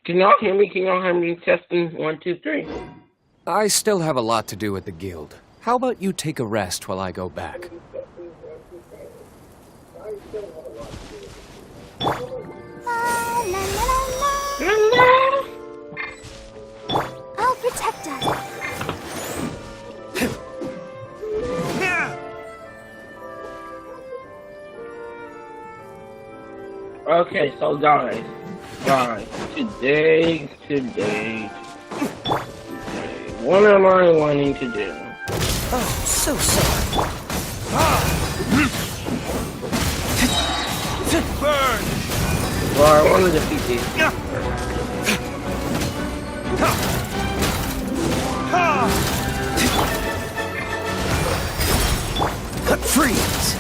Can y'all hear me? Can y'all hear me? Testing 1, 2, 3. I still have a lot to do at the guild. How about you take a rest while I go back? I'll protect us. Okay, so guys, today, what am I wanting to do? Oh, so sorry. Burn! Well, I want to defeat these. Freeze!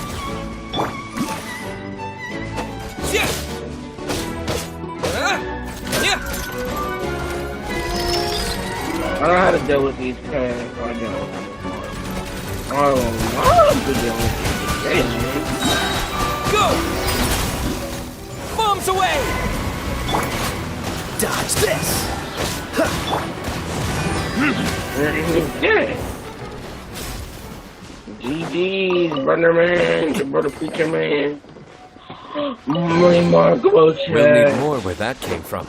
I don't know how to deal with these plans. I don't. I don't know how to deal with these. Go! Bombs away! Dodge this! Yeah. GG's, brother man, the brother preacher man. My Marco We'll need check. more where that came from.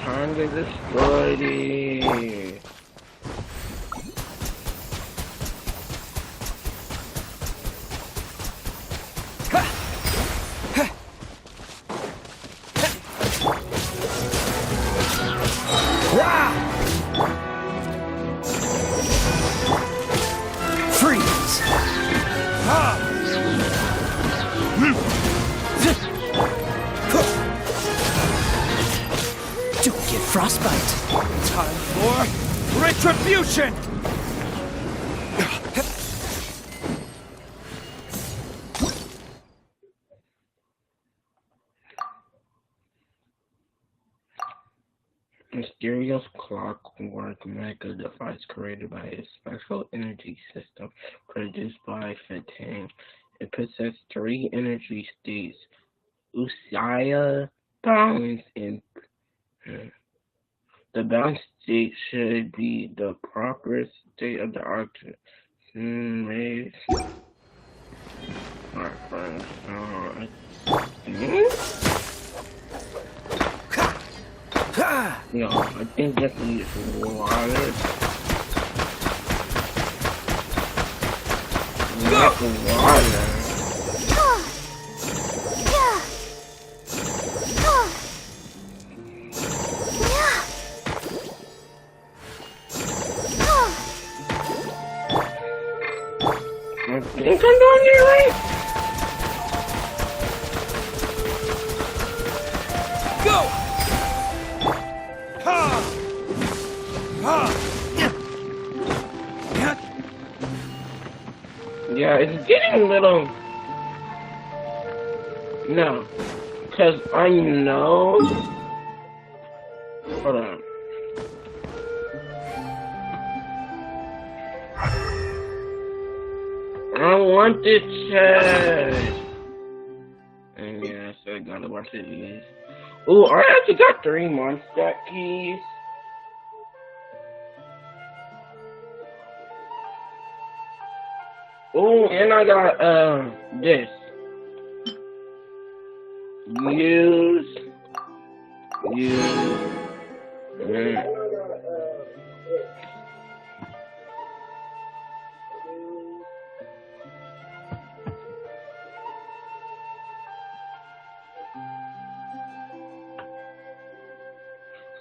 Time to destroy these. Freeze! Don't get frostbite. Time for retribution! Mysterious clockwork mega device created by a special energy system produced by Fatang. It possesses 3 energy states: Usaya, balance, and the balanced state should be the proper state of the object. Yo, I think this needs water. Not water. I think I'm doing it right. Go! Ha! Ha! Yeah, it's getting a little. No, because I know. Hold on. I want this chest. And yeah, so I got a bunch of these. Ooh, I actually got 3 monster keys. Ooh, and I got this. Use You. Mm.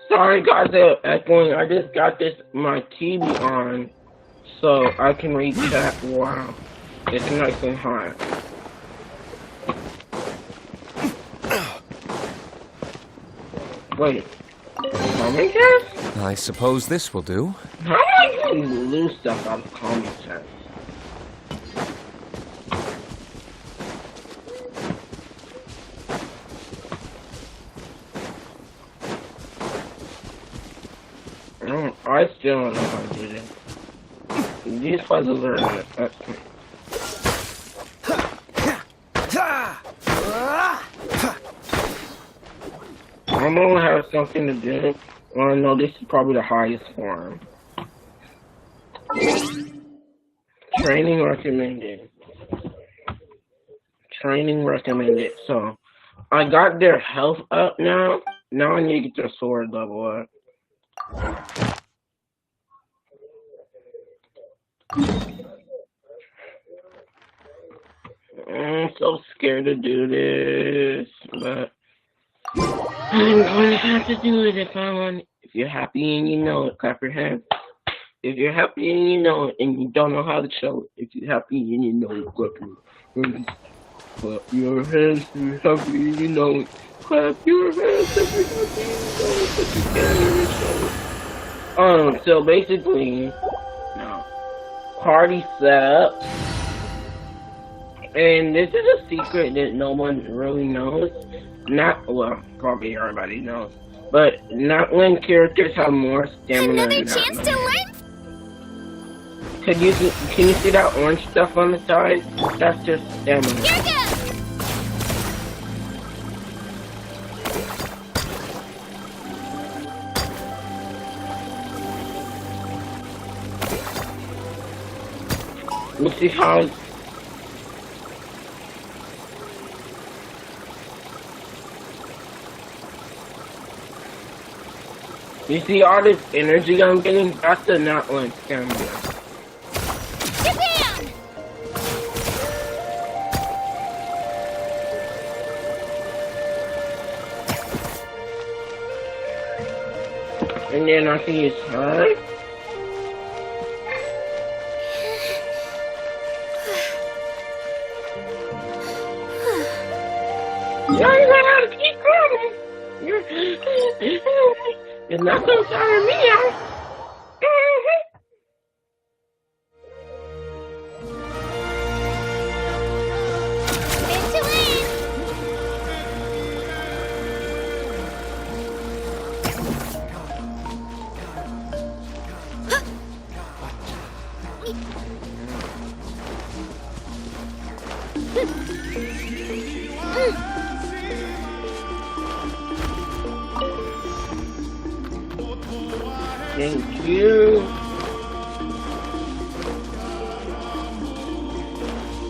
Sorry guys, they're echoing. I just got my TV on so I can read chat. Wow. It's nice and hot. Wait. Comment chat? I suppose this will do. How do I really lose stuff out of comment chat? I still don't know how to do this. These puzzles are I'm gonna have something to do. Oh no, this is probably the highest form. Training recommended. Training recommended. So, I got their health up now. Now I need to get their sword level up. I'm so scared to do this, but I'm going to have to do it if I want. If you're happy and you know it, clap your hands. If you're happy and you know it, and you don't know how to show it, if you're happy and you know it, clap your hands. Clap your hands if you're happy and you know it. Clap your hands if you're happy and you know it, but you can't even show it. So basically, no. Party setup. And this is a secret that no one really knows. Well, probably everybody knows. But not when characters have more stamina. Another chance to learn? Can you see that orange stuff on the side? That's just stamina. Here goes! Let's see how. You see all this energy I'm getting? That's the not one stamina. Japan! And then I see his heart. Yeah, you gotta keep going. You're not gonna tire me out. Win to win! Thank you.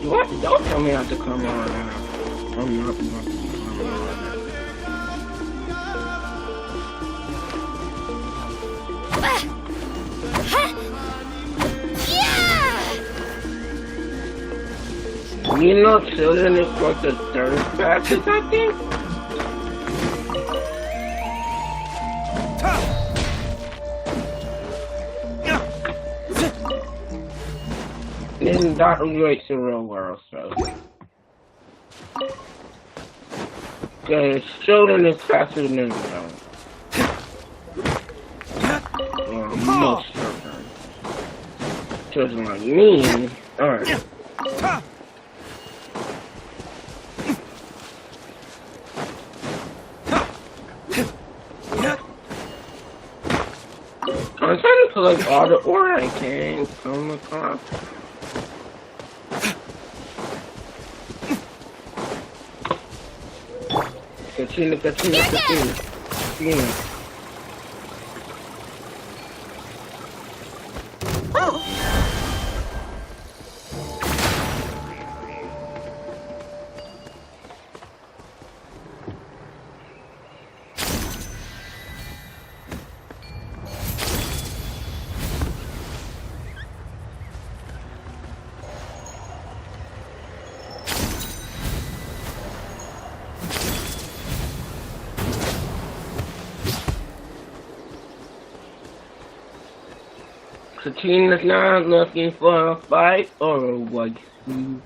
What? Don't tell me I have to come on now. I'm not going to come on. You know, children is like the third fastest, I think. And that relates to real world stuff. Okay, children is faster than them. Most children. Children like me, alright. I'm trying to collect all the ore I can come across. Katrina. Sakina's not looking for a fight or a white suit.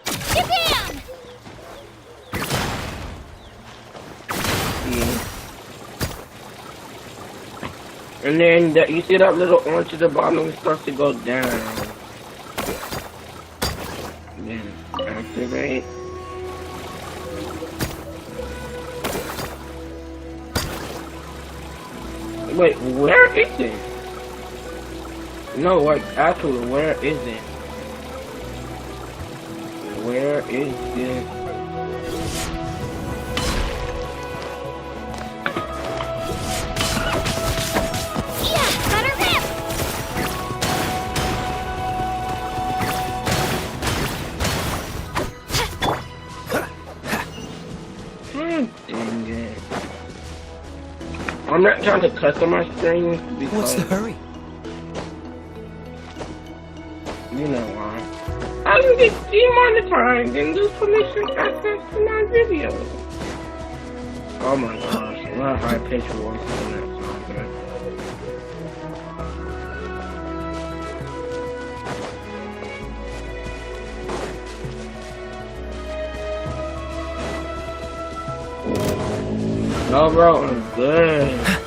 Kabam! Yeah. And then you see that little orange at the bottom, it starts to go down. Then activate. Wait, where is it? No, like actually, where is it? Where is it? Yeah, better rip! Dang it. I'm not trying to customize things because What's the hurry? you know why. I can get demonetized and lose permission access to my videos. Oh my gosh, a lot of high pitched voice on that song, man. No, bro, I'm good.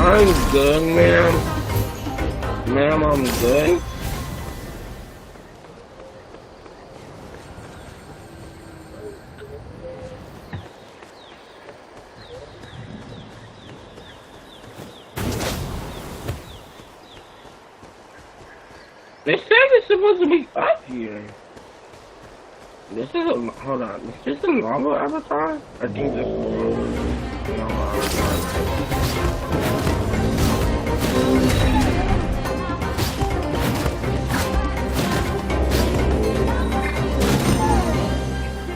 I'm good, ma'am. Ma'am, I'm good. They said it's supposed to be up here. This is a, hold on, is this a normal avatar? I think this is a normal avatar.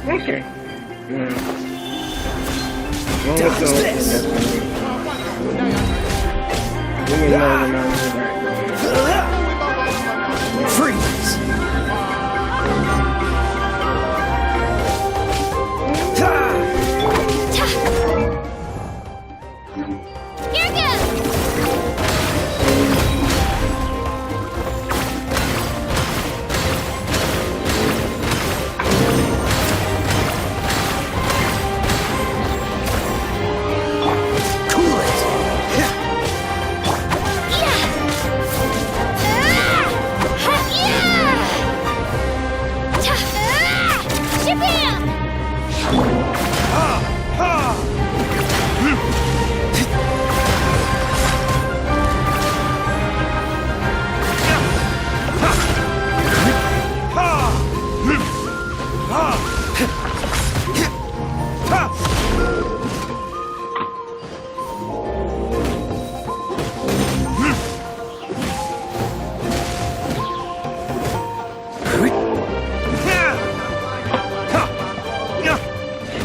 Okay. Freeze! Here goes! Cool it! Yeah!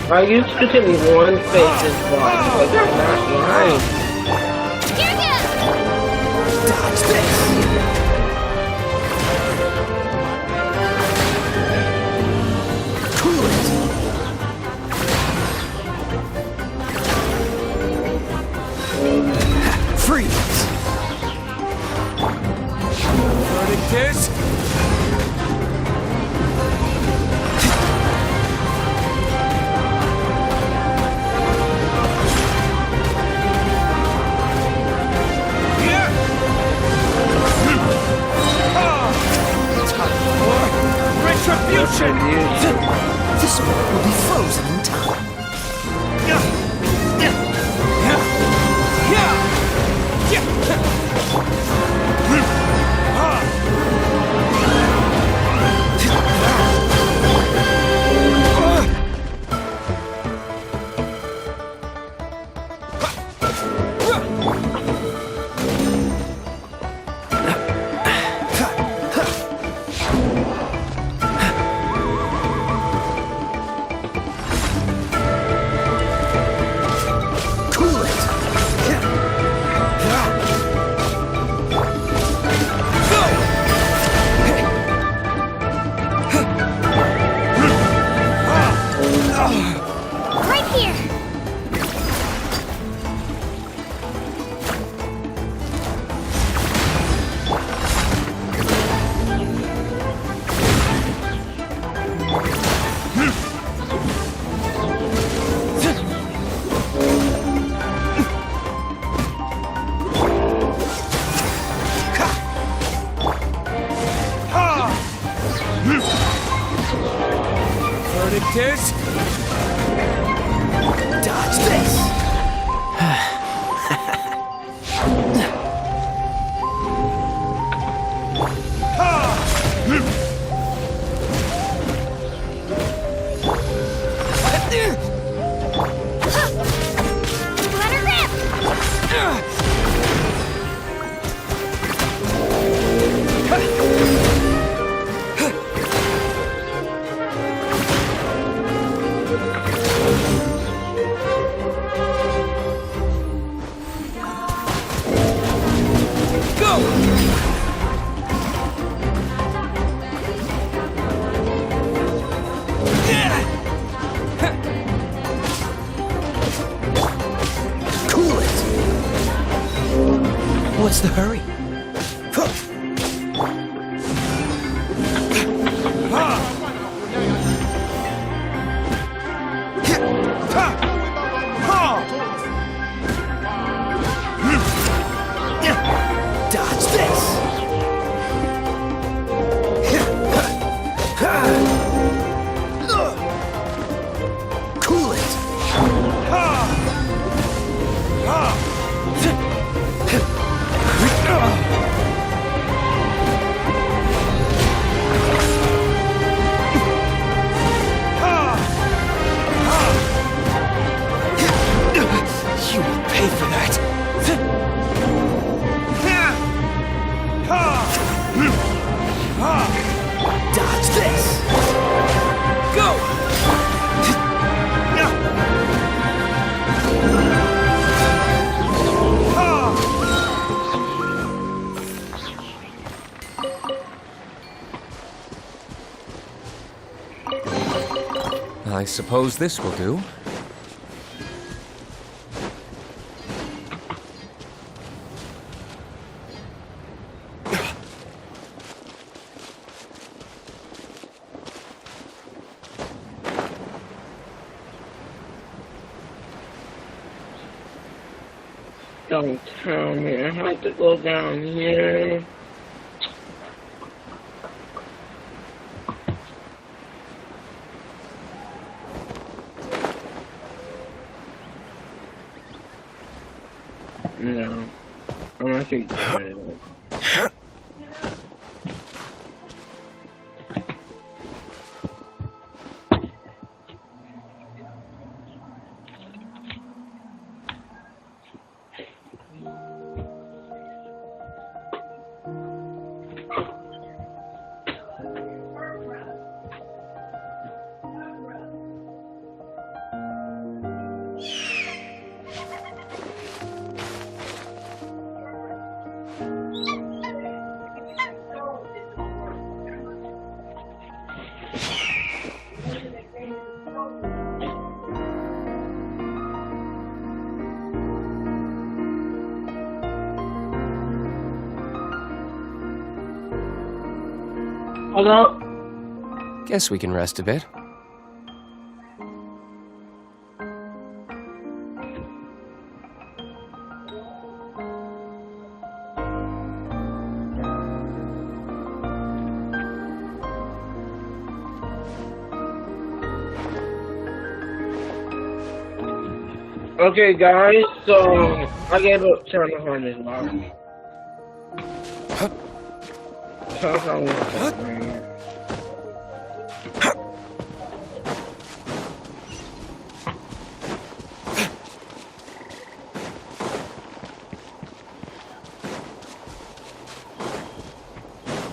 Why you spitting one face is blocked? Like I'm not lying. Here goes! Dodge this! Cool it! Freeze! Verdict is... Retribution! This one will be frozen in time. Right here! Verdict is... Dodge this! Let her rip! Cool it! What's the hurry? Dodge this! Cool it! You will pay for that! Dodge this! Go! I suppose this will do. Don't tell me I have to go down here. No. I'm actually tired of it. Hold up. Guess we can rest a bit. Okay, guys, so I gave up trying to find this box.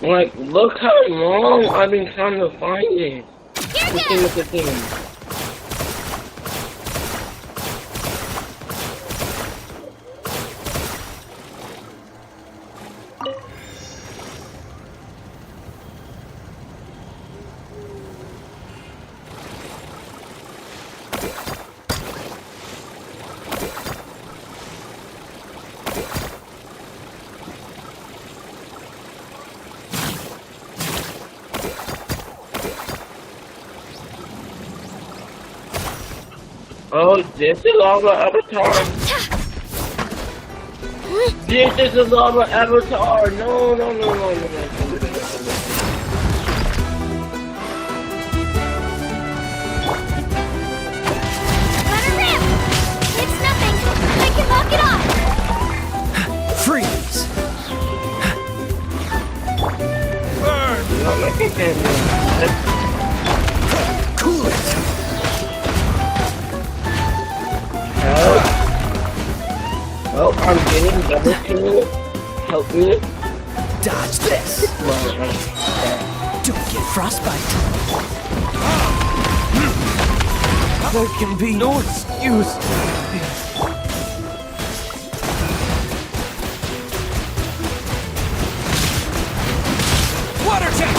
Like, look how long I've been trying to find it. Look at the thing. Oh, this is lava avatar. This is a lava avatar. No, no, no, no, no, no. Let her rip! It's nothing. I can knock it off. Freeze! No, look at that. Cool it! Well, I'm getting double kill. Help me. Dodge this! Don't get frostbite. There can be no excuse. Water tank!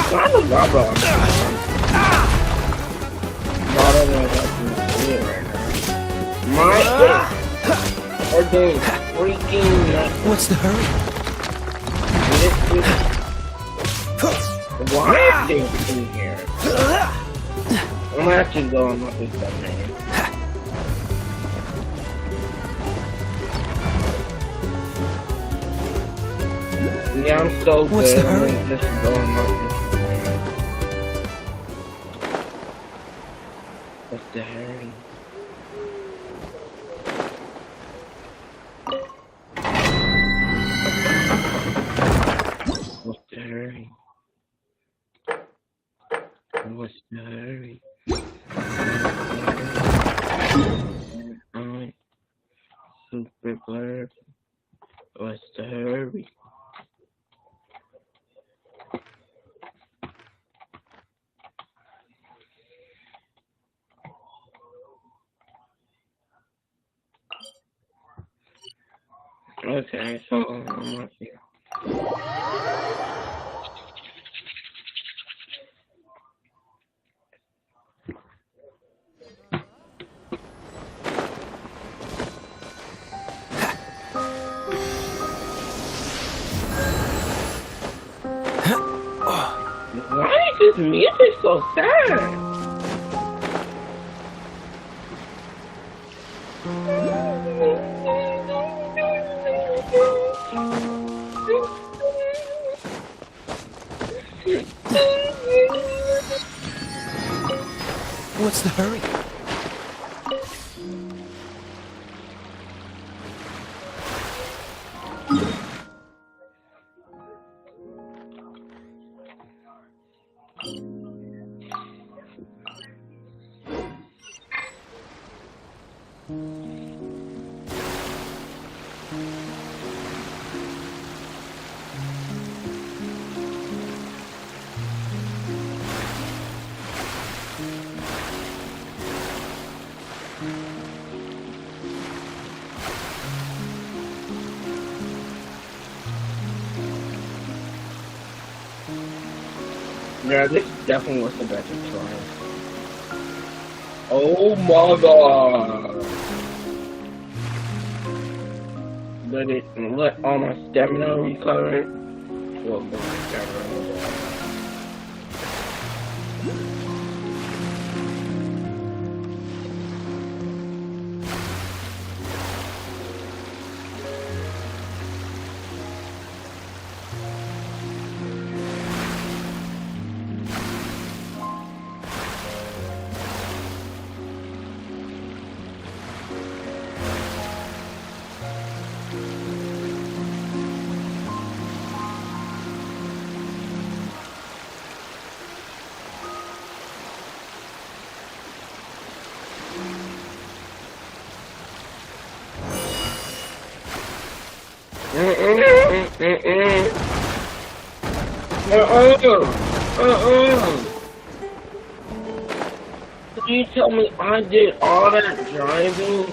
I'm a lava. My are doing freaking nuts. What's the hurry? Why is this in here? I'm actually going with this stuff, man. Yeah, I'm so good. What's the hurry? I'm just going with this. What's the hurry? What's the hurry? What's the hurry? Super blurb. What's the hurry? Okay, so I'm up here. Why is this music so sad? What's the hurry? Yeah, this definitely was the best try. Oh my god! let it let all my stamina recover. Well, more stamina. Can you tell me I did all that driving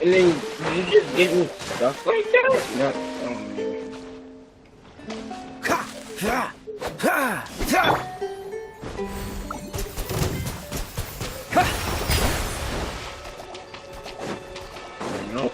and then you just get me stuck like that? No, Ha! Ha! Ha! Ha! no.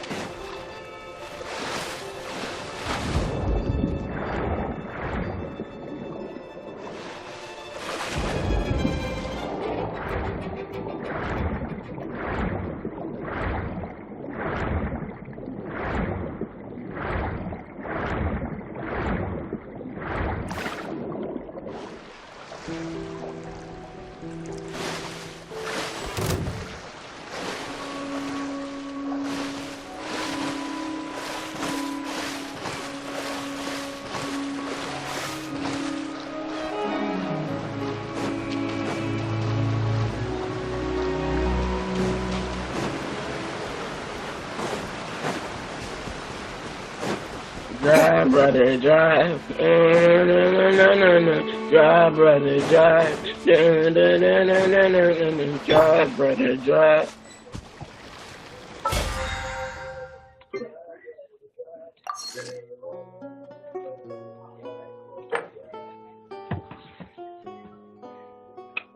Drive, brother, drive. Drive, brother, drive. Drive, brother, drive.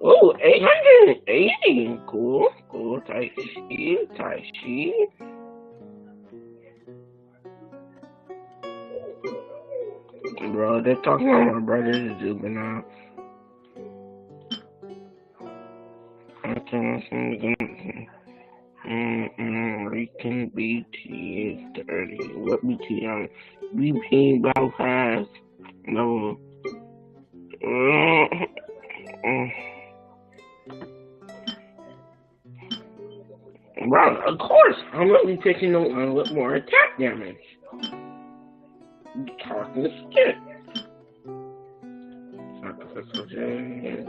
Oh, 880. Cool, cool, tight sheet, tight sheet. Bro, they're talking about my brother's juvenile. Recon BT is 30. What BT on? BP about fast. No. Bro, of course, I'm gonna be taking a little more attack damage. Talking shit. Sacrificial J.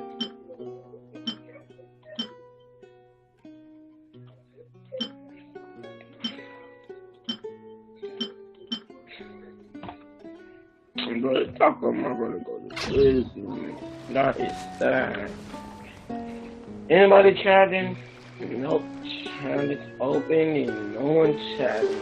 Bro, talk about my brother go to Disney. That is sad. Anybody chatting? Nope. Chat is open and no one's chatting.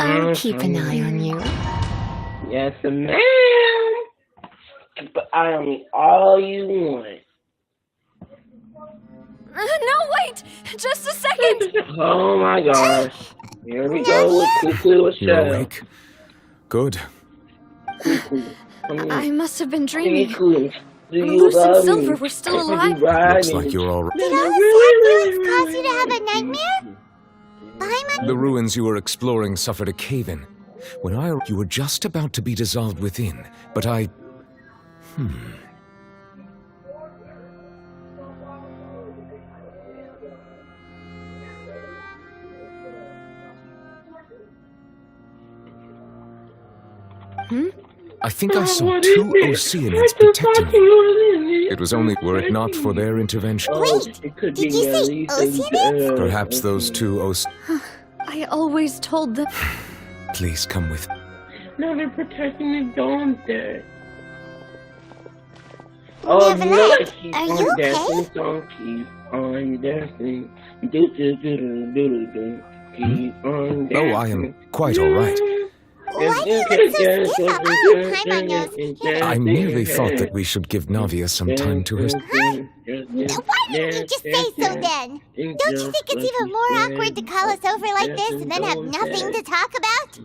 I'll keep an eye on you. Yes, ma'am. Keep an eye on me all you want. No, wait! Just a second! Oh my gosh. Here we go with Cuckoo with You're Shadow. awake? Good. Cuckoo. I must have been dreaming. Cuckoo. Do you Moose and love Silver me? were still Are you alive. Looks riding? like you're all right. Did all the sad cause you to have a nightmare? The ruins you were exploring suffered a cave-in. When you were just about to be dissolved within, but I... I think I saw two Oceanids protecting you. It was only were it not for their intervention. Wait, did you say Oceanids? Perhaps those two I always told them. Please come with. Now they're protecting the dome there. Oh, you know Neverland, keep are on you dancing, okay? song, keep on dancing. Do do do do do do do. Keep on dancing. Oh, I am quite all right. Why do you look so stiff? Oh, hi, my nose. I merely thought that we should give Navia some time to herself. Why didn't you just say so then? Don't you think it's even more awkward to call us over like this and then have nothing to talk about?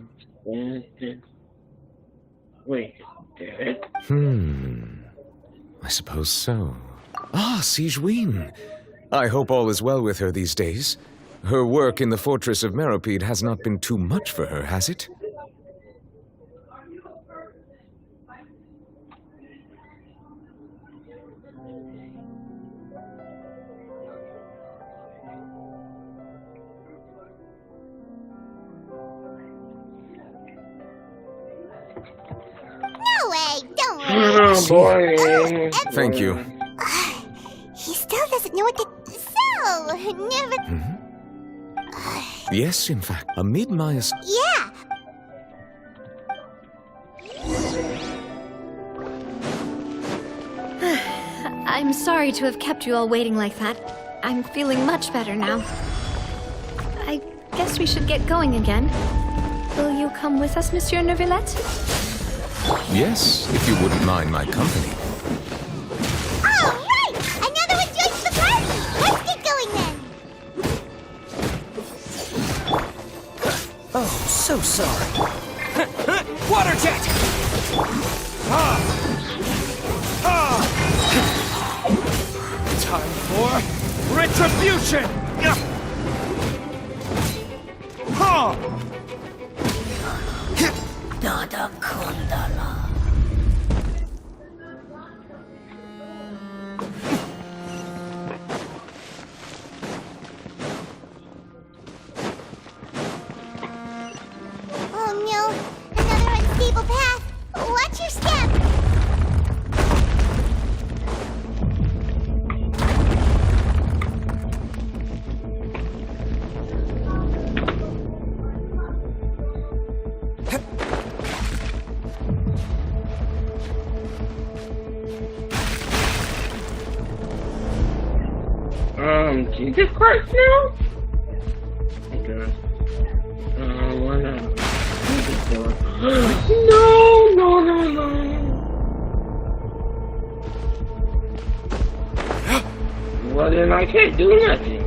Wait, Dad? I suppose so. Ah, Sigewinne. I hope all is well with her these days. Her work in the Fortress of Meropide has not been too much for her, has it? No way, don't worry. Oh, boy. Thank you. He still doesn't know what to sell. Never. Yes, in fact, amid my... Yeah. I'm sorry to have kept you all waiting like that. I'm feeling much better now. I guess we should get going again. Will you come with us, Monsieur Neuvillette? Yes, if you wouldn't mind my company. All right. Another one joins the party. Let's get going then. Oh, so sorry. Water jet! Time for retribution! Nada Kundala. Oh no, another unstable path. Watch your step. Jesus Christ now? Okay. Why not? No. Well, then I can't do nothing.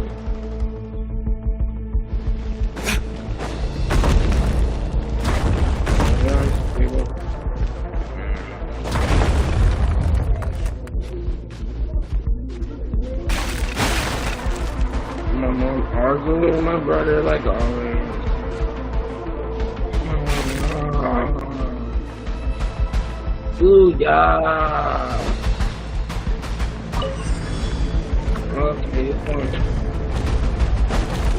My mom arguing with my brother like always. Booyah! Okay, this one.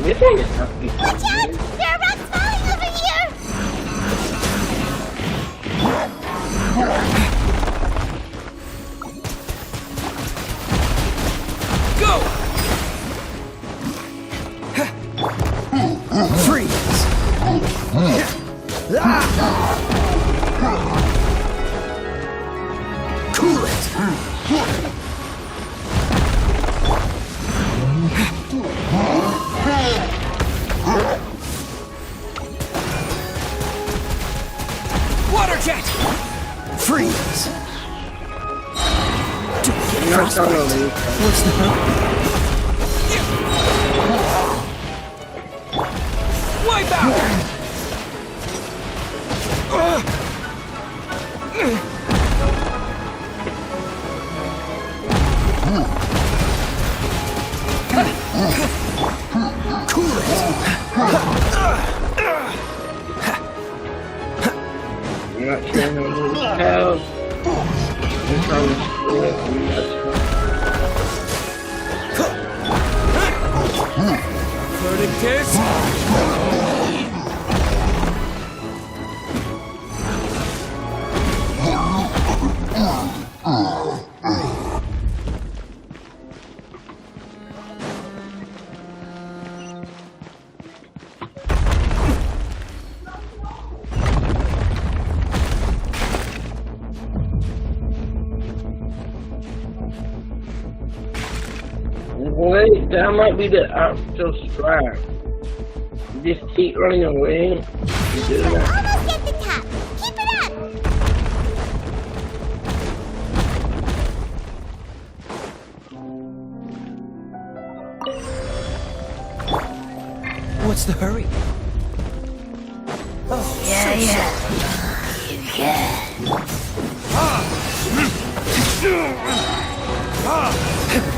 This one is happy. Watch out! There are rocks falling over here! Go! Freeze! Cool it! Water jet! Freeze! Don't get frostbite. What's the wipe out! Cool it! You're not trying to move the house. You're trying to split me. Verdict is... Wait, that might be the actual strap. Just keep running away. We're almost at the top. Keep it up. What's the hurry? Oh,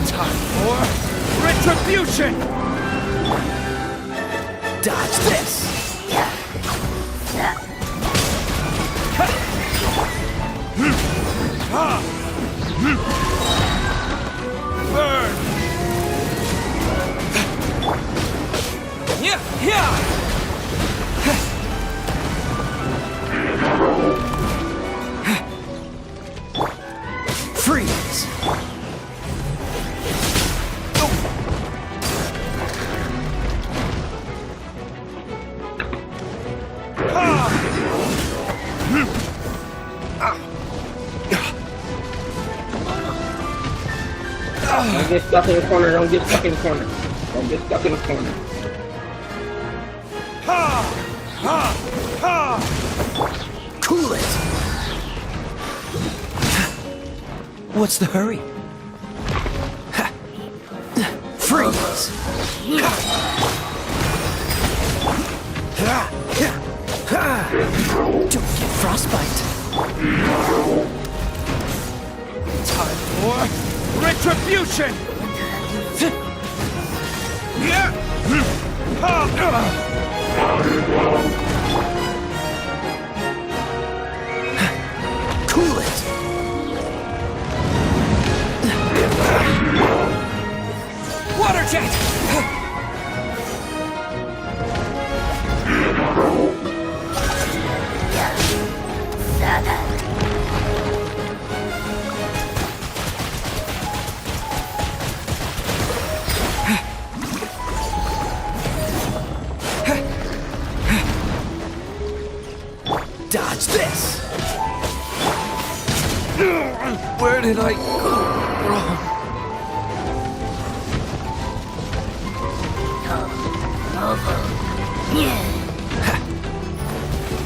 time for retribution! Dodge this! Burn! Yeah! Freeze! Don't get stuck in the corner, don't get stuck in the corner. Don't get stuck in the corner. Cool it! What's the hurry? Freeze! Don't get frostbite! Time for retribution! Cool it! Water jet! Dodge this! Where did I go wrong?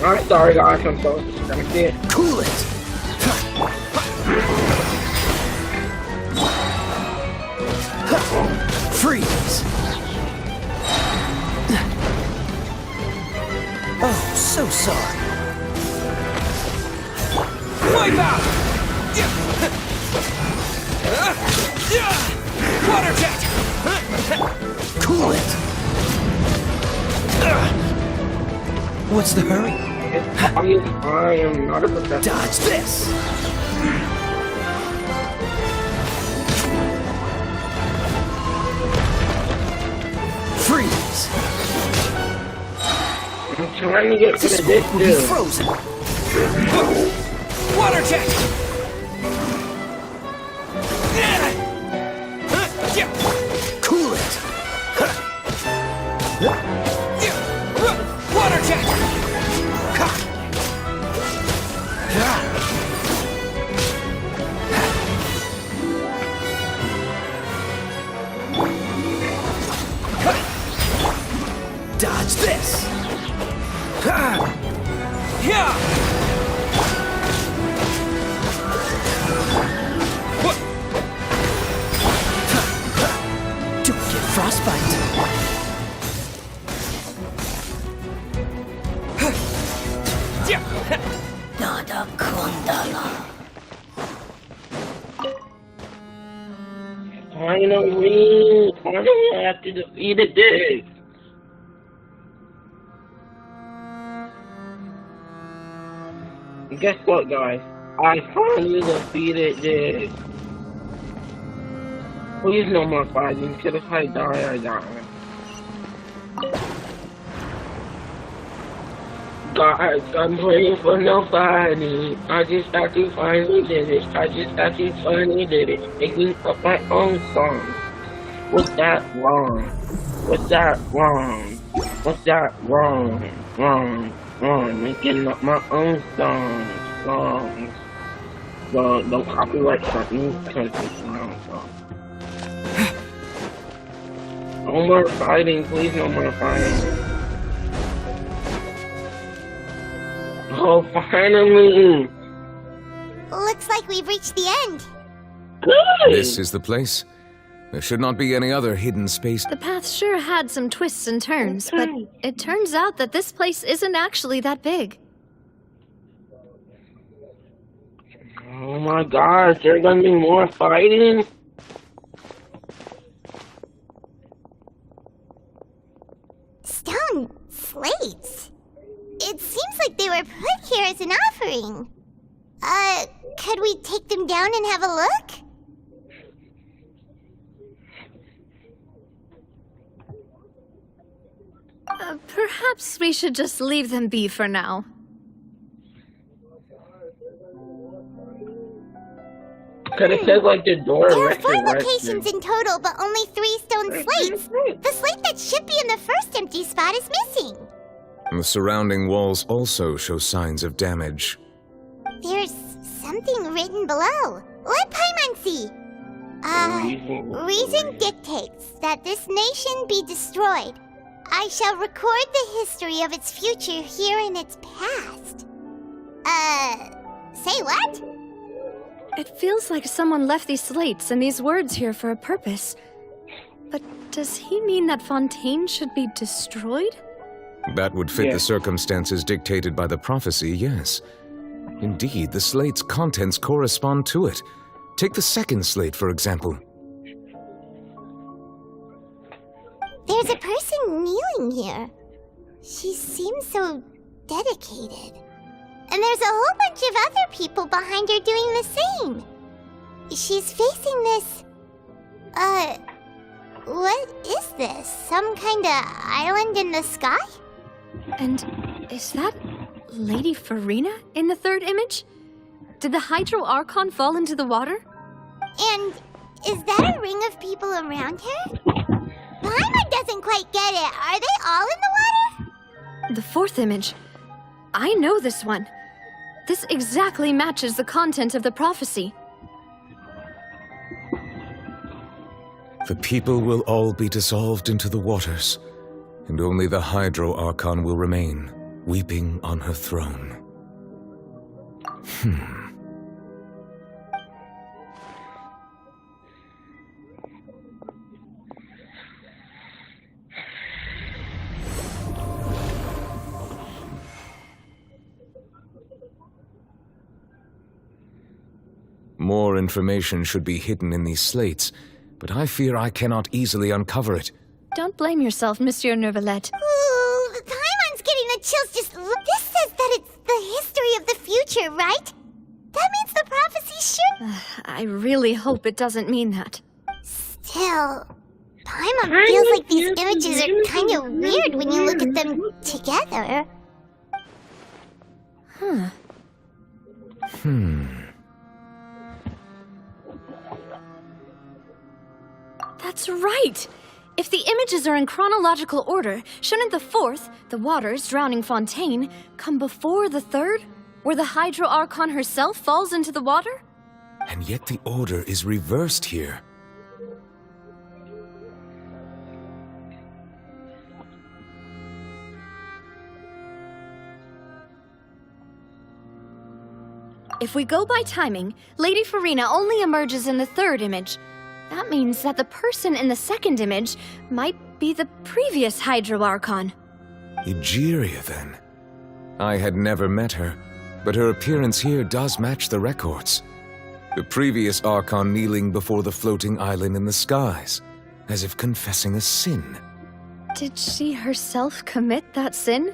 Alright, sorry guys, I'm so distracted. Cool it! Freeze! Oh, so sorry. Wipe out! Water jet! Cool it! What's the hurry? It's obvious I am not a professional. Dodge this! Freeze! I'm trying to get to This the one will be distance. frozen! Water jet! Cool it! Water jet! Dodge this! Don't get frostbite! Finally, I have to defeat this. Guess what, guys? I finally defeated this. Please no more fighting, because if I die, I die. Guys, I'm praying for no fighting. I just actually finally did it. Making up my own song. What's that wrong? What's that wrong? What's that wrong? Wrong. Making up my own songs. Don't copyright something because it's my own song. No more fighting, please, no more fighting. Oh, finally! Looks like we've reached the end. Good! This is the place. There should not be any other hidden space. The path sure had some twists and turns, but it turns out that this place isn't actually that big. Oh my gosh, there's gonna be more fighting? Stone slates. It seems like they were put here as an offering. Could we take them down and have a look? Perhaps we should just leave them be for now. Could have said like the door There are 4 locations in total, but only 3 stone slates. The slate that should be in the first empty spot is missing. The surrounding walls also show signs of damage. There's something written below. Let Paimon see. Reason dictates that this nation be destroyed. I shall record the history of its future here in its past. Say what? It feels like someone left these slates and these words here for a purpose. But does he mean that Fontaine should be destroyed? That would fit the circumstances dictated by the prophecy, yes. Indeed, the slate's contents correspond to it. Take the second slate, for example. There's a person kneeling here. She seems so dedicated. And there's a whole bunch of other people behind her doing the same. She's facing this... what is this? Some kind of island in the sky? And is that Lady Farina in the third image? Did the Hydro Archon fall into the water? And is that a ring of people around her? Paimon doesn't quite get it. Are they all in the water? The fourth image. I know this one. This exactly matches the content of the prophecy. The people will all be dissolved into the waters, and only the Hydro Archon will remain, weeping on her throne. More information should be hidden in these slates, but I fear I cannot easily uncover it. Don't blame yourself, Monsieur Neuvillette. Ooh, Paimon's getting the chills just look. This says that it's the history of the future, right? That means the prophecy sure... I really hope it doesn't mean that. Still, Paimon feels like these images are kind of weird when you look at them together. That's right! If the images are in chronological order, shouldn't the fourth, the waters drowning Fontaine, come before the third, where the Hydro Archon herself falls into the water? And yet the order is reversed here. If we go by timing, Lady Farina only emerges in the third image. That means that the person in the second image might be the previous Hydro Archon. Egeria, then. I had never met her, but her appearance here does match the records. The previous Archon kneeling before the floating island in the skies, as if confessing a sin. Did she herself commit that sin?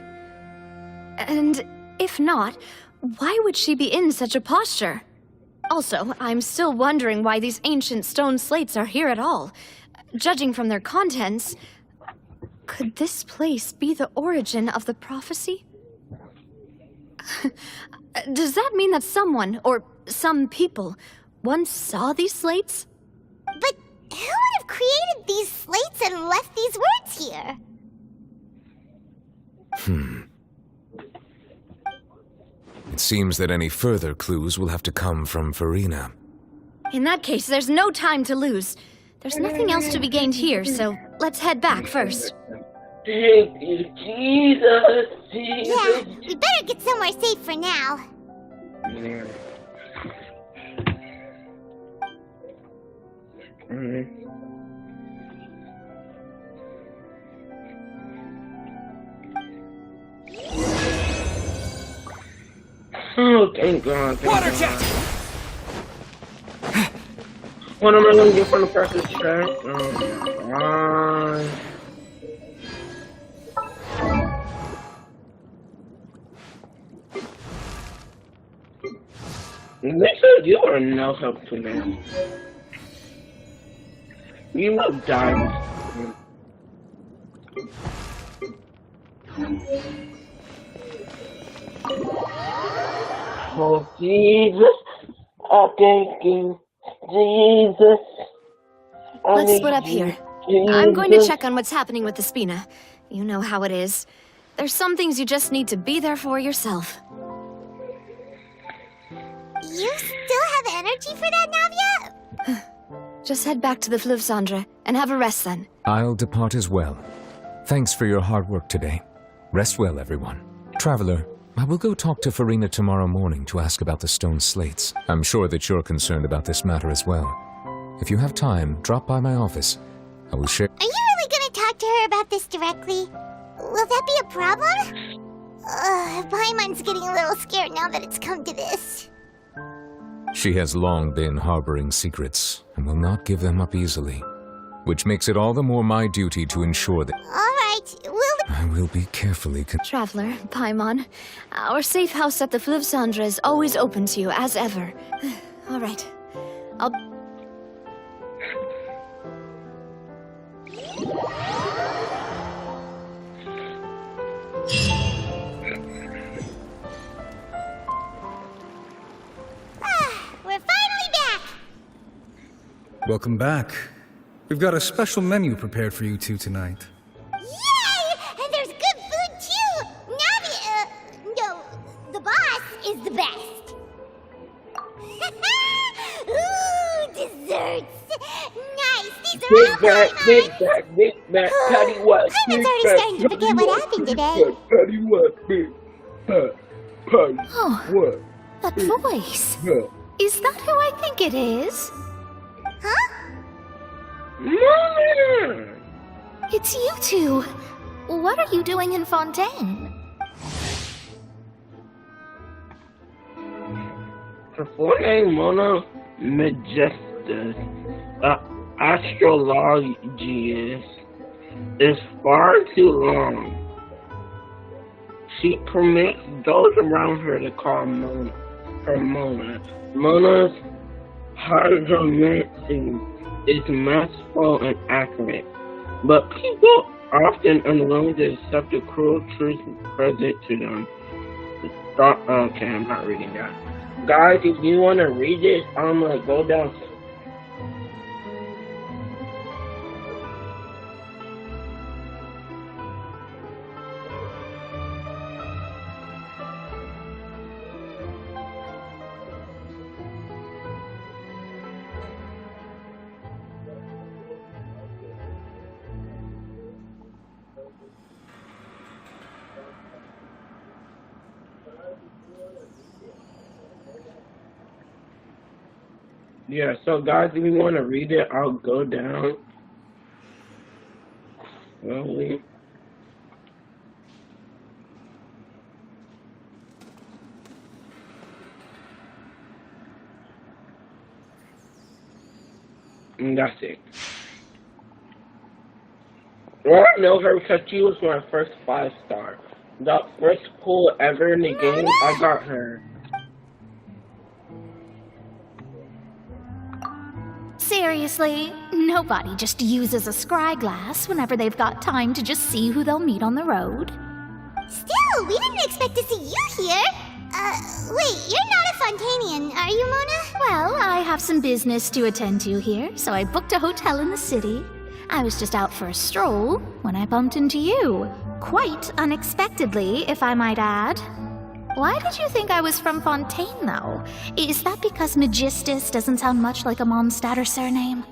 And if not, why would she be in such a posture? Also, I'm still wondering why these ancient stone slates are here at all. Judging from their contents, could this place be the origin of the prophecy? Does that mean that someone, or some people, once saw these slates? But who would have created these slates and left these words here? It seems that any further clues will have to come from Farina. In that case, there's no time to lose. There's nothing else to be gained here, so let's head back first. Thank you, Jesus. Jesus. Yeah, we better get somewhere safe for now. Yeah. Oh, thank God. Thank Water God. jet! What am I gonna get from the practice track? Oh, God. They said you are no help to them. You will die. Oh, Jesus. I thank you. Jesus. Let's split up here. I'm going to check on what's happening with the Spina. You know how it is. There's some things you just need to be there for yourself. You still have energy for that, Navia? Just head back to the Fleuve Cendre and have a rest then. I'll depart as well. Thanks for your hard work today. Rest well, everyone. Traveler, I will go talk to Farina tomorrow morning to ask about the stone slates. I'm sure that you're concerned about this matter as well. If you have time, drop by my office. I will share... Are you really gonna talk to her about this directly? Will that be a problem? Paimon's getting a little scared now that it's come to this. She has long been harboring secrets and will not give them up easily, which makes it all the more my duty to ensure that... I will be carefully... Traveler, Paimon, our safe house at the Fleuve Cendre is always open to you, as ever. All right. I'll... We're finally back! Welcome back. We've got a special menu prepared for you two tonight. Yay! And there's good food too! Navia, no, the boss is the best. Ooh, desserts! Nice, these are all Paimon's. Big back, Patty what? Paimon's already starting to forget what happened today. Patty what? Big Patty what? That voice. Is that who I think it is? Huh? Mama! It's you two. What are you doing in Fontaine? Her full name, Mona Majestus, astrologist, is far too long. She permits those around her to call her Mona. Mona's hydromancy is masterful and accurate, but people often unwilling to accept the cruel truth present to them. Okay, I'm not reading that. Guys, if you want to read this, I'm gonna go down. Yeah, so guys, if you want to read it, I'll go down slowly. And that's it. Well, I know her because she was my first 5-star. The first pull ever in the game, I got her. Seriously, nobody just uses a scry glass whenever they've got time to just see who they'll meet on the road. Still, we didn't expect to see you here. Wait, you're not a Fontanian, are you, Mona? Well, I have some business to attend to here, so I booked a hotel in the city. I was just out for a stroll when I bumped into you. Quite unexpectedly, if I might add. Why did you think I was from Fontaine, though? Is that because Magistus doesn't sound much like a Mondstadt surname?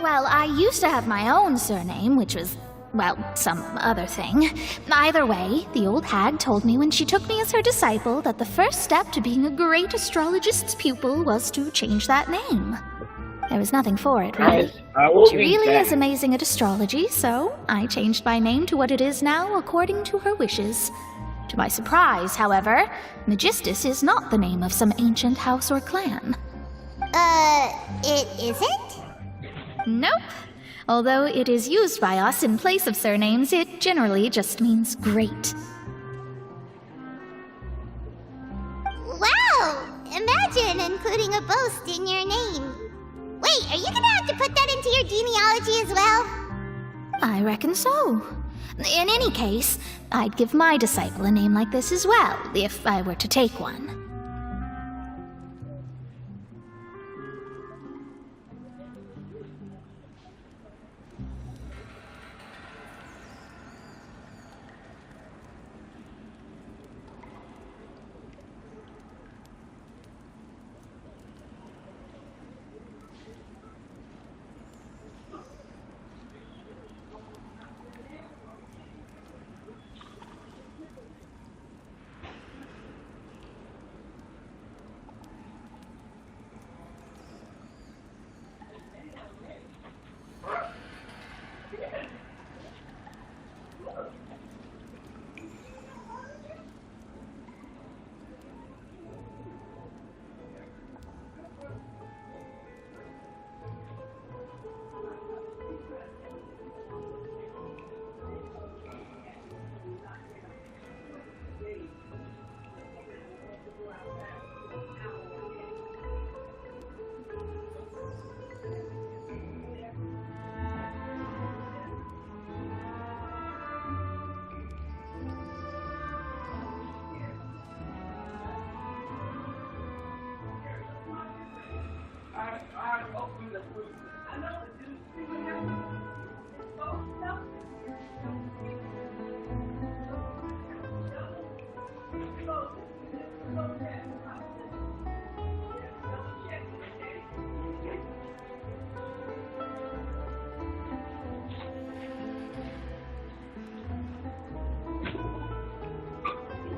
Well, I used to have my own surname, which was, well, some other thing. Either way, the old hag told me when she took me as her disciple that the first step to being a great astrologist's pupil was to change that name. There was nothing for it, really. She really is amazing at astrology, so I changed my name to what it is now according to her wishes. To my surprise, however, Magistus is not the name of some ancient house or clan. It isn't? Nope. Although it is used by us in place of surnames, it generally just means great. Wow! Imagine including a boast in your name. Wait, are you gonna have to put that into your genealogy as well? I reckon so. In any case, I'd give my disciple a name like this as well, if I were to take one.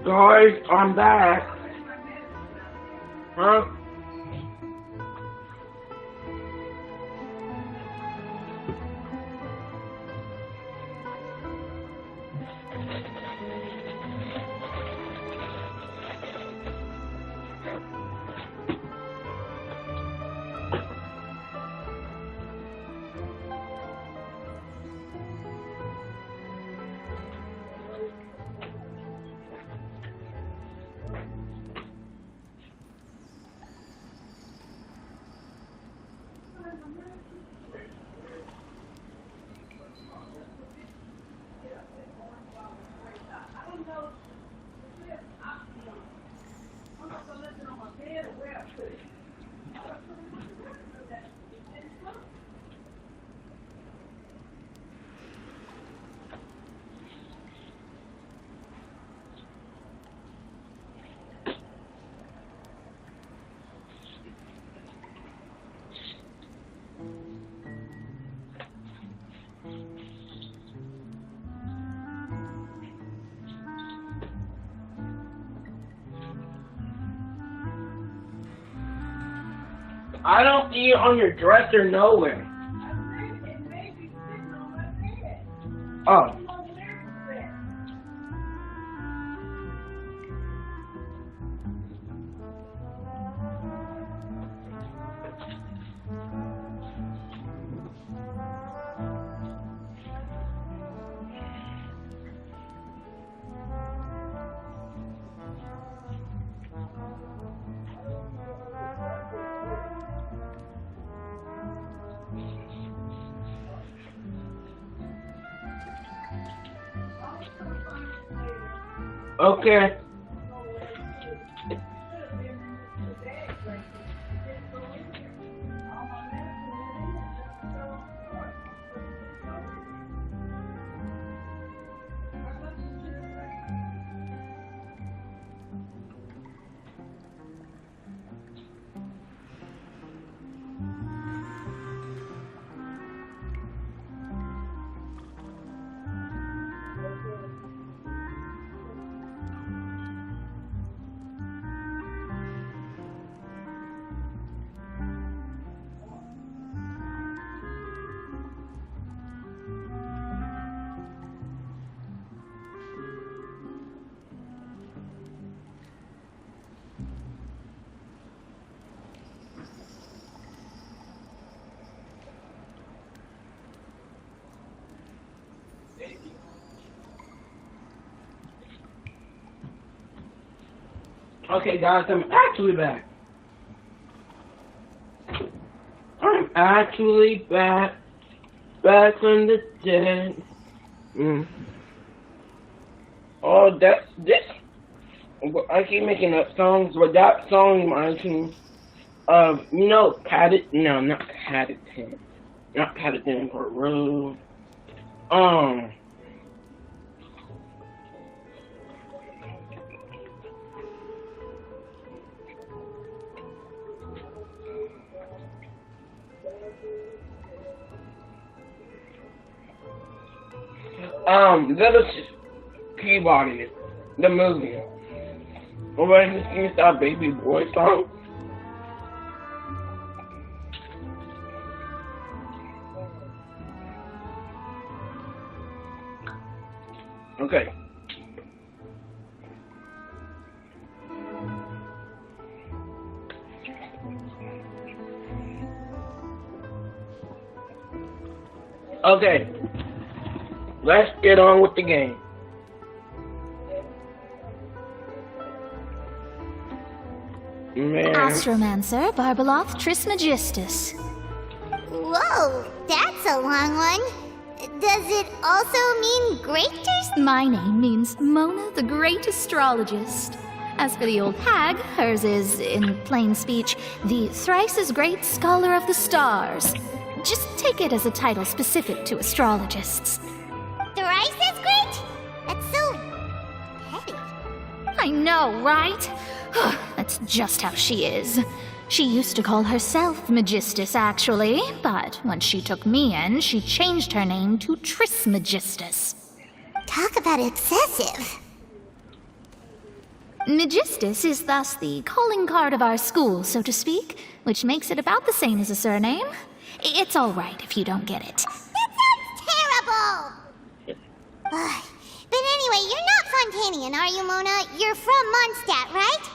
Guys, I'm back. Huh? I don't see it on your dresser nowhere. Oh. Okay. Okay, guys, I'm actually back. I'm actually back. Back from the dead. Oh, that's this. I keep making up songs, but that song reminds me of, you know, Paddington. No, not Paddington. Not Paddington, but Road. Little Peabody, the movie. Or he sings that baby boy song. Okay. Okay. Let's get on with the game. Man. Astromancer, Barbeloth, Trismegistus. Whoa, that's a long one. Does it also mean greatest? My name means Mona the Great Astrologist. As for the old hag, hers is, in plain speech, the thrice as great Scholar of the Stars. Just take it as a title specific to astrologists. Thrice as great? That's so petty. I know, right? That's just how she is. She used to call herself Megistus, actually, but when she took me in, she changed her name to Trismegistus. Talk about excessive. Megistus is thus the calling card of our school, so to speak, which makes it about the same as a surname. It's all right if you don't get it. That sounds terrible! But anyway, you're not Fontanian, are you, Mona? You're from Mondstadt, right?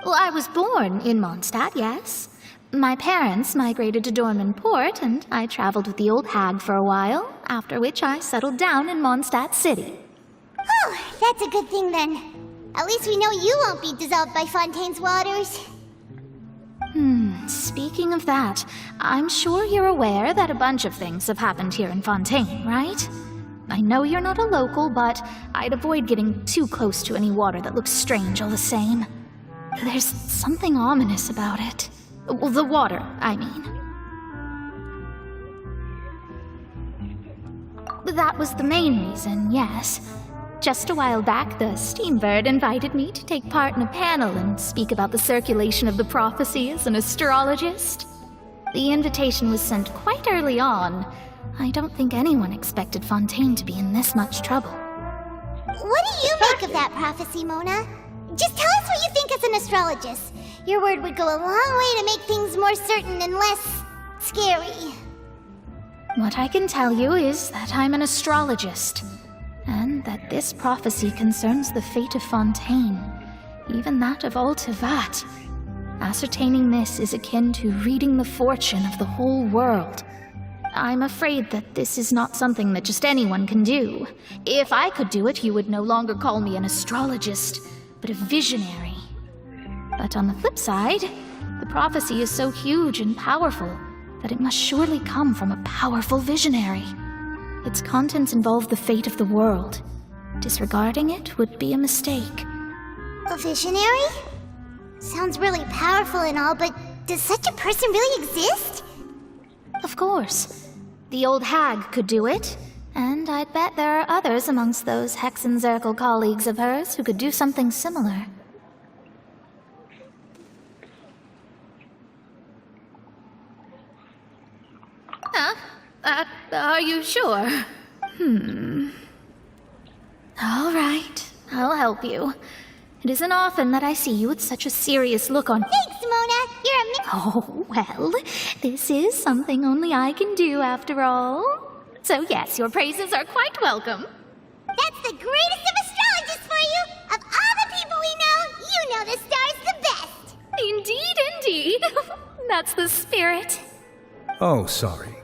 Well, I was born in Mondstadt, yes. My parents migrated to Dorman Port, and I traveled with the old hag for a while, after which I settled down in Mondstadt City. Oh, that's a good thing then. At least we know you won't be dissolved by Fontaine's waters. Speaking of that, I'm sure you're aware that a bunch of things have happened here in Fontaine, right? I know you're not a local, but I'd avoid getting too close to any water that looks strange all the same. There's something ominous about it. Well, the water, I mean. That was the main reason, yes. Just a while back, the Steambird invited me to take part in a panel and speak about the circulation of the prophecy as an astrologist. The invitation was sent quite early on. I don't think anyone expected Fontaine to be in this much trouble. What do you make of that prophecy, Mona? Just tell us what you think as an astrologist. Your word would go a long way to make things more certain and less scary. What I can tell you is that I'm an astrologist, and that this prophecy concerns the fate of Fontaine, even that of Altivat. Ascertaining this is akin to reading the fortune of the whole world. I'm afraid that this is not something that just anyone can do. If I could do it, you would no longer call me an astrologist, but a visionary. But on the flip side, the prophecy is so huge and powerful that it must surely come from a powerful visionary. Its contents involve the fate of the world. Disregarding it would be a mistake. A visionary? Sounds really powerful and all, but does such a person really exist? Of course. The old hag could do it, and I'd bet there are others amongst those Hexenzirkel colleagues of hers who could do something similar. Are you sure? All right, I'll help you. It isn't often that I see you with such a serious look on— Thanks, Mona! You're a Oh, well, this is something only I can do after all. So yes, your praises are quite welcome. That's the greatest of astrologists for you! Of all the people we know, you know the star's the best! Indeed, indeed. That's the spirit. Oh, sorry.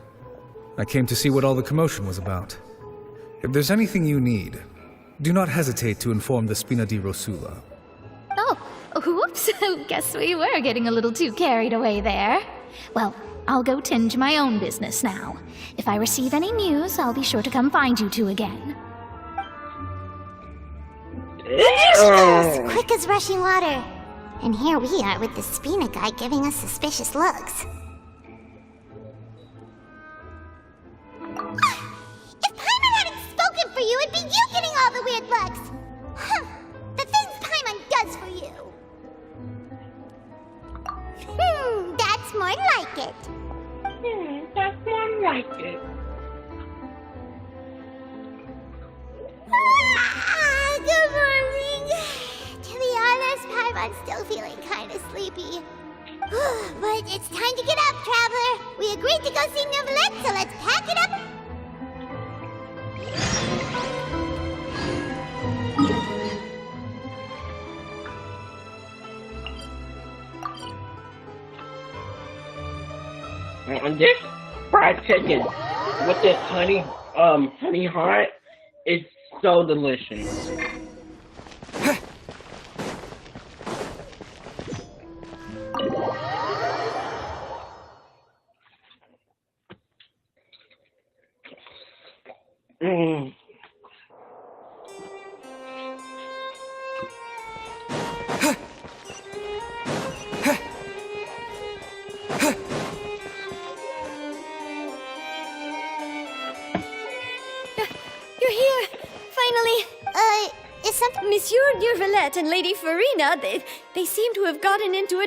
I came to see what all the commotion was about. If there's anything you need, do not hesitate to inform the Spina di Rosula. Oh, So, guess we were getting a little too carried away there. Well, I'll go tend to my own business now. If I receive any news, I'll be sure to come find you two again. There she goes, quick as rushing water. And here we are with the Spina guy giving us suspicious looks. If Paimon hadn't spoken for you, it'd be you getting all the weird looks. Huh. The things Paimon does for you. That's more like it. That's more like it. Good morning. To be honest, Paimon's still feeling kind of sleepy. But it's time to get up, Traveler. We agreed to go see Neuvillette, so let's pack it up. This fried chicken with this honey heart is so delicious. You're here! Finally! Is something... Monsieur Neuvillette and Lady Farina, they seem to have gotten into a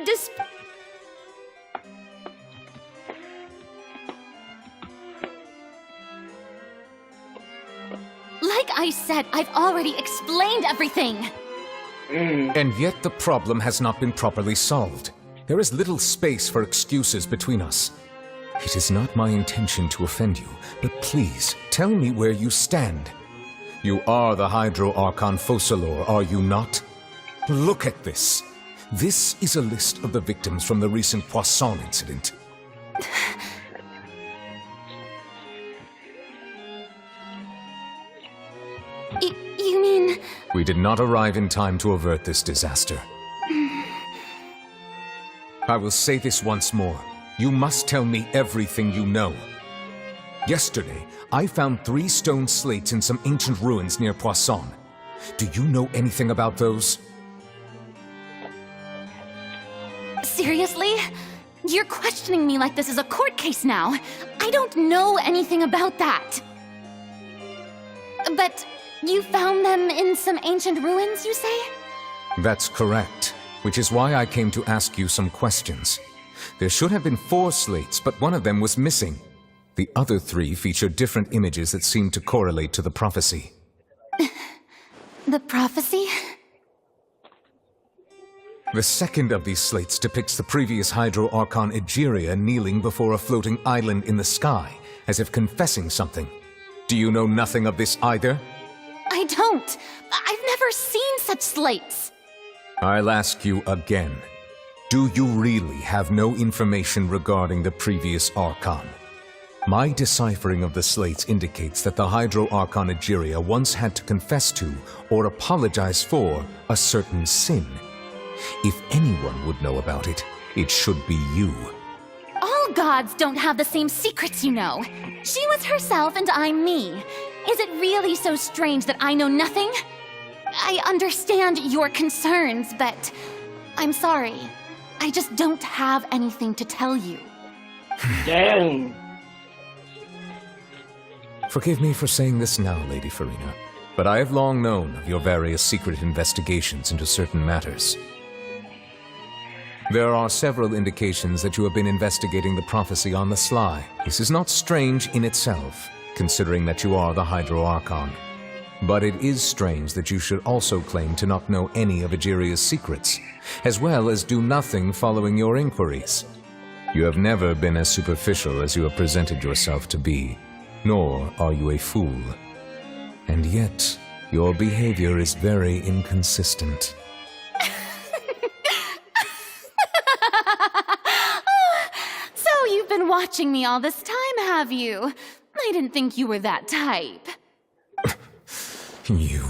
Like I said, I've already explained everything! And yet the problem has not been properly solved. There is little space for excuses between us. It is not my intention to offend you, but please, tell me where you stand. You are the Hydro Archon Focalor, are you not? Look at this. This is a list of the victims from the recent Poisson incident. You mean... We did not arrive in time to avert this disaster. I will say this once more. You must tell me everything you know. Yesterday, I found 3 stone slates in some ancient ruins near Poisson. Do you know anything about those? Seriously? You're questioning me like this is a court case now. I don't know anything about that. But you found them in some ancient ruins, you say? That's correct, which is why I came to ask you some questions. There should have been 4 slates, but one of them was missing. The other 3 feature different images that seem to correlate to the prophecy. The prophecy? The second of these slates depicts the previous Hydro Archon Egeria kneeling before a floating island in the sky, as if confessing something. Do you know nothing of this either? I don't. I've never seen such slates. I'll ask you again. Do you really have no information regarding the previous Archon? My deciphering of the slates indicates that the Hydro Archon Egeria once had to confess to, or apologize for, a certain sin. If anyone would know about it, it should be you. All gods don't have the same secrets, you know. She was herself and I'm me. Is it really so strange that I know nothing? I understand your concerns, but I'm sorry. I just don't have anything to tell you. Dang. Forgive me for saying this now, Lady Farina, but I have long known of your various secret investigations into certain matters. There are several indications that you have been investigating the prophecy on the sly. This is not strange in itself, considering that you are the Hydro Archon. But it is strange that you should also claim to not know any of Egeria's secrets, as well as do nothing following your inquiries. You have never been as superficial as you have presented yourself to be, nor are you a fool. And yet, your behavior is very inconsistent. So you've been watching me all this time, have you? I didn't think you were that type. You...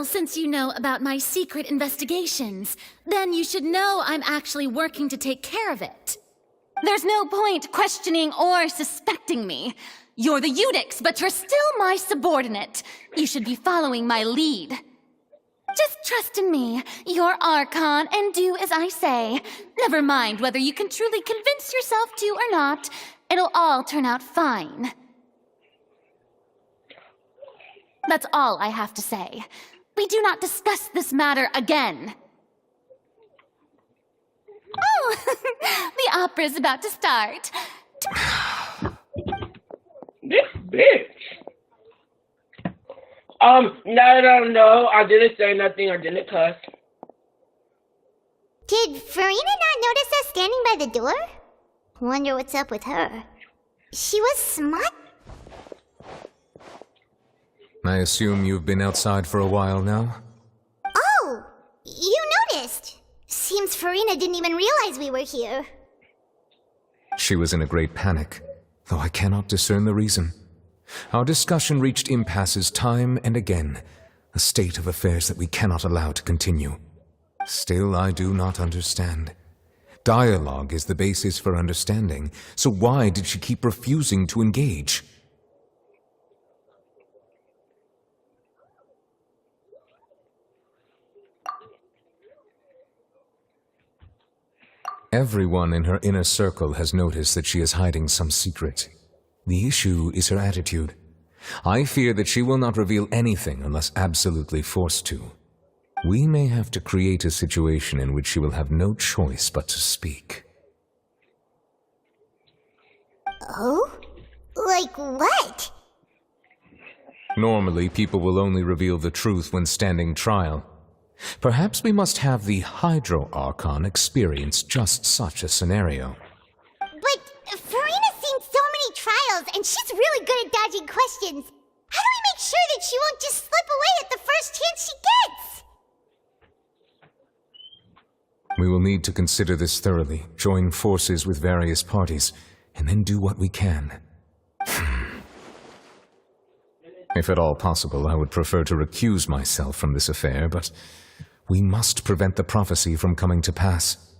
Well, since you know about my secret investigations, then you should know I'm actually working to take care of it. There's no point questioning or suspecting me. You're the Eunuchs, but you're still my subordinate. You should be following my lead. Just trust in me, your Archon, and do as I say. Never mind whether you can truly convince yourself to or not. It'll all turn out fine. That's all I have to say. We do not discuss this matter again. Oh, the opera's about to start. This bitch. No, I didn't say nothing, I didn't cuss. Did Farina not notice us standing by the door? Wonder what's up with her. She was smart. I assume you've been outside for a while now? Oh, you noticed. Seems Farina didn't even realize we were here. She was in a great panic, though I cannot discern the reason. Our discussion reached impasses time and again, a state of affairs that we cannot allow to continue. Still, I do not understand. Dialogue is the basis for understanding, so why did she keep refusing to engage? Everyone in her inner circle has noticed that she is hiding some secret. The issue is her attitude. I fear that she will not reveal anything unless absolutely forced to. We may have to create a situation in which she will have no choice but to speak. Oh? Like what? Normally, people will only reveal the truth when standing trial. Perhaps we must have the Hydro Archon experience just such a scenario. But Farina's seen so many trials, and she's really good at dodging questions. How do we make sure that she won't just slip away at the first chance she gets? We will need to consider this thoroughly, join forces with various parties, and then do what we can. If at all possible, I would prefer to recuse myself from this affair, but we must prevent the prophecy from coming to pass.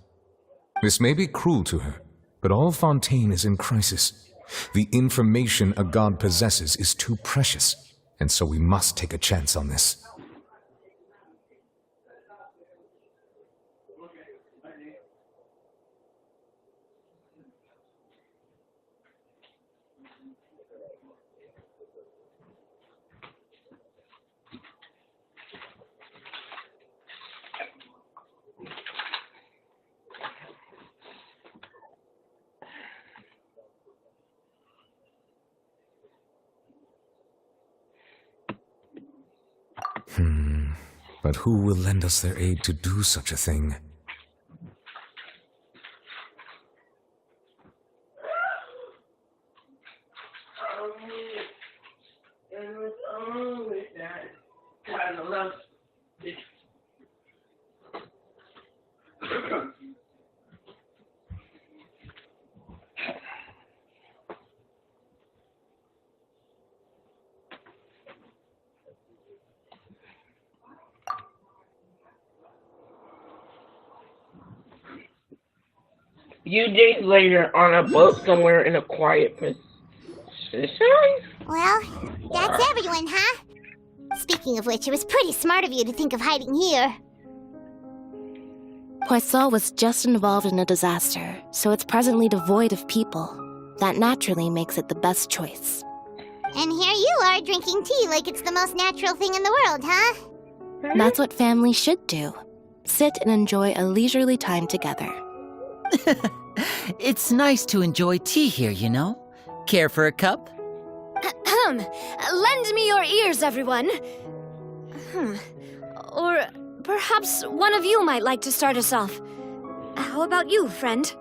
This may be cruel to her, but all Fontaine is in crisis. The information a god possesses is too precious, and so we must take a chance on this. But who will lend us their aid to do such a thing? Few days later, on a boat somewhere in a quiet position. Well, that's everyone, huh? Speaking of which, it was pretty smart of you to think of hiding here. Poisson was just involved in a disaster, so it's presently devoid of people. That naturally makes it the best choice. And here you are drinking tea like it's the most natural thing in the world, huh? That's what families should do. Sit and enjoy a leisurely time together. It's nice to enjoy tea here, you know? Care for a cup? Lend me your ears, everyone. Or perhaps one of you might like to start us off. How about you, friend?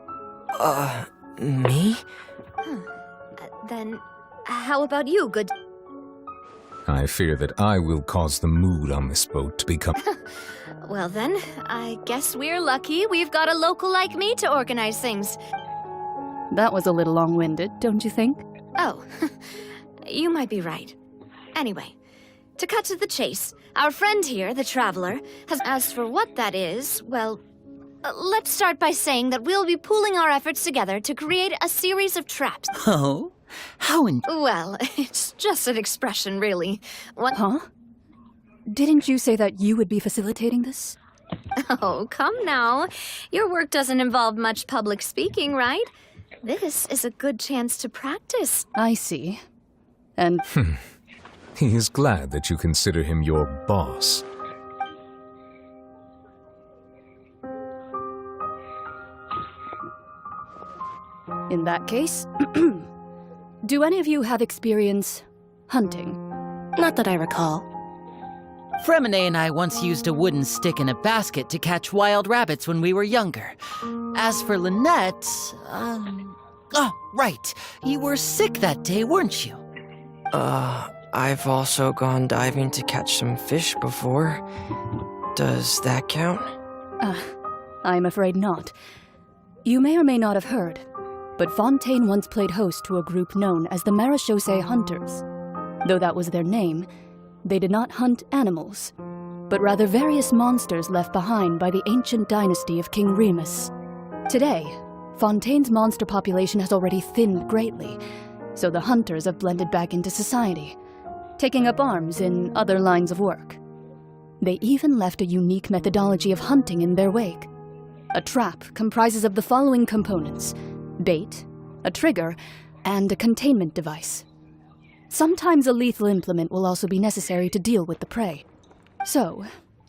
Me? Then, how about you, good... I fear that I will cause the mood on this boat to become... Well then, I guess we're lucky we've got a local like me to organize things. That was a little long-winded, don't you think? Oh, you might be right. Anyway, To cut to the chase, our friend here, the Traveler, has asked for what that is, well, let's start by saying that we'll be pooling our efforts together to create a series of traps. Oh? How in... Well, it's just an expression, really. Huh? Didn't you say that you would be facilitating this? Oh, come now. Your work doesn't involve much public speaking, right? This is a good chance to practice. I see. And... He is glad that you consider him your boss. In that case, do any of you have experience hunting? Not that I recall. Fremine and I once used a wooden stick in a basket to catch wild rabbits when we were younger. As for Lynette, oh, right. You were sick that day, weren't you? I've also gone diving to catch some fish before. Does that count? I'm afraid not. You may or may not have heard, but Fontaine once played host to a group known as the Marechaussee Hunters. Though that was their name, they did not hunt animals, but rather various monsters left behind by the ancient dynasty of King Remus. Today, Fontaine's monster population has already thinned greatly, so the hunters have blended back into society, taking up arms in other lines of work. They even left a unique methodology of hunting in their wake. A trap comprises of the following components: bait, a trigger, and a containment device. Sometimes a lethal implement will also be necessary to deal with the prey. So,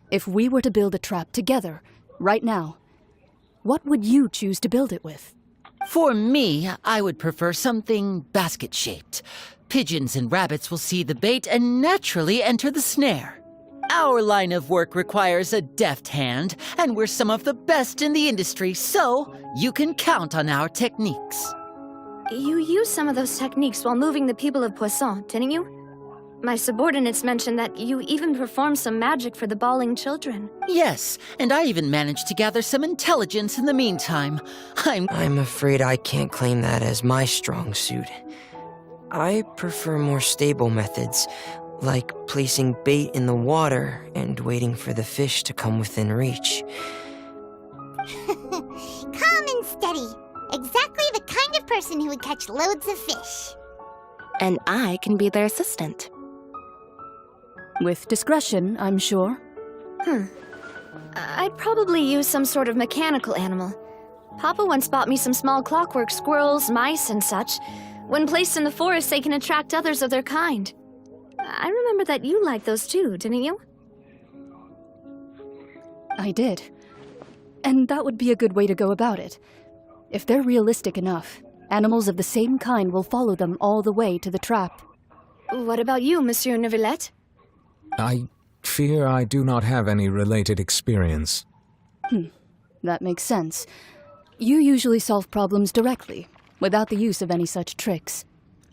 if we were to build a trap together, right now, what would you choose to build it with? For me, I would prefer something basket-shaped. Pigeons and rabbits will see the bait and naturally enter the snare. Our line of work requires a deft hand, and we're some of the best in the industry, so you can count on our techniques. You used some of those techniques while moving the people of Poisson, didn't you? My subordinates mentioned that you even performed some magic for the bawling children. Yes, and I even managed to gather some intelligence in the meantime. I'm afraid I can't claim that as my strong suit. I prefer more stable methods, like placing bait in the water and waiting for the fish to come within reach. Calm and steady. Exactly the kind of person who would catch loads of fish. And I can be their assistant. With discretion, I'm sure. I'd probably use some sort of mechanical animal. Papa once bought me some small clockwork squirrels, mice, and such. When placed in the forest, they can attract others of their kind. I remember that you liked those too, didn't you? I did. And that would be a good way to go about it. If they're realistic enough, animals of the same kind will follow them all the way to the trap. What about you, Monsieur Neuvillette? I fear I do not have any related experience. That makes sense. You usually solve problems directly, without the use of any such tricks.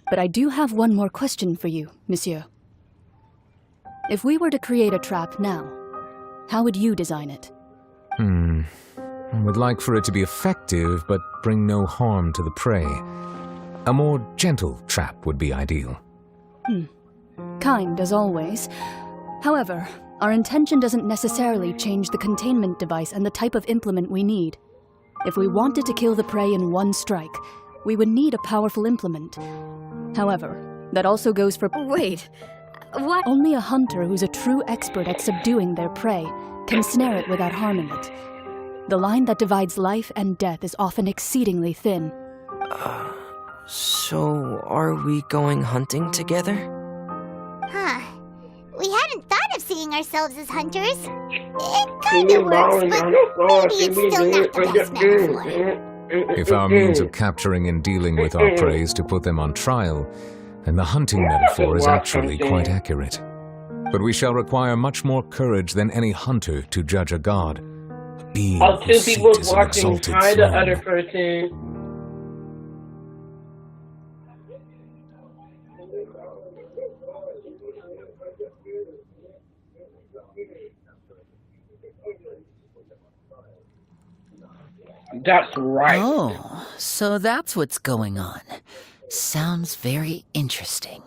But I do have one more question for you, Monsieur. If we were to create a trap now, how would you design it? I would like for it to be effective, but bring no harm to the prey. A more gentle trap would be ideal. Kind, as always. However, our intention doesn't necessarily change the containment device and the type of implement we need. If we wanted to kill the prey in one strike, we would need a powerful implement. However, that also goes for... Wait, what? Only a hunter who's a true expert at subduing their prey can snare it without harming it. The line that divides life and death is often exceedingly thin. So are we going hunting together? Huh. We hadn't thought of seeing ourselves as hunters. It kinda works, but maybe it's still not the best metaphor. If our means of capturing and dealing with our prey is to put them on trial, then the hunting metaphor is actually quite accurate. But we shall require much more courage than any hunter to judge a god. A being whose seat is an exalted Hi, the other throne. person. That's right. Oh, so that's what's going on. Sounds very interesting.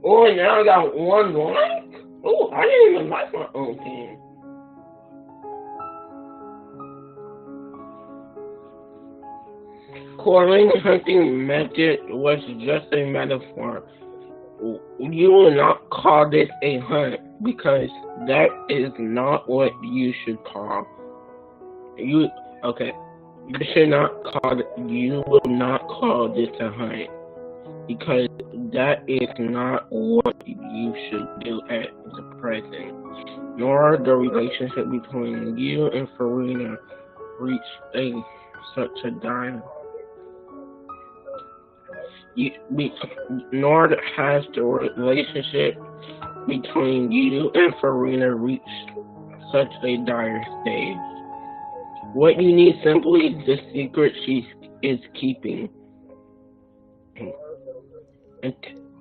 Oh, now I got 1 like? Oh, I didn't even like my own team. Coraline hunting method was just a metaphor. You will not call this a hunt because that is not what you should call. You should not call. You will not call this a hunt because that is not what you should do at the present. Nor the relationship between you and Farina reached such a dire. Nor has the relationship between you and Farina reached such a dire stage. What you need simply is the secret she is keeping.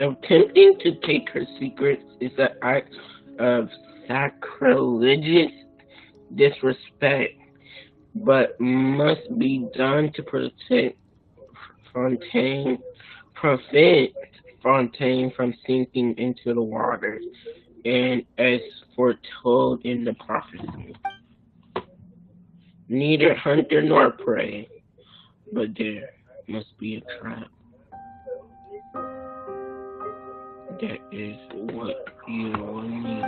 Attempting to take her secrets is an act of sacrilegious disrespect, but must be done to prevent Fontaine from sinking into the waters, and as foretold in the prophecy. Neither hunter nor prey, but there must be a trap. That is what you will need.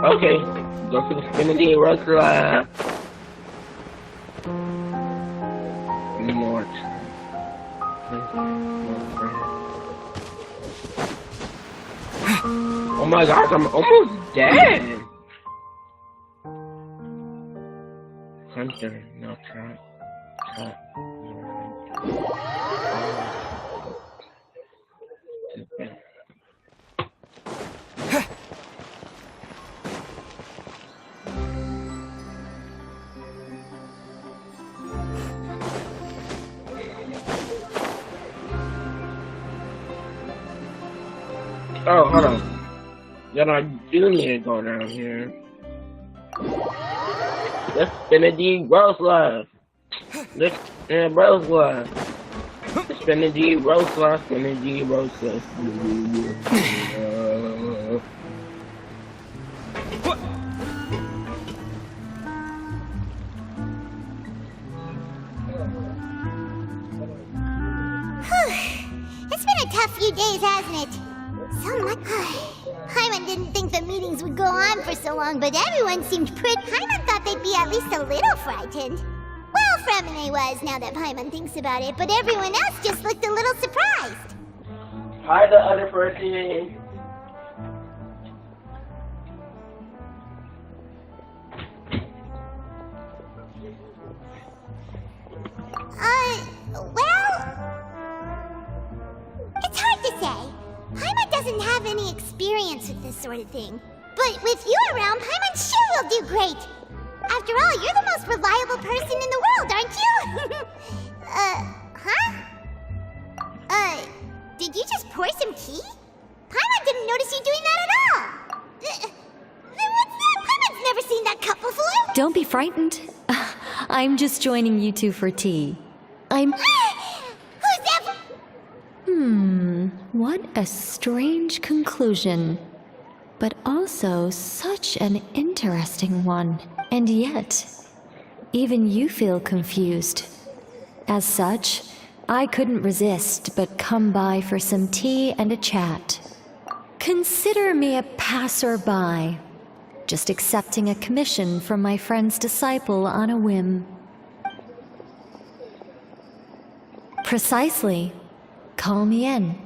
Okay, go for the Infinity Rostra. More. Oh my gosh, I'm almost dead. Hunter, no trap. Oh, hold on. Then I do need to go down here. Let's spin a D Rose Love. Let's spin a Rose Love. Let's spin a D Rose Love. Spin a D Rose Love. It's been a tough few days, hasn't it? So much. Hyman didn't think the meetings would go on for so long, but everyone seemed pretty. Hyman thought they'd be at least a little frightened. Well, Fremine was, now that Hyman thinks about it, but everyone else just looked a little surprised. Hi, the other person. Well, it's hard to say. Hyman doesn't have any experience with this sort of thing. But with you around, Hyman sure will do great. After all, you're the most reliable person in the world, aren't you? Did you just pour some tea? Hyman didn't notice you doing that at all. Then what's that? Hyman's never seen that cup before. Don't be frightened. I'm just joining you two for tea. Who's that? What a strange conclusion. But also such an interesting one. And yet, even you feel confused. As such, I couldn't resist but come by for some tea and a chat. Consider me a passerby, just accepting a commission from my friend's disciple on a whim. Precisely. Call me in,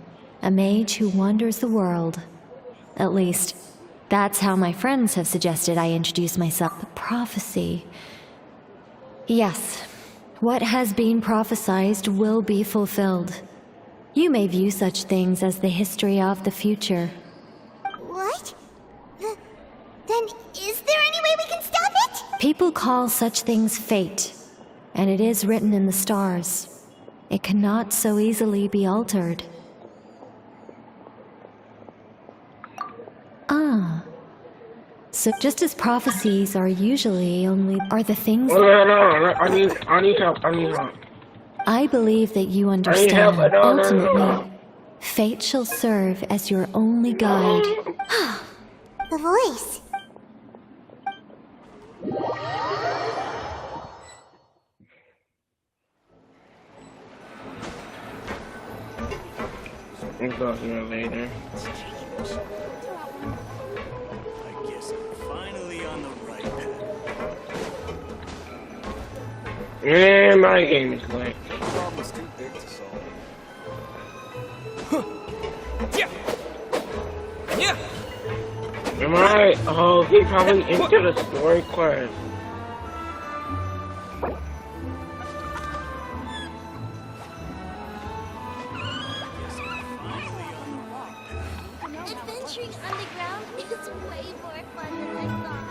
a mage who wanders the world. At least, that's how my friends have suggested I introduce myself. The prophecy. Yes, what has been prophesied will be fulfilled. You may view such things as the history of the future. What? Then is there any way we can stop it? People call such things fate, and it is written in the stars. It cannot so easily be altered. So just as prophecies are usually only the things... No, I need help. I believe that you have understand. another. Ultimately, fate shall serve as your only guide. The voice. We'll talk to you later. I guess I'm finally on the right path. Yeah, my game is late. The problem is too big to solve. Yeah. Yeah. Am I? Oh, he probably into the story quest. Adventuring underground is way more fun than I thought.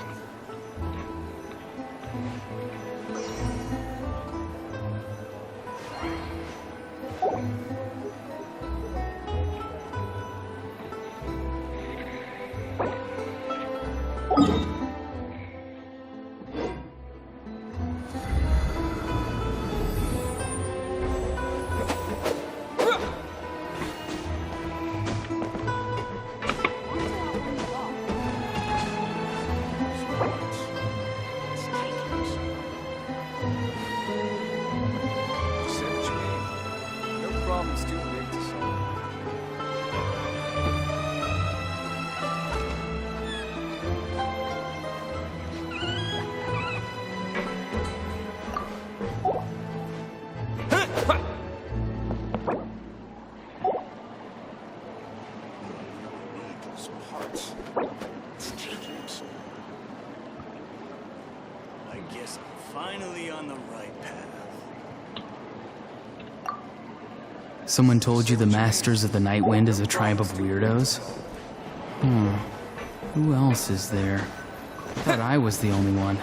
No problem's too big to solve. Those parts. It's taking so long. I guess I'm finally on the right path. Someone told you the Masters of the Night Wind is a tribe of weirdos? Who else is there? I thought I was the only one.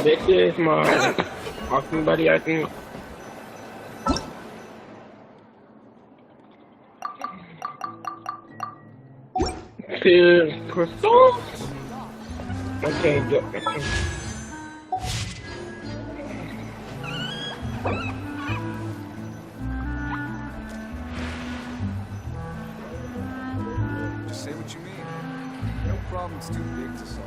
This is my awesome buddy, I think. Two crystals? Okay, good. Just say what you mean. No problem's too big to solve.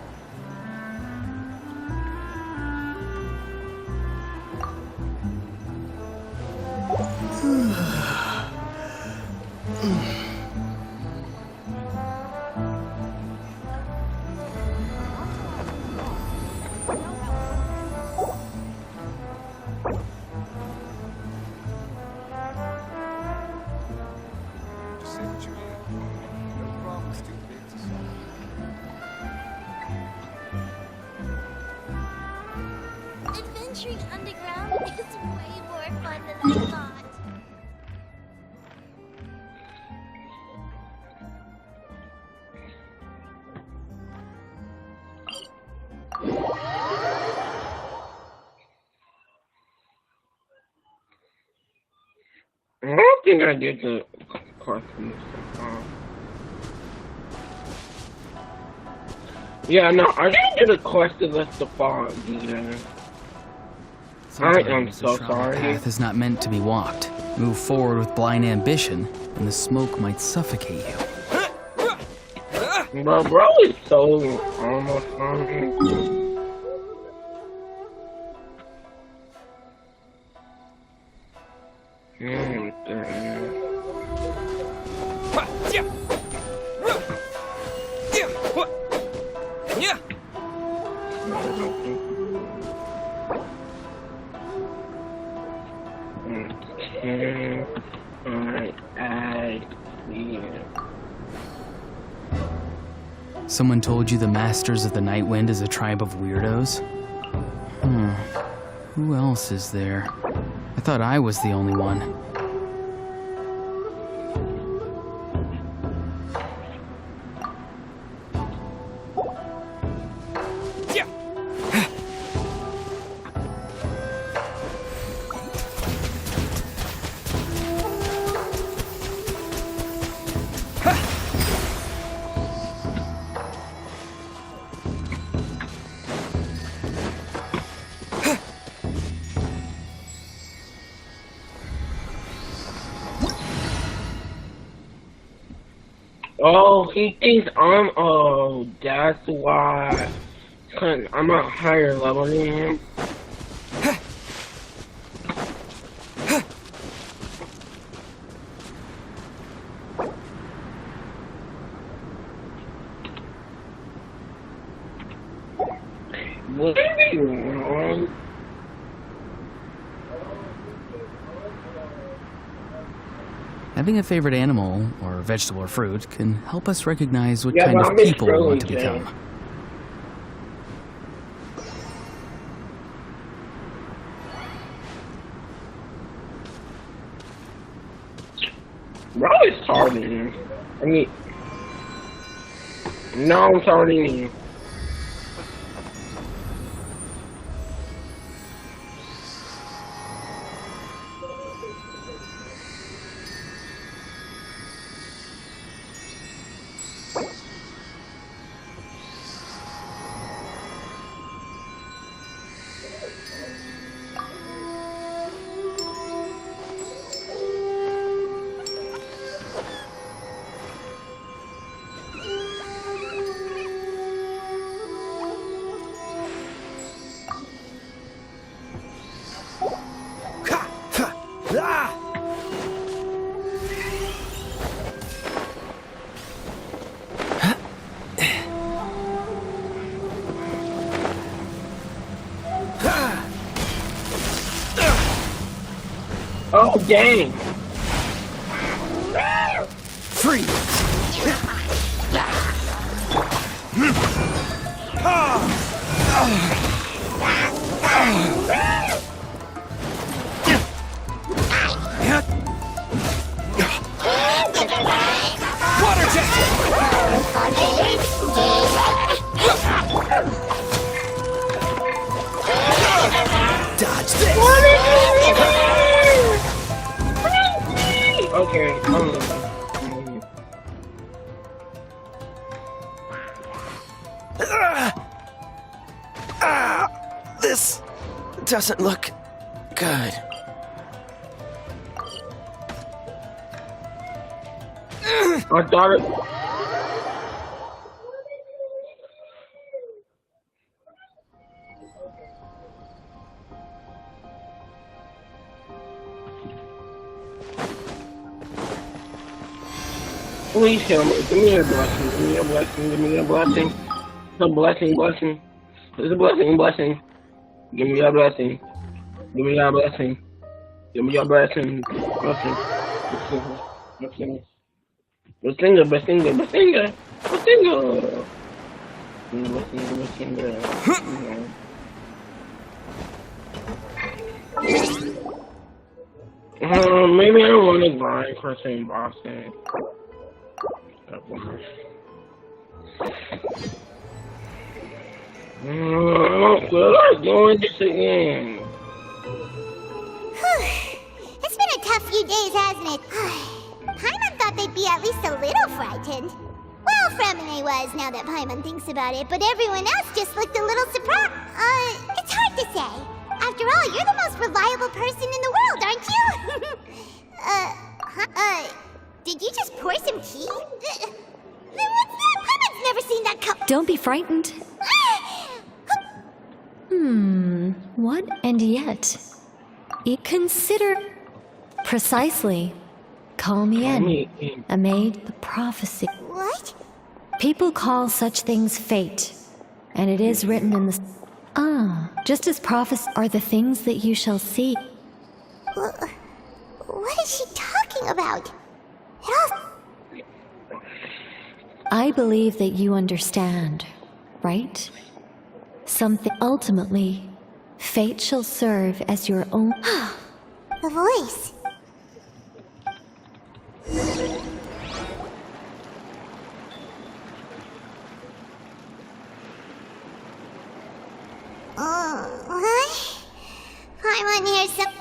Just say what you mean. No problem's too big to solve. Adventuring underground is way more fun than I thought. I don't think I did the costume stuff. Yeah, no, I didn't do the quest to let the fog either. I am so sorry. The path is not meant to be walked. Move forward with blind ambition, and the smoke might suffocate you. Bro is so almost on me. Someone told you the Masters of the Night Wind is a tribe of weirdos? Who else is there? I thought I was the only one. Oh, he thinks I'm. Oh, that's why. Cause I'm a higher level than him. What are you wrong? Having a favorite animal, or vegetable or fruit, can help us recognize what Yeah, kind but of I'm just people we want to trolling, become. Bro is targeting him. I mean, no, I'm targeting you. Oh, dang. Freeze! Water jet! Dodge this! Okay, This doesn't look good. I thought it. Please help me. Give me a blessing. Give me a blessing. Give me a blessing. It's a blessing. Blessing. It's a blessing. Blessing. Give me a blessing. Give me a blessing. Give me a blessing. Blessing. Blessing. Blessing. Blessing. Blessing. Blessing. Blessing. Blessing. Maybe I don't want to grind for St. Boston. I feel like doing this again. It's been a tough few days, hasn't it? Paimon thought they'd be at least a little frightened. Well, Fremine was, now that Paimon thinks about it, but everyone else just looked a little surprised. It's hard to say. After all, you're the most reliable person in the world, aren't you? Did you just pour some tea? Then what's that? Paimon's never seen that cup. Don't be frightened. What? And yet, consider precisely. Call me in. Amid the prophecy. What? People call such things fate, and it is written in the. Just as prophecies are the things that you shall see. What is she talking about? I believe that you understand, right? Something ultimately, fate shall serve as your own. The voice. What? Paimon hears some. All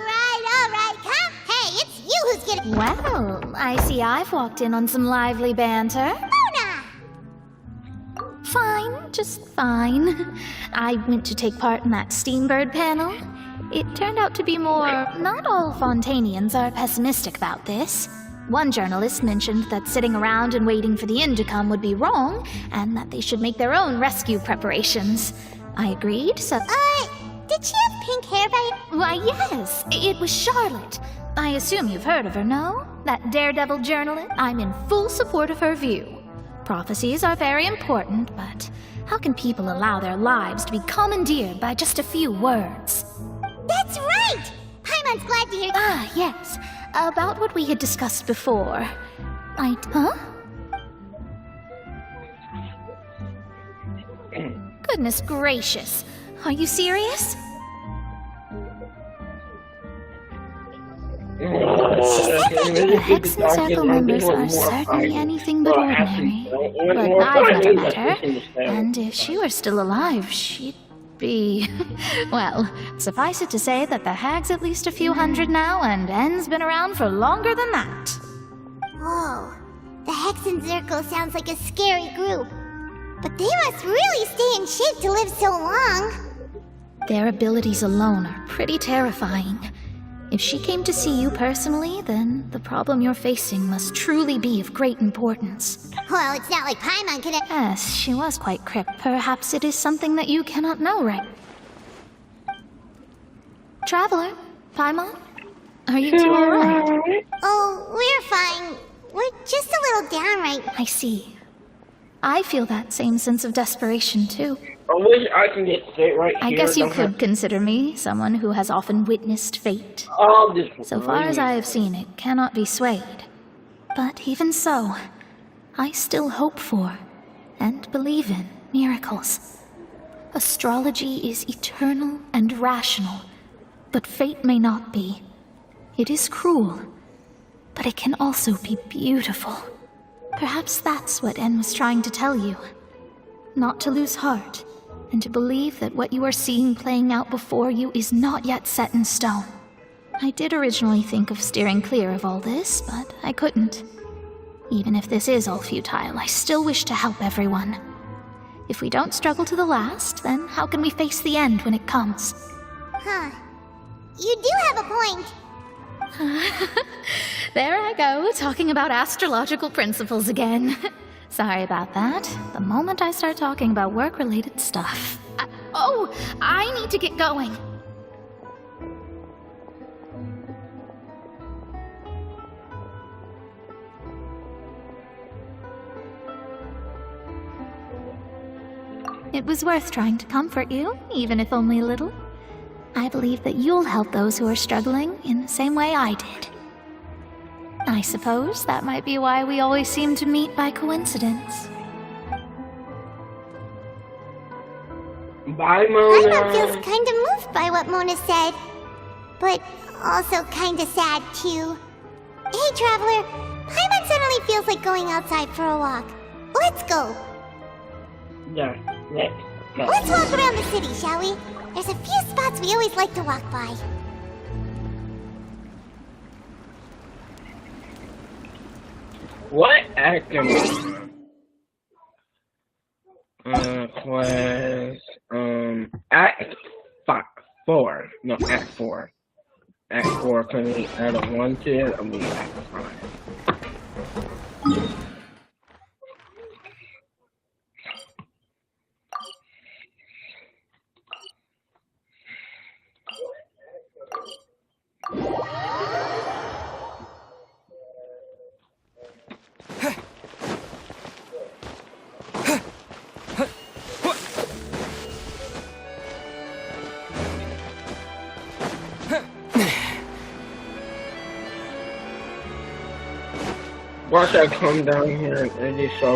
right, come. Hey, it's you who's getting. Well, I see I've walked in on some lively banter. Luna! Fine, just fine. I went to take part in that Steambird panel. It turned out to be more. Not all Fontanians are pessimistic about this. One journalist mentioned that sitting around and waiting for the inn to come would be wrong, and that they should make their own rescue preparations. I agreed, so... Did she have pink hair by... Why, yes, it was Charlotte. I assume you've heard of her, no? That daredevil journalist? I'm in full support of her view. Prophecies are very important, but how can people allow their lives to be commandeered by just a few words? That's right! Paimon's glad to hear... Ah, yes. About what we had discussed before. Huh? Goodness gracious. Are you serious? The Hexen Circle members are certainly anything but ordinary. But I've never met her, and if she were still alive, she'd be... Well, suffice it to say that the hag's at least a few hundred now, and N's been around for longer than that. Whoa. The Hexen Circle sounds like a scary group. But they must really stay in shape to live so long. Their abilities alone are pretty terrifying. If she came to see you personally, then the problem you're facing must truly be of great importance. Well, it's not like Paimon could have... Yes, she was quite crypt. Perhaps it is something that you cannot know, right? Traveler, Paimon, are you two alright? Oh, we're fine. We're just a little down right now. I see. I feel that same sense of desperation, too. I wish I can get straight right here. I guess you could consider me someone who has often witnessed fate. So far as I have seen, it cannot be swayed. But even so, I still hope for, and believe in, miracles. Astrology is eternal and rational, but fate may not be. It is cruel, but it can also be beautiful. Perhaps that's what N was trying to tell you. Not to lose heart, and to believe that what you are seeing playing out before you is not yet set in stone. I did originally think of steering clear of all this, but I couldn't. Even if this is all futile, I still wish to help everyone. If we don't struggle to the last, then how can we face the end when it comes? Huh. You do have a point. There I go, talking about astrological principles again. Sorry about that. The moment I start talking about work-related stuff... I need to get going. It was worth trying to comfort you, even if only a little. I believe that you'll help those who are struggling in the same way I did. I suppose that might be why we always seem to meet by coincidence. Bye, Mona. Paimon feels kind of moved by what Mona said, but also kind of sad, too. Hey, Traveler, Paimon suddenly feels like going outside for a walk. Let's go. Yeah, let's go. Let's walk around the city, shall we? There's a few spots we always like to walk by. What acting? Class, Act 4. No, Act 4. Act 4, can we add a 1 to it? I'll be Act 5. Watch that come down here and just show.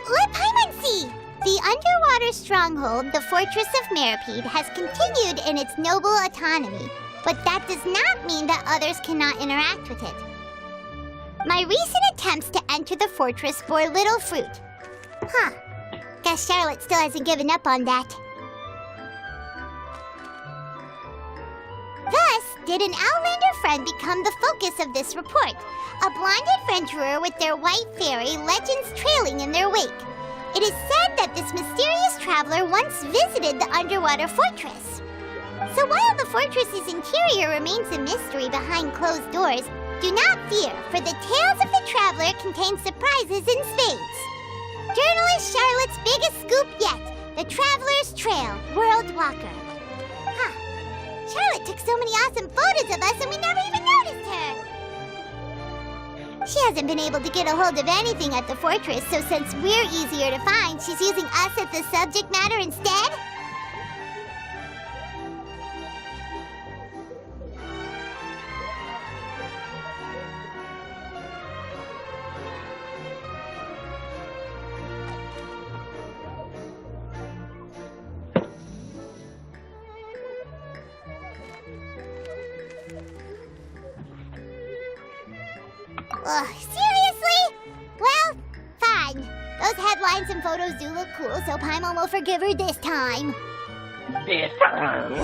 Let Paimon see! The underwater stronghold, the Fortress of Meripede, has continued in its noble autonomy, but that does not mean that others cannot interact with it. My recent attempts to enter the fortress bore little fruit. Huh. Guess Charlotte still hasn't given up on that. Thus, did an Outlander friend become the focus of this report. A blonde adventurer with their white fairy legends trailing in their wake. It is said that this mysterious traveler once visited the underwater fortress. So while the fortress's interior remains a mystery behind closed doors, do not fear, for the tales of the traveler contain surprises in spades. Journalist Charlotte's biggest scoop yet, the Traveler's Trail, World Walker. Huh. Charlotte took so many awesome photos of us and we never even noticed her. She hasn't been able to get a hold of anything at the fortress, so since we're easier to find, she's using us as the subject matter instead? Ugh, seriously? Well, fine. Those headlines and photos do look cool, so Paimon will forgive her this time. This time.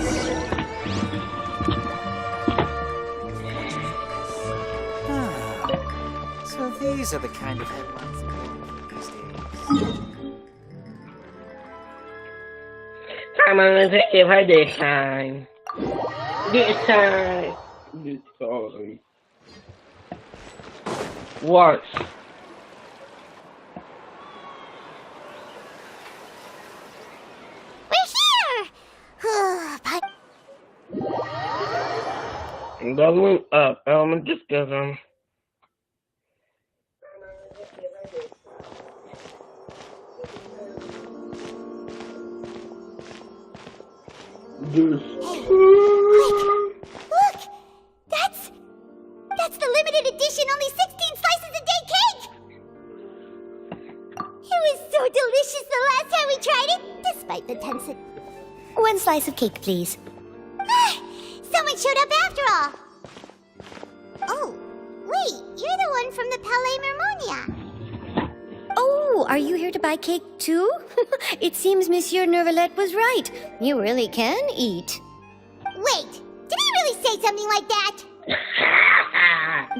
So these are the kind of headlines that go these days. Paimon will forgive her this time. This time. This time. What? We're here! Doubling up. Element just gives them. Hey, quick! Look! That's the limited edition, only 16 slices a day cake! It was so delicious the last time we tried it, despite the tense. 1 slice of cake, please. Someone showed up after all! Oh, wait, you're the one from the Palais Mermonia. Oh, are you here to buy cake too? It seems Monsieur Nervalette was right. You really can eat. Wait, did he really say something like that?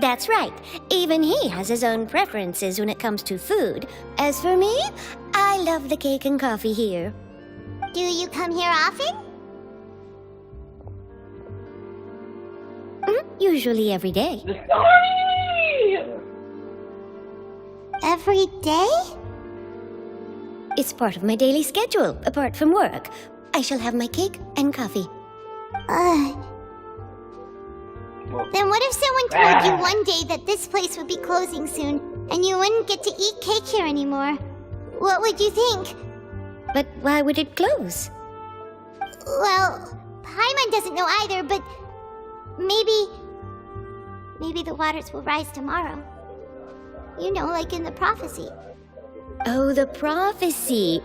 That's right. Even he has his own preferences when it comes to food. As for me, I love the cake and coffee here. Do you come here often? Usually every day. Every day? It's part of my daily schedule, apart from work. I shall have my cake and coffee. Then what if someone told you one day that this place would be closing soon, and you wouldn't get to eat cake here anymore? What would you think? But why would it close? Well, Paimon doesn't know either, but maybe the waters will rise tomorrow. You know, like in the prophecy. Oh, the prophecy.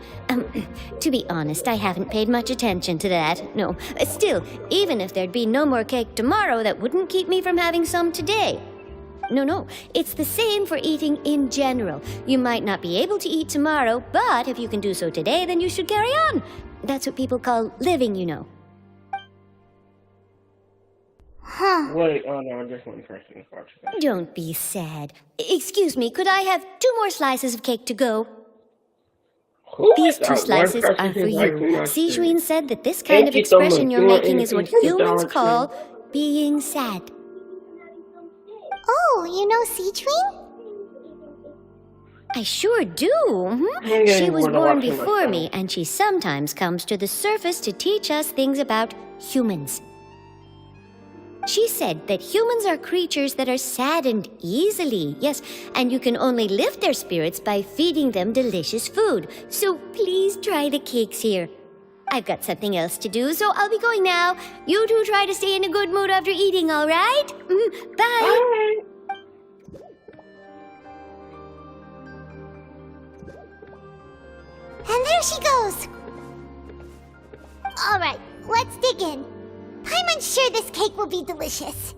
To be honest, I haven't paid much attention to that. No, still, even if there'd be no more cake tomorrow, that wouldn't keep me from having some today. No, it's the same for eating in general. You might not be able to eat tomorrow, but if you can do so today, then you should carry on. That's what people call living, you know. Huh. Wait, oh no, just one person is watching. Don't be sad. Excuse me, could I have 2 more slices of cake to go? These 2 slices are for you. Sijuin said that this kind of expression you're making is what humans call being sad. Oh, you know Sijuin? I sure do. She was born before me, and she sometimes comes to the surface to teach us things about humans. She said that humans are creatures that are saddened easily, yes, and you can only lift their spirits by feeding them delicious food. So please try the cakes here. I've got something else to do, so I'll be going now. You two try to stay in a good mood after eating, all right? Bye. And there she goes. All right, let's dig in. Paimon's sure this cake will be delicious.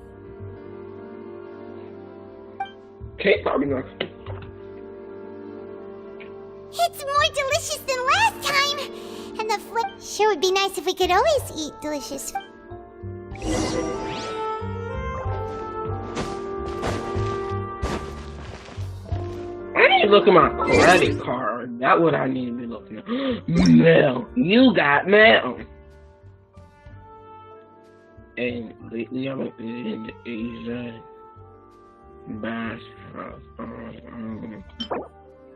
Cake probably not. It's more delicious than last time. And the sure would be nice if we could always eat delicious. look at my credit card. That's what I need to be looking at. Mail. You got mail. And lately I've been in Asia. Bash.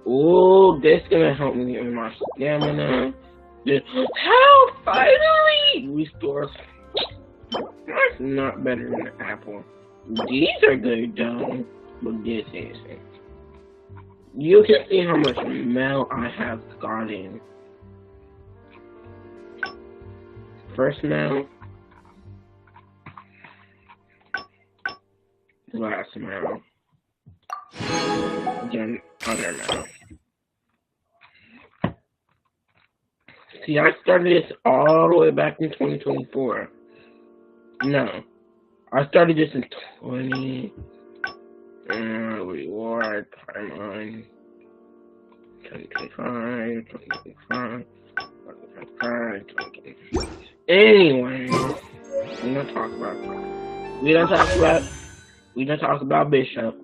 Oh, that's gonna help me with my stamina. How finally restores. That's not better than the apple. These are good though, but this isn't. You can see how much mail I have gotten. First mail. Last mail. Then other mail. See, I started this all the way back in 2024. No. I started this in 20. Reward, timeline. 2025, 2025, 2025. Anyway, we don't talk about Bishop.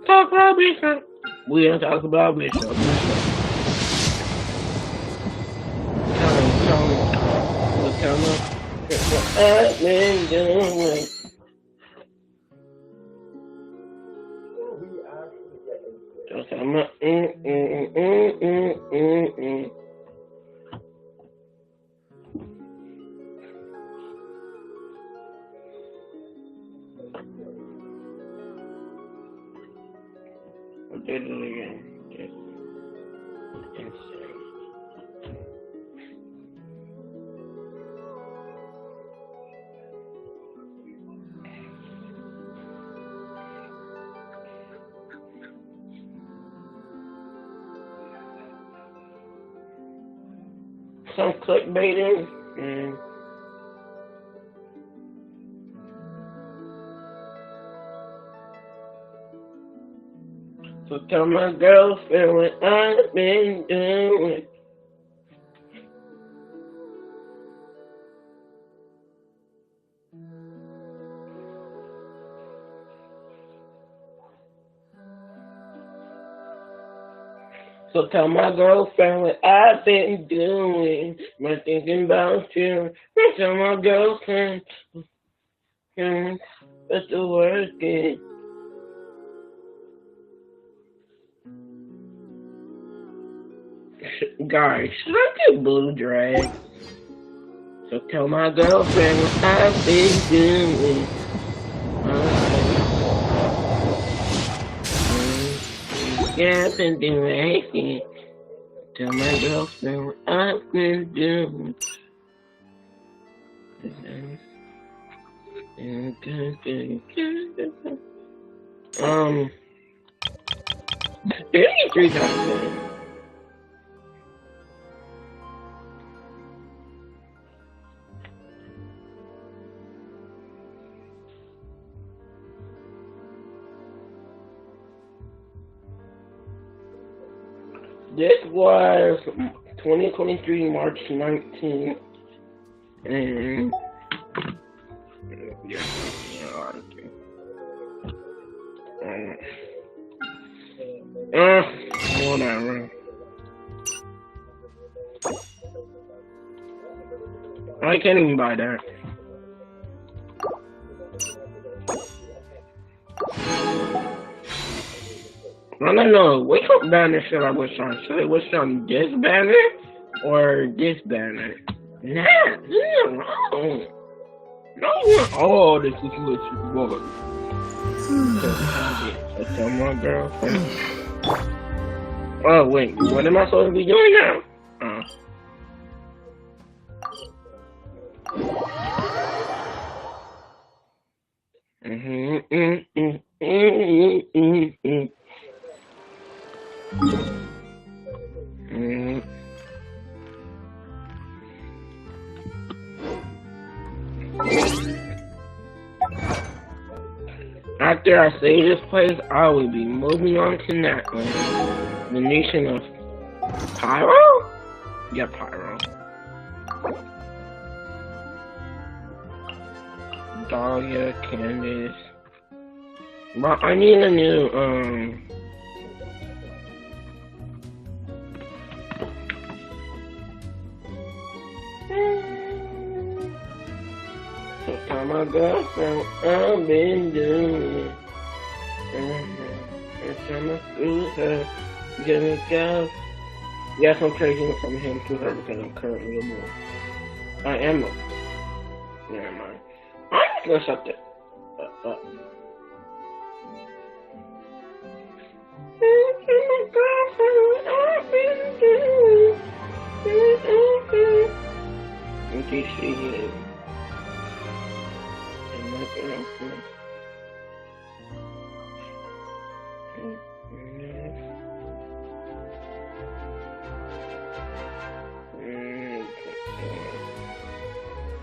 Talk about Bishop. We don't talk about Bishop. Tell me what I've been doing. Just tell me, I did it again. Just insane. Some clickbaiting and so tell my girlfriend what I've been doing. So tell my girlfriend what I've been doing. I'm thinking about you. Tell my girlfriend what's the working. Guys, should I get blue drag? So tell my girlfriend what I've been doing. Yeah, I've been doing anything. Tell my girlfriend what I've been doing. There's 3 times. This was 2023 March 19th, and whatever. I can't even buy that. I don't know, which banner should I wish on? Should I wish on this banner or this banner? Nah, this is wrong. No, oh, this is what you want. So tell my girlfriend. Oh, wait, what am I supposed to be doing now? After I save this place, I will be moving on to Natland, the nation of Pyro? Yeah, Pyro. Dahlia, Candace. But I need a new, my girlfriend, I've been doing. It's time to school her. Gonna go. Yes, I'm trading from him to her because I'm currently a boy. I am a. Never mind. I'm just gonna shut this up. And she is. And my girlfriend.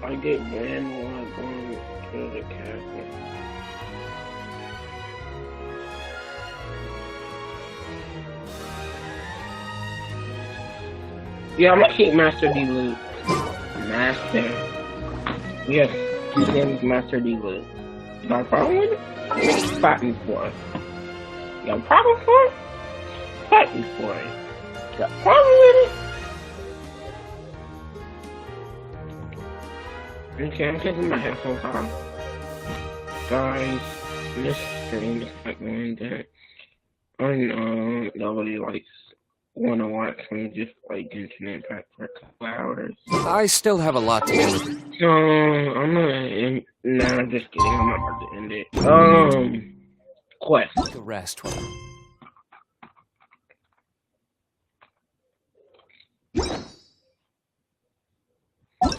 I get banned while I'm going to the cafe. Yeah, I'm gonna keep Master D Luke. Master. Yes, his name is Master D Luke. You got a problem with it? Fight me for it. You got a problem for it? Fight me for it. You got a problem with it? Okay, I'm taking my headphones off. Guys, this stream is like going down. I know nobody likes wanna watch me just like Genshin Impact for a couple hours. I still have a lot to do. So I'm gonna end. Nah, just kidding. I'm not about to end it. Quest. The rest.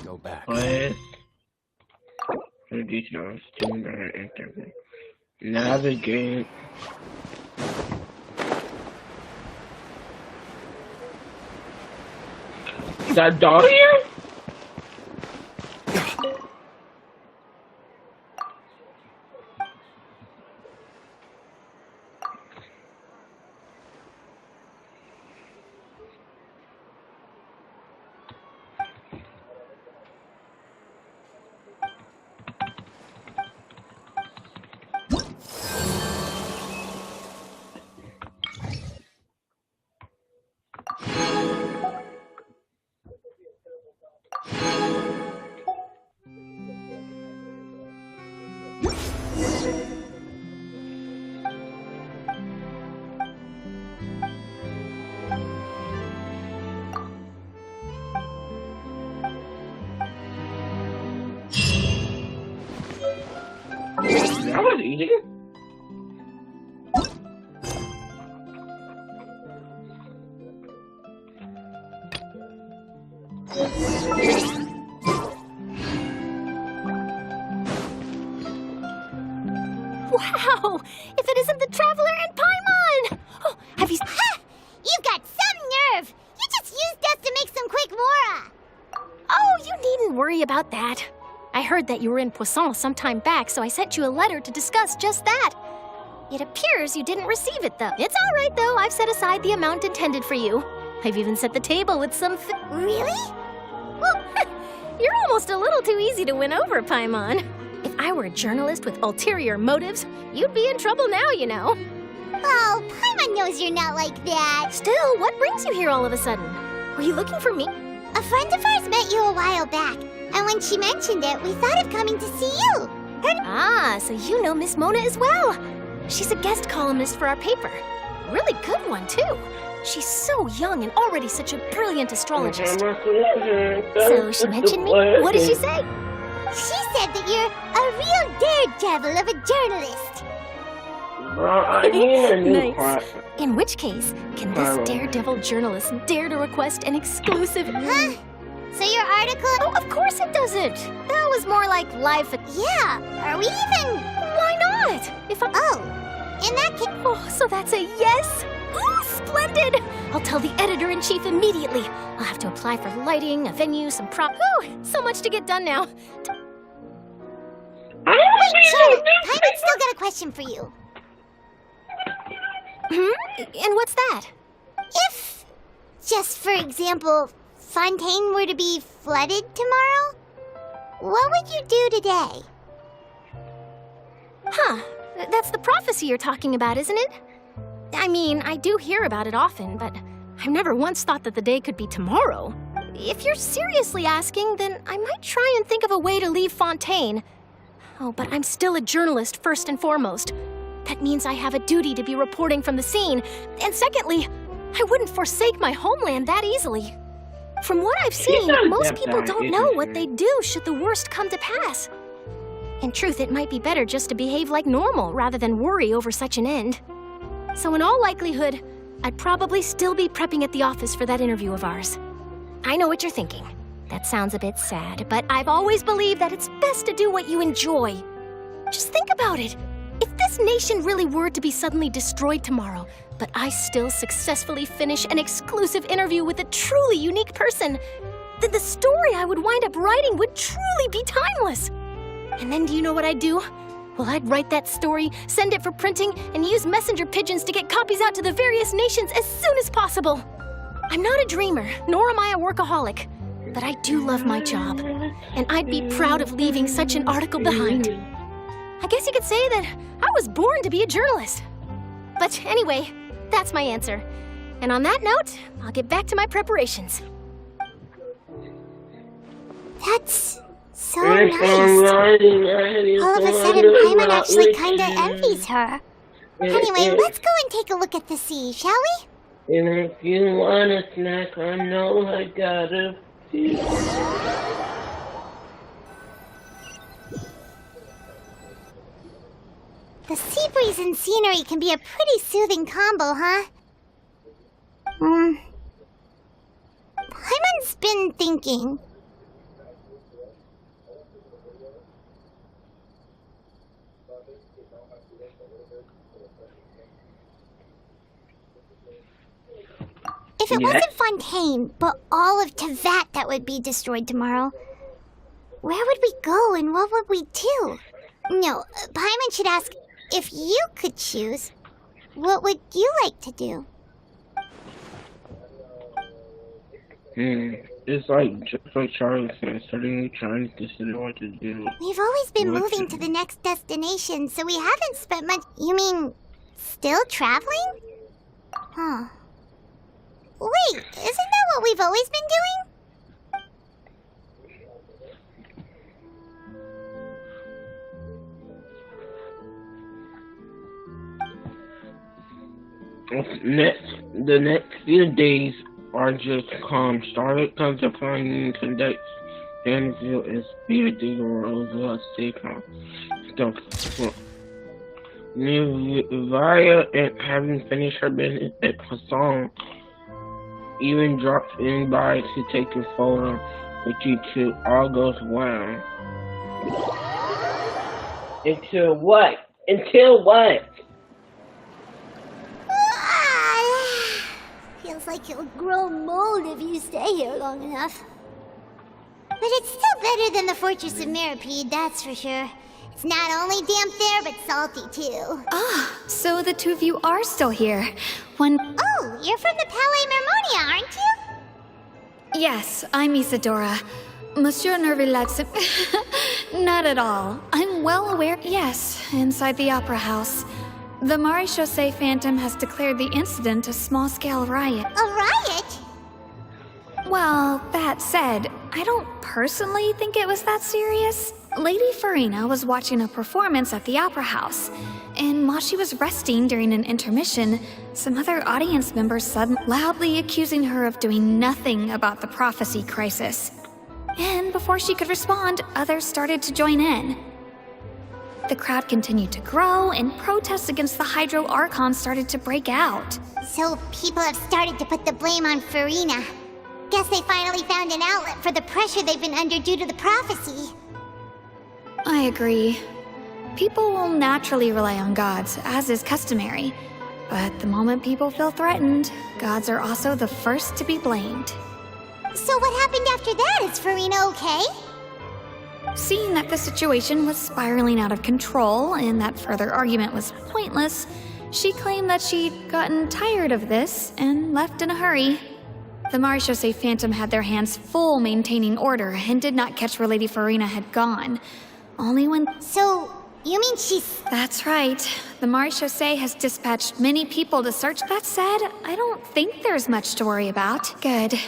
Go back. Quest. For details, student interview. Navigate. Is that dog here? I was eating. Wow! If it isn't the Traveler and Paimon! Oh, have you... Ha! You've got some nerve! You just used us to make some quick Mora! Oh, you needn't worry about that. I heard that you were in Poisson some time back, so I sent you a letter to discuss just that. It appears you didn't receive it, though. It's all right, though. I've set aside the amount intended for you. I've even set the table with some Really? Well, you're almost a little too easy to win over, Paimon. If I were a journalist with ulterior motives, you'd be in trouble now, you know. Oh, Paimon knows you're not like that. Still, what brings you here all of a sudden? Were you looking for me? A friend of ours met you a while back, and when she mentioned it, we thought of coming to see you. Ah, so you know Miss Mona as well. She's a guest columnist for our paper. A really good one, too. She's so young and already such a brilliant astrologist. So she mentioned me? What did she say? She said that you're a real daredevil of a journalist. Bro, I need a new Nice. class. In which case, can this daredevil journalist dare to request an exclusive... Huh? So your article... Oh, of course it doesn't. That was more like life... Yeah, are we even... Why not? If I... Oh, in that case... Oh, so that's a yes? Ooh, splendid! I'll tell the editor-in-chief immediately. I'll have to apply for lighting, a venue, some prop... Ooh, so much to get done now. So, Paimon's still got a question for you. And what's that? If, just for example, Fontaine were to be flooded tomorrow, what would you do today? Huh. That's the prophecy you're talking about, isn't it? I mean, I do hear about it often, but I've never once thought that the day could be tomorrow. If you're seriously asking, then I might try and think of a way to leave Fontaine. Oh, but I'm still a journalist first and foremost. That means I have a duty to be reporting from the scene. And secondly, I wouldn't forsake my homeland that easily. From what I've seen, most people don't know what they'd do should the worst come to pass. In truth, it might be better just to behave like normal rather than worry over such an end. So in all likelihood, I'd probably still be prepping at the office for that interview of ours. I know what you're thinking. That sounds a bit sad, but I've always believed that it's best to do what you enjoy. Just think about it. If this nation really were to be suddenly destroyed tomorrow, but I still successfully finish an exclusive interview with a truly unique person, then the story I would wind up writing would truly be timeless. And then do you know what I'd do? Well, I'd write that story, send it for printing, and use messenger pigeons to get copies out to the various nations as soon as possible. I'm not a dreamer, nor am I a workaholic, but I do love my job, and I'd be proud of leaving such an article behind. I guess you could say that I was born to be a journalist. But anyway, that's my answer. And on that note, I'll get back to my preparations. That's so nice. All of a sudden, Paimon actually kinda envies her. Anyway, let's go and take a look at the sea, shall we? And if you want a snack, I know I got a few. The sea breeze and scenery can be a pretty soothing combo, huh? Paimon's been thinking. If it wasn't Fontaine, but all of Tevat that would be destroyed tomorrow, where would we go and what would we do? No, Paimon should ask, if you could choose, what would you like to do? It's like, just like Charlie said, suddenly trying to consider what to do. We've always been moving to the next destination, so we haven't spent much... You mean, still traveling? Huh. Wait, isn't that what we've always been doing? The next few days are just calm. Starlight comes upon you and conducts the interview and spirit through the world while stay calm. Via, and having finished her business at Poisson, even drops in by to take a photo with you two. All goes well. Until what? Until what? Feels like you'll grow mold if you stay here long enough. But it's still better than the Fortress of Mirapede, that's for sure. It's not only damp there, but salty too. Ah, so the two of you are still here. Oh, you're from the Palais Mermonia, aren't you? Yes, I'm Isadora. Monsieur Nervillet... Not at all. I'm well aware... Yes, inside the Opera House. The Maréchaussée Phantom has declared the incident a small-scale riot. A riot? Well, that said, I don't personally think it was that serious. Lady Farina was watching a performance at the Opera House, and while she was resting during an intermission, some other audience members suddenly loudly accusing her of doing nothing about the prophecy crisis. And before she could respond, others started to join in. The crowd continued to grow, and protests against the Hydro Archon started to break out. So people have started to put the blame on Farina. Guess they finally found an outlet for the pressure they've been under due to the prophecy. I agree. People will naturally rely on gods, as is customary. But the moment people feel threatened, gods are also the first to be blamed. So what happened after that? Is Farina okay? Seeing that the situation was spiraling out of control and that further argument was pointless, she claimed that she'd gotten tired of this and left in a hurry. The Maréchaussée Phantom had their hands full maintaining order and did not catch where Lady Farina had gone. Only when... So, you mean she's... That's right. The Maréchaussée has dispatched many people to search. That said, I don't think there's much to worry about. Good.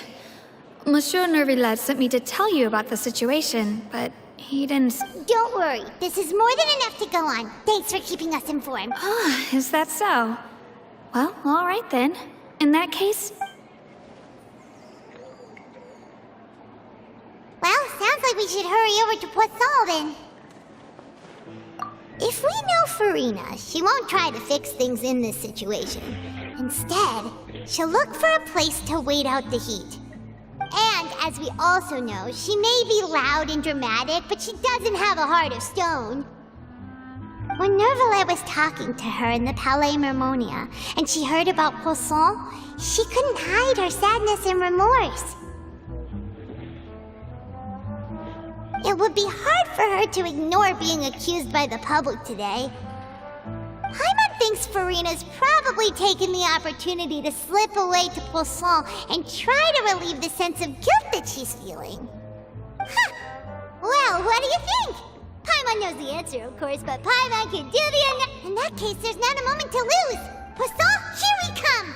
Monsieur Nervillet sent me to tell you about the situation, but He didn't... Don't worry, this is more than enough to go on. Thanks for keeping us informed. Oh, is that so? Well, alright then. In that case... Well, sounds like we should hurry over to Poisson then. If we know Farina, she won't try to fix things in this situation. Instead, she'll look for a place to wait out the heat. And, as we also know, she may be loud and dramatic, but she doesn't have a heart of stone. When Nervalet was talking to her in the Palais Mermonia, and she heard about Poisson, she couldn't hide her sadness and remorse. It would be hard for her to ignore being accused by the public today. Paimon thinks Farina's probably taken the opportunity to slip away to Poisson and try to relieve the sense of guilt that she's feeling. Huh. Well, what do you think? Paimon knows the answer, of course, but Paimon can do the In that case, there's not a moment to lose. Poisson, here we come!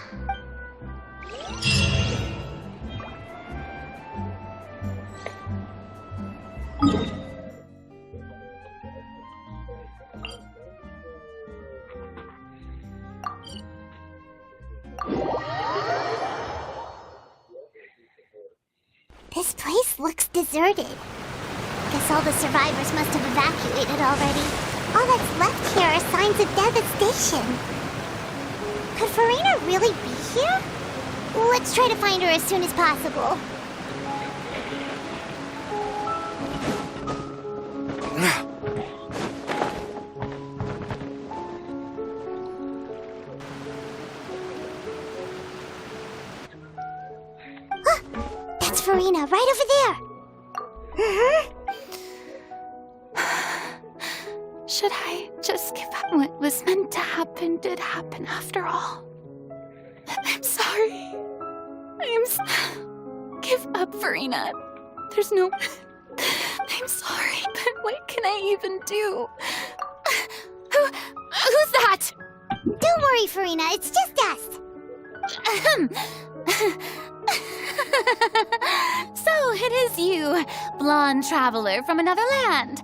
This place looks deserted. Guess all the survivors must have evacuated already. All that's left here are signs of devastation. Could Farina really be here? Let's try to find her as soon as possible. That's Farina, right over there. Should I just give up? What was meant to happen did happen after all. I'm sorry. Give up, Farina. There's no... I'm sorry, but what can I even do? Who's that? Don't worry, Farina, it's just us. So it is you, blonde traveler from another land.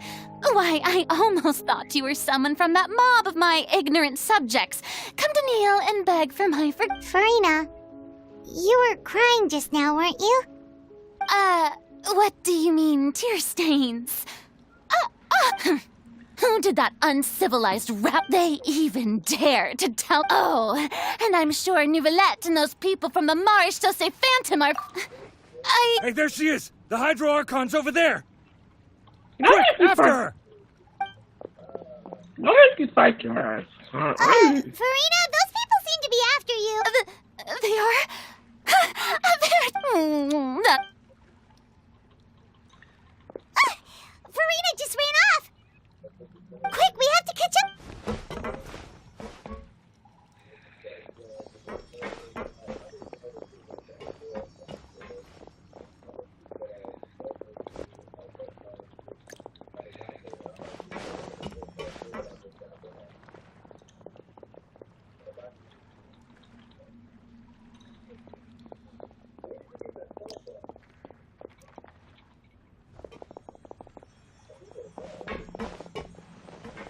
Why, I almost thought you were someone from that mob of my ignorant subjects. Come to kneel and beg for my Farina, you were crying just now, weren't you? What do you mean, tear stains? Who did that uncivilized rap? They even dare to tell... Oh, and I'm sure Nouvellette and those people from the Marche Chaussee Phantom are... Hey, there she is! The Hydro Archon's over there! Quick, after her! Why did you fight your ass? Farina, those people seem to be after you. They are? Farina just ran off! Quick, we have to catch up!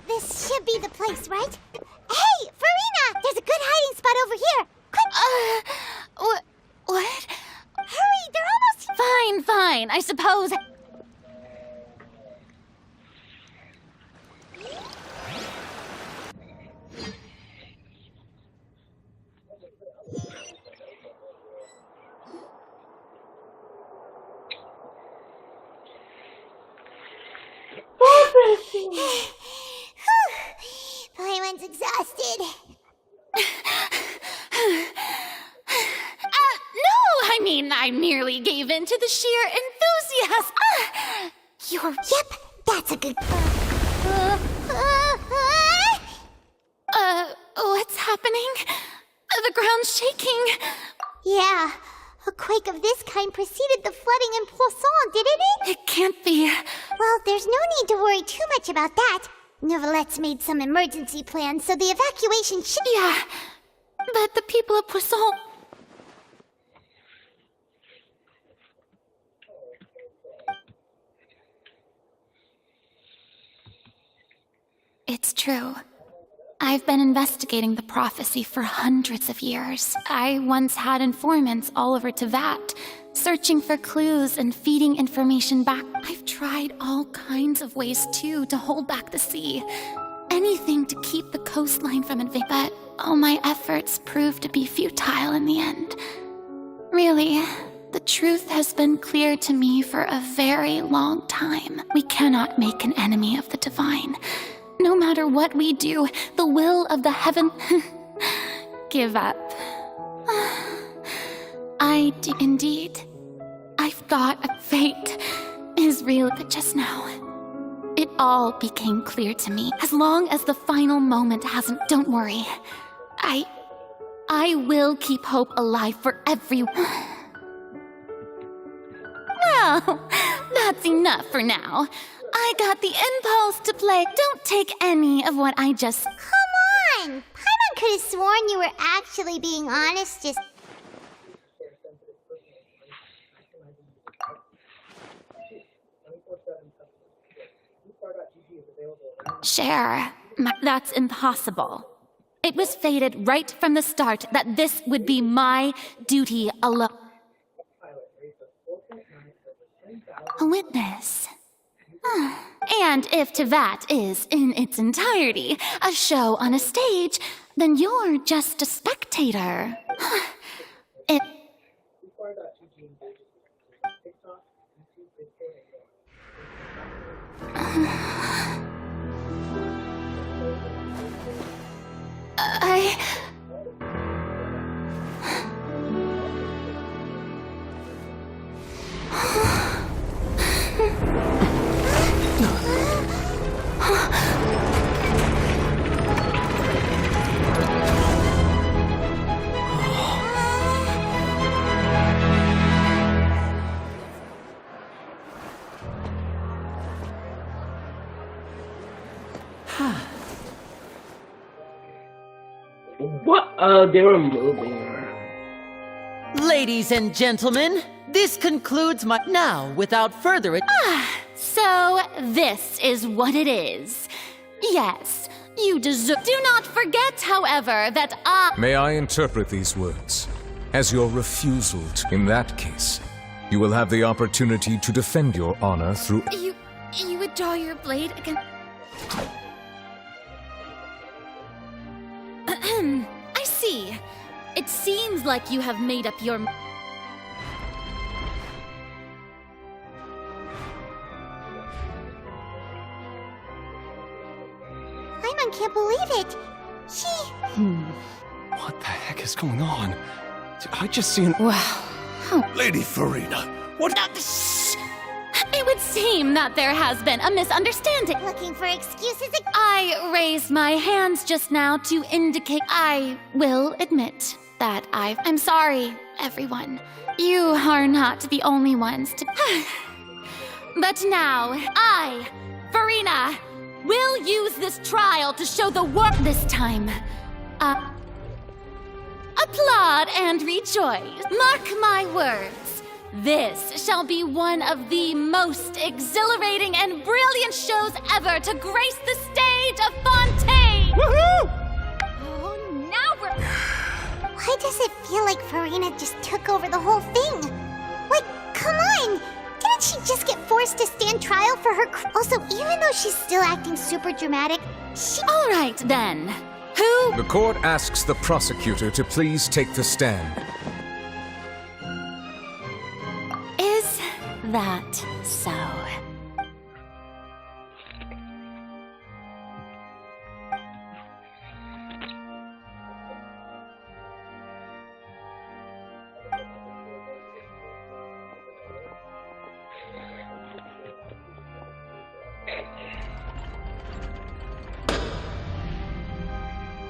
This should be the place, right? Hey, Farina! There's a good hiding spot over here! Quick! What? Hurry, they're almost... Fine, I suppose... Paimon's exhausted. No, I mean, I merely gave in to the sheer enthusiasm. Yep, that's a good... What's happening? The ground's shaking. Yeah, a quake of this kind preceded the flooding in Poisson, didn't it? It can't be. Well, there's no need to worry too much about that. Nouvellette's made some emergency plans, so the evacuation should... Yeah, but the people of Poisson... It's true. I've been investigating the prophecy for hundreds of years. I once had informants all over Tevat, searching for clues and feeding information back. I've tried all kinds of ways, too, to hold back the sea. Anything to keep the coastline from invading. But all my efforts proved to be futile in the end. Really, the truth has been clear to me for a very long time. We cannot make an enemy of the divine. No matter what we do, the will of the heaven... Give up. I do indeed. I've thought fate is real, but just now, it all became clear to me. As long as the final moment hasn't... Don't worry. I will keep hope alive for everyone. Well, that's enough for now. I got the impulse to play. Don't take any of what I just... Come on! Paimon could have sworn you were actually being honest just... Cher, that's impossible. It was fated right from the start that this would be my duty alone. A witness. And if Tevat is, in its entirety, a show on a stage, then you're just a spectator. It... What? They were moving her. Ladies and gentlemen, this concludes my... Now, without further ado... So, this is what it is. Yes, you deserve... Do not forget, however, that I... May I interpret these words as your refusal to... In that case, you will have the opportunity to defend your honor through... You would draw your blade against... I see. It seems like you have made up your... Paimon can't believe it. She... What the heck is going on? Did I just see an... Wow. Lady Farina, what... It would seem that there has been a misunderstanding. Looking for excuses again? I raised my hands just now to indicate I will admit that I'm sorry, everyone. You are not the only ones to... But now, I, Farina, will use this trial to show the world this time. Applaud and rejoice. Mark my words. This shall be one of the most exhilarating and brilliant shows ever to grace the stage of Fontaine! Woohoo! Oh, now we're... Why does it feel like Farina just took over the whole thing? Like, come on! Didn't she just get forced to stand trial for her... Also, even though she's still acting super dramatic, she... All right, then. Who... The court asks the prosecutor to please take the stand. Is that so?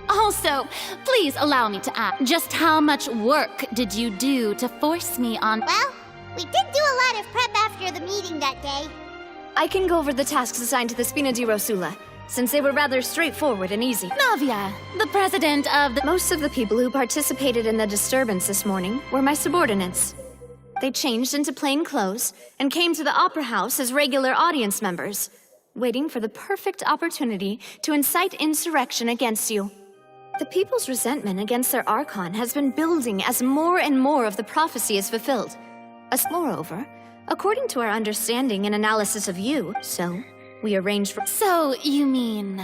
Also, please allow me to ask, just how much work did you do to force me on... Well, we did do a lot of prep after the meeting that day. I can go over the tasks assigned to the Spina di Rosula, since they were rather straightforward and easy. Navia, the president of the... Most of the people who participated in the disturbance this morning were my subordinates. They changed into plain clothes and came to the opera house as regular audience members. waiting for the perfect opportunity to incite insurrection against you. The people's resentment against their Archon has been building as more and more of the prophecy is fulfilled. Moreover, according to our understanding and analysis of you, we arranged for— So, you mean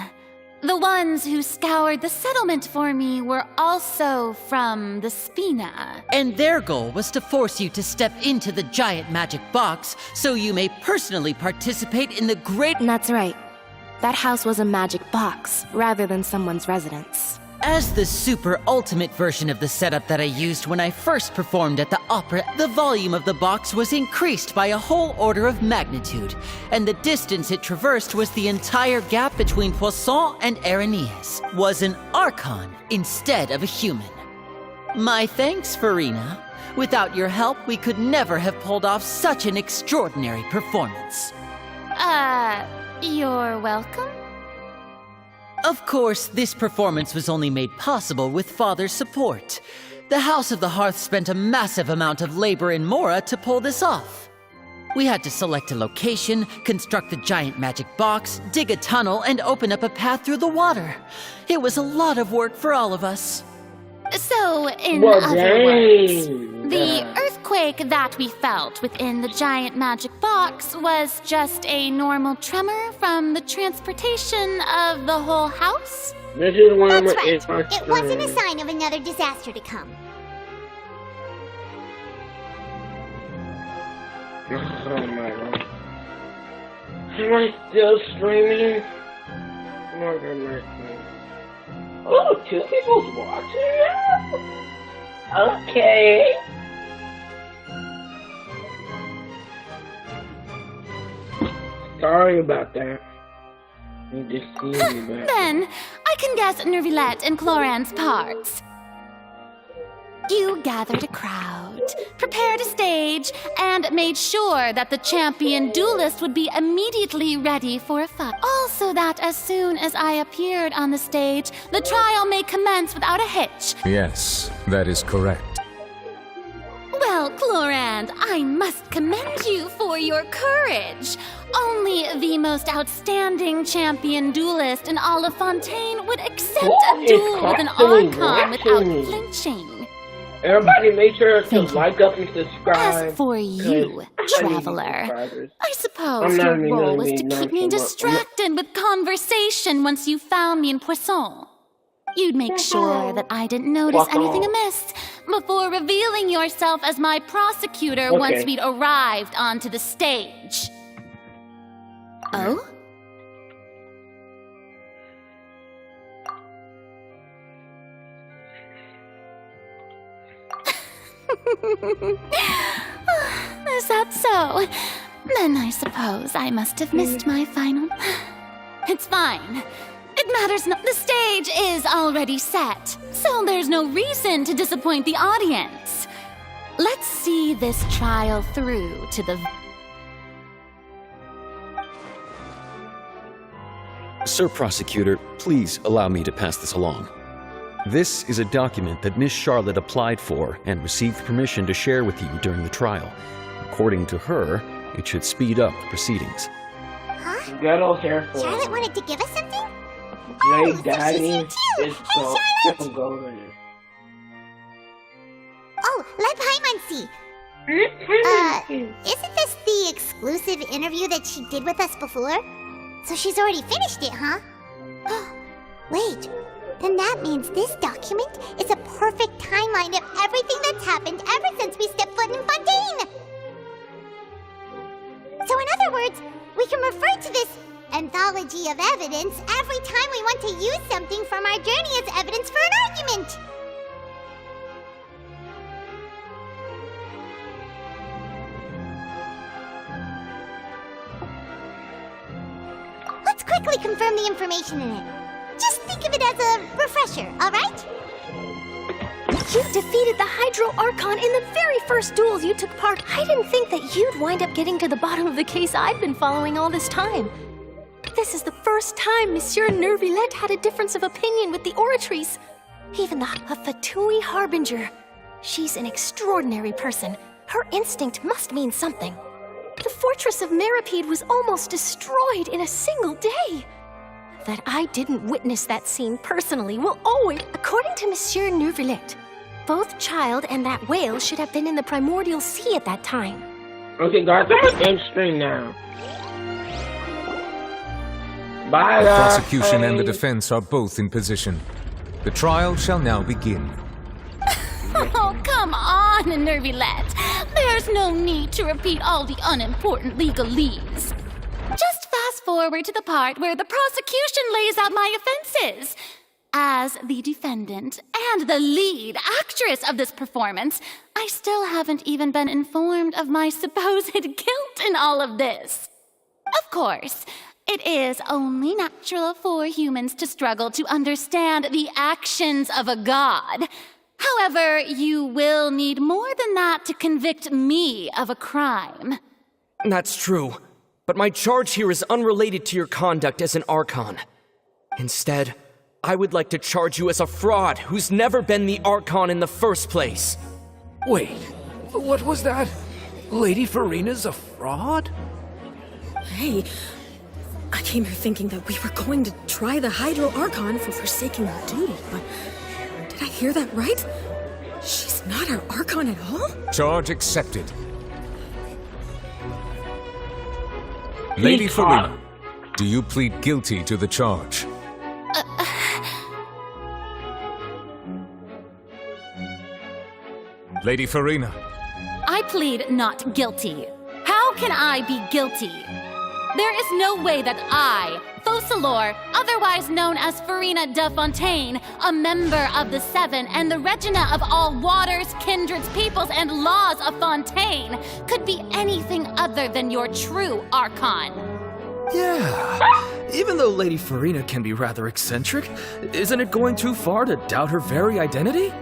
the ones who scoured the settlement for me were also from the Spina? And their goal was to force you to step into the giant magic box so you may personally participate in the great— That's right. That house was a magic box, rather than someone's residence. As the super ultimate version of the setup that I used when I first performed at the opera, the volume of the box was increased by a whole order of magnitude, and the distance it traversed was the entire gap between Poisson and Areneas, was an Archon instead of a human. My thanks, Farina. Without your help, we could never have pulled off such an extraordinary performance. You're welcome? Of course, this performance was only made possible with Father's support. The House of the Hearth spent a massive amount of labor in Mora to pull this off. We had to select a location, construct the giant magic box, dig a tunnel, and open up a path through the water. It was a lot of work for all of us. So, in other words, the earthquake that we felt within the giant magic box was just a normal tremor from the transportation of the whole house? This is one That's of my right. It wasn't a sign of another disaster to come. Oh my god. Am I still streaming? Oh my god. Oh, 2 people's watching now? Okay. Sorry about that. You just see me back. Then, I can guess Nervillette and Cloran's parts. You gathered a crowd, prepared a stage, and made sure that the champion duelist would be immediately ready for a fight. Also that as soon as I appeared on the stage, the trial may commence without a hitch. Yes, that is correct. Well, Clorand, I must commend you for your courage. Only the most outstanding champion duelist in all of Fontaine would accept a duel with an Archon without flinching. Everybody make sure to like up and subscribe. As for you, traveler, I suppose your role was to keep me distracted with conversation once you found me in Poisson. You'd make sure that I didn't notice anything amiss before revealing yourself as my prosecutor once we'd arrived onto the stage. Oh? Is that so? Then I suppose I must have missed my final. It's fine. It matters not. The stage is already set, so there's no reason to disappoint the audience. Let's see this trial through to the... Sir Prosecutor, please allow me to pass this along. This is a document that Miss Charlotte applied for and received permission to share with you during the trial. According to her, it should speed up the proceedings. Huh? Good old hair for Charlotte wanted to give us something? Jay Daddy is so golden. Oh, let Paimon see. Isn't this the exclusive interview that she did with us before? So she's already finished it, huh? Wait, then that means this document is a perfect timeline of everything that's happened ever since we stepped foot in Fontaine! So in other words, we can refer to this anthology of evidence every time we want to use something from our journey as evidence for an argument! Let's quickly confirm the information in it. Just think of it as a refresher, alright? You defeated the Hydro Archon in the very first duels you took part. I didn't think that you'd wind up getting to the bottom of the case I've been following all this time. This is the first time Monsieur Nervillette had a difference of opinion with the Oratrice. Even a Fatui Harbinger. She's an extraordinary person. Her instinct must mean something. The fortress of Meripede was almost destroyed in a single day. That I didn't witness that scene personally will always... According to Monsieur Neuvillette, both Child and that whale should have been in the primordial sea at that time. Okay, guys, I'm gonna end stream now. Bye, The prosecution and the defense are both in position. The trial shall now begin. Oh, come on, Neuvillette. There's no need to repeat all the unimportant legalese. Just fast forward to the part where the prosecution lays out my offenses. As the defendant and the lead actress of this performance, I still haven't even been informed of my supposed guilt in all of this. Of course, it is only natural for humans to struggle to understand the actions of a god. However, you will need more than that to convict me of a crime. That's true, but my charge here is unrelated to your conduct as an Archon. Instead, I would like to charge you as a fraud who's never been the Archon in the first place. Wait, what was that? Lady Farina's a fraud? Hey, I came here thinking that we were going to try the Hydro Archon for forsaking our duty, but did I hear that right? She's not our Archon at all? Charge accepted. Lady Farina, do you plead guilty to the charge? Lady Farina. I plead not guilty. How can I be guilty? There is no way that I, Fauchelor, otherwise known as Farina de Fontaine, a member of the Seven and the Regina of all waters, kindreds, peoples, and laws of Fontaine, could be anything other than your true Archon. Yeah. Even though Lady Farina can be rather eccentric, isn't it going too far to doubt her very identity?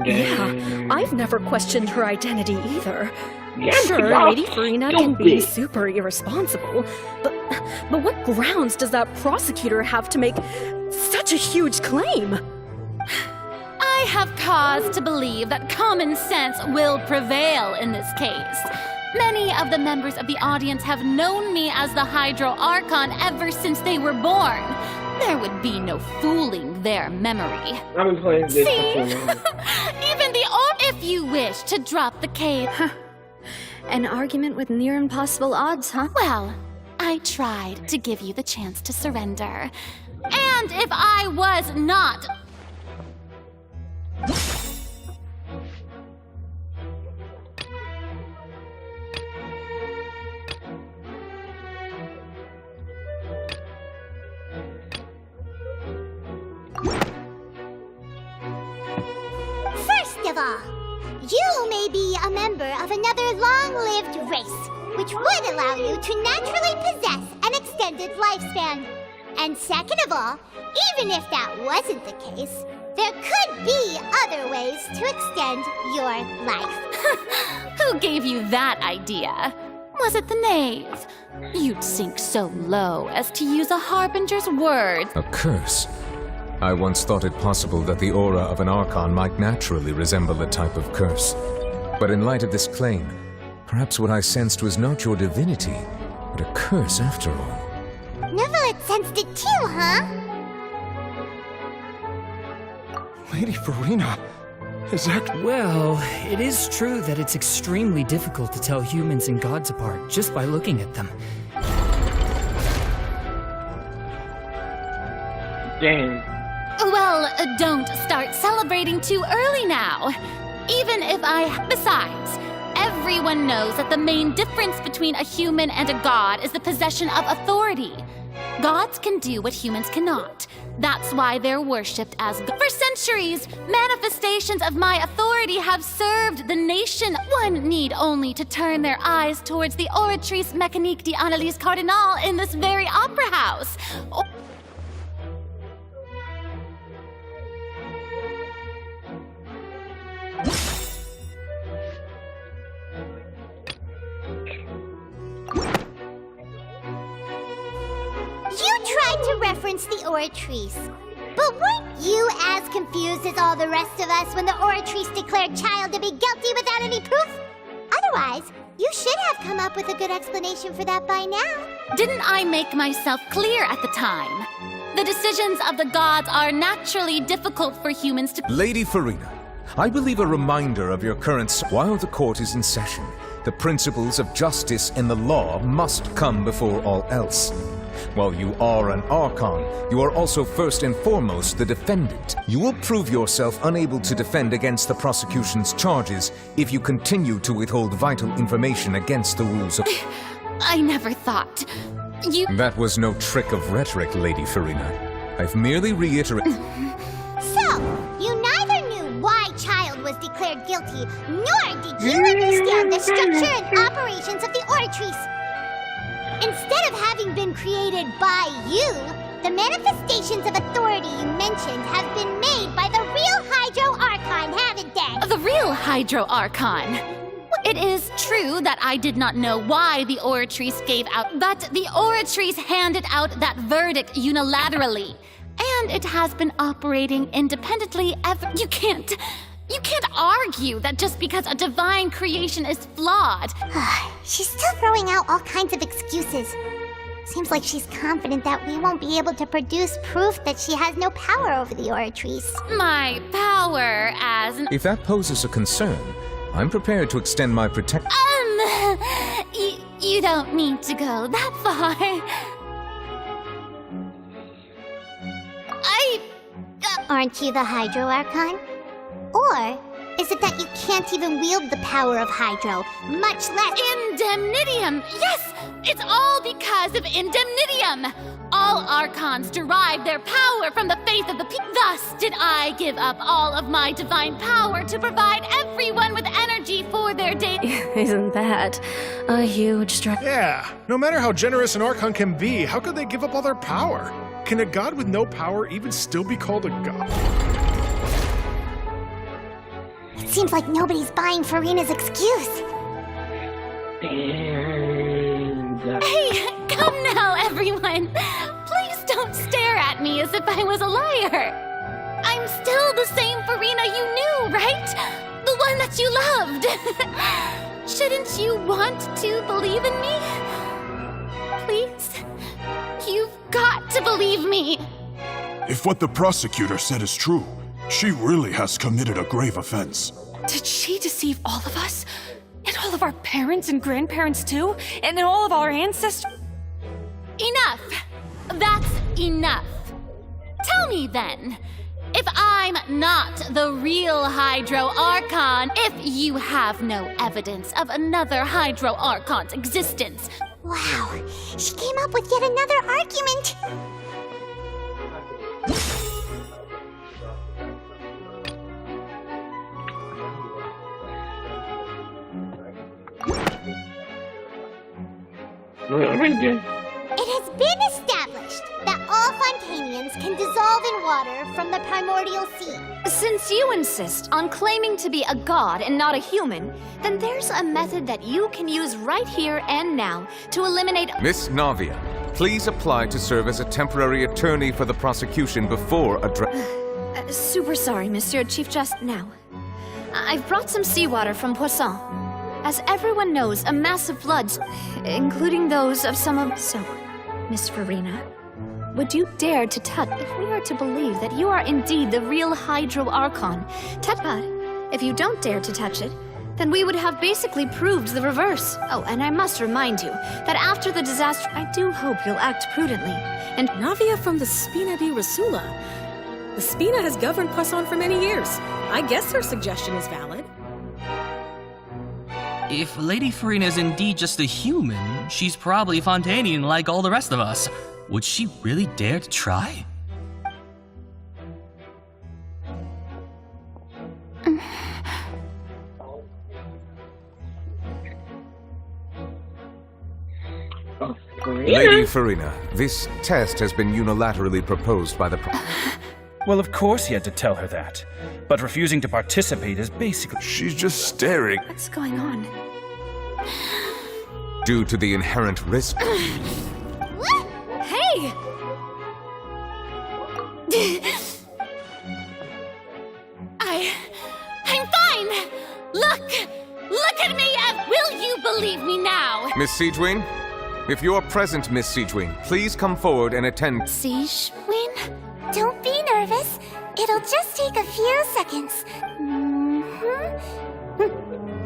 Yeah, I've never questioned her identity either. Yes, Sure, you're Lady Farina can be super irresponsible, but what grounds does that prosecutor have to make such a huge claim? I have cause to believe that common sense will prevail in this case. Many of the members of the audience have known me as the Hydro Archon ever since they were born. There would be no fooling their memory. I've been playing this See? for too long. Even the if you wish to drop the cave. An argument with near impossible odds, huh? Well, I tried to give you the chance to surrender. And if I was not... First of all, you may be a member of another long-lived race, which would allow you to naturally possess an extended lifespan. And second of all, even if that wasn't the case, there could be other ways to extend your life. Who gave you that idea? Was it the knave? You'd sink so low as to use a harbinger's words. A curse? I once thought it possible that the aura of an Archon might naturally resemble a type of curse. But in light of this claim, perhaps what I sensed was not your divinity, but a curse after all. Neuvillette sensed it too, huh? Lady Farina, is that... Well, it is true that it's extremely difficult to tell humans and gods apart just by looking at them. Dang. Well, don't start celebrating too early now. Even if Besides, everyone knows that the main difference between a human and a god is the possession of authority. Gods can do what humans cannot. That's why they're worshipped as gods. For centuries, manifestations of my authority have served the nation. One need only to turn their eyes towards the Oratrice Mécanique d'Analyse Cardinal in this very opera house. You tried to reference the Oratrice, but weren't you as confused as all the rest of us when the Oratrice declared Child to be guilty without any proof? Otherwise, you should have come up with a good explanation for that by now. Didn't I make myself clear at the time? The decisions of the gods are naturally difficult for humans to— Lady Farina, I believe a reminder of your current— While the court is in session, the principles of justice and the law must come before all else. While you are an Archon, you are also first and foremost the defendant. You will prove yourself unable to defend against the prosecution's charges if you continue to withhold vital information against the rules of— I never thought. You— That was no trick of rhetoric, Lady Farina. I've merely reiterated— So, you neither knew why Child was declared guilty, nor did you understand the structure and operations of the Oratrice. Instead of having been created by you, the manifestations of authority you mentioned have been made by the real Hydro Archon, haven't they? The real Hydro Archon. It is true that I did not know why the Oratrice gave out, but the Oratrice handed out that verdict unilaterally. And it has been operating independently ever— You can't argue that just because a divine creation is flawed. She's still throwing out all kinds of excuses. Seems like she's confident that we won't be able to produce proof that she has no power over the Oratrice. My power as an— If that poses a concern, I'm prepared to extend my protection. You don't need to go that far. Aren't you the Hydro Archon? Or is it that you can't even wield the power of Hydro, much less— Indemnitium! Yes! It's all because of Indemnitium! All Archons derive their power from the faith of the people. Thus did I give up all of my divine power to provide everyone with energy for their day. Isn't that a huge strike? Yeah, no matter how generous an Archon can be, how could they give up all their power? Can a god with no power even still be called a god? It seems like nobody's buying Farina's excuse. Hey, come now, everyone! Please don't stare at me as if I was a liar. I'm still the same Farina you knew, right? The one that you loved. Shouldn't you want to believe in me? Please? You've got to believe me. If what the prosecutor said is true, she really has committed a grave offense. Did she deceive all of us? And all of our parents and grandparents too? And all of our ancestors? Enough! That's enough. Tell me then, if I'm not the real Hydro Archon, if you have no evidence of another Hydro Archon's existence. Wow, she came up with yet another argument. It has been established that all Fontanians can dissolve in water from the primordial sea. Since you insist on claiming to be a god and not a human, then there's a method that you can use right here and now to eliminate— Miss Navia, please apply to serve as a temporary attorney for the prosecution before super sorry, Monsieur Chief Just now. I've brought some seawater from Poisson. As everyone knows, a massive flood, including those of some of— So, Miss Farina, would you dare to touch— If we are to believe that you are indeed the real Hydro Archon, but if you don't dare to touch it, then we would have basically proved the reverse. Oh, and I must remind you that after the disaster, I do hope you'll act prudently. And Navia from the Spina di Rasula. The Spina has governed Poisson for many years. I guess her suggestion is valid. If Lady Farina is indeed just a human, she's probably Fontanian like all the rest of us. Would she really dare to try? Lady Farina, this test has been unilaterally proposed by the Well, of course he had to tell her that. But refusing to participate is basically— She's just staring. what's going on? Due to the inherent risk. Hey! I'm fine! Look at me! Will believe me now! Miss Siegewin? If you're present, Miss Siegewin, please come forward and attend. Siegewin? Don't be nervous. It'll just take a few seconds.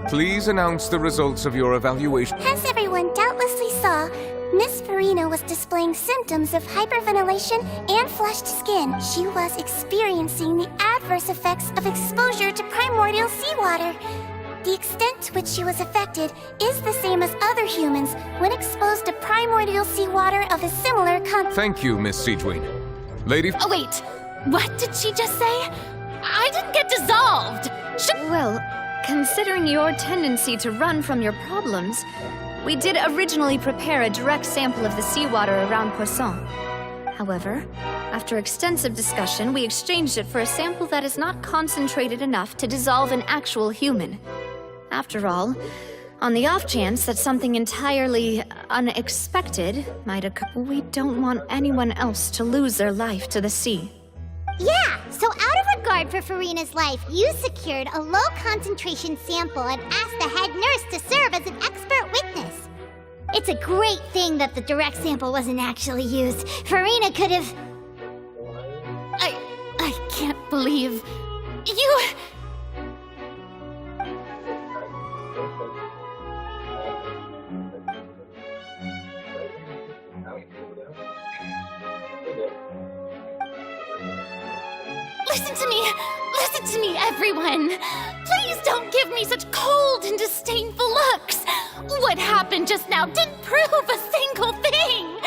Please announce the results of your evaluation. As everyone doubtlessly saw, Miss Farina was displaying symptoms of hyperventilation and flushed skin. She was experiencing the adverse effects of exposure to primordial seawater. The extent to which she was affected is the same as other humans when exposed to primordial seawater of a similar Thank you, Miss Siegewin. Lady... Oh, wait. What did she just say? I didn't get dissolved. Well, considering your tendency to run from your problems, we did originally prepare a direct sample of the seawater around Poisson. However, after extensive discussion, we exchanged it for a sample that is not concentrated enough to dissolve an actual human. After all, on the off chance that something entirely unexpected might occur, we don't want anyone else to lose their life to the sea. Yeah, so out of regard for Farina's life, you secured a low-concentration sample and asked the head nurse to serve as an expert witness. It's a great thing that the direct sample wasn't actually used. Farina could have... I can't believe... You... Listen to me, everyone! Please don't give me such cold and disdainful looks! What happened just now didn't prove a single thing!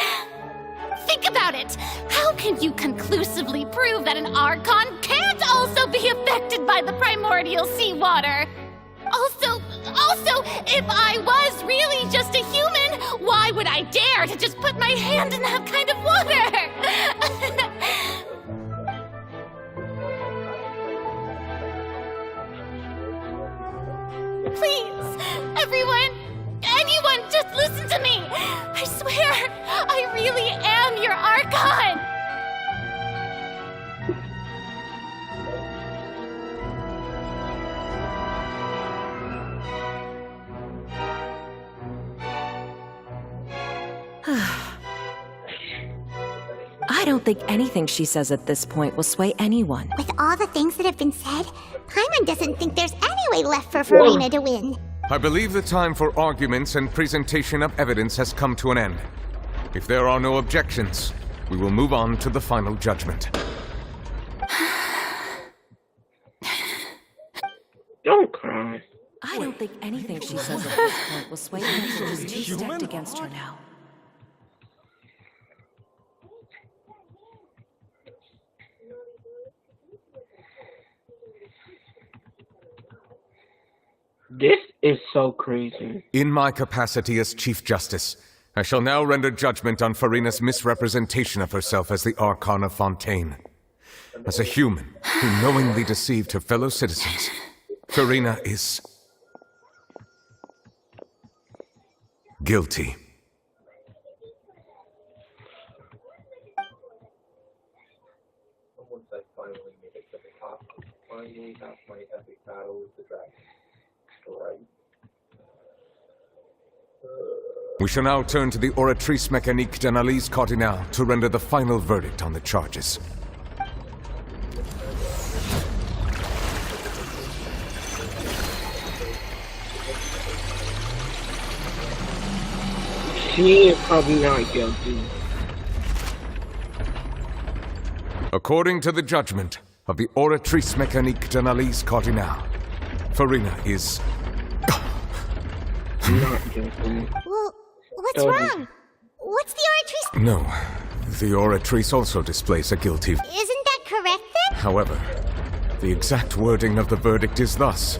Think about it! How can you conclusively prove that an Archon can't also be affected by the primordial seawater? Also, if I was really just a human, why would I dare to just put my hand in that kind of water? Please, everyone, anyone, just listen to me! I swear, I really am your Archon! I don't think anything she says at this point will sway anyone. With all the things that have been said, Paimon doesn't think there's any way left for Farina to win. I believe the time for arguments and presentation of evidence has come to an end. If there are no objections, we will move on to the final judgment. Don't cry. I don't think anything she says at this point will sway anyone who's too stacked against her now. This is so crazy. In my capacity as Chief Justice, I shall now render judgment on Farina's misrepresentation of herself as the Archon of Fontaine. As a human who knowingly deceived her fellow citizens, Farina is... guilty. We shall now turn to the Oratrice Mécanique d'Analyse Cardinale to render the final verdict on the charges. She is probably not guilty. According to the judgment of the Oratrice Mécanique d'Analyse Cardinale, Farina is... not guilty. Well, what's wrong? What's the Oratrice? No, the Oratrice also displays a guilty... Isn't that correct then? However, the exact wording of the verdict is thus: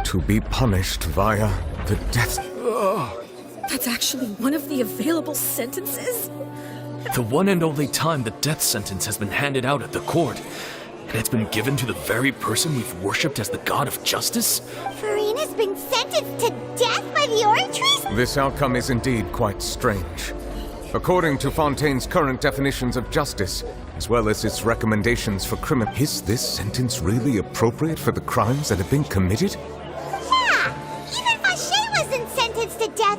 to be punished via the death... That's actually one of the available sentences? The one and only time the death sentence has been handed out at the court. And it's been given to the very person we've worshipped as the god of justice? Farina's been sentenced to death by the Oratrice? This outcome is indeed quite strange. According to Fontaine's current definitions of justice, as well as its recommendations for criminal... Is this sentence really appropriate for the crimes that have been committed? Yeah! Even Fache wasn't sentenced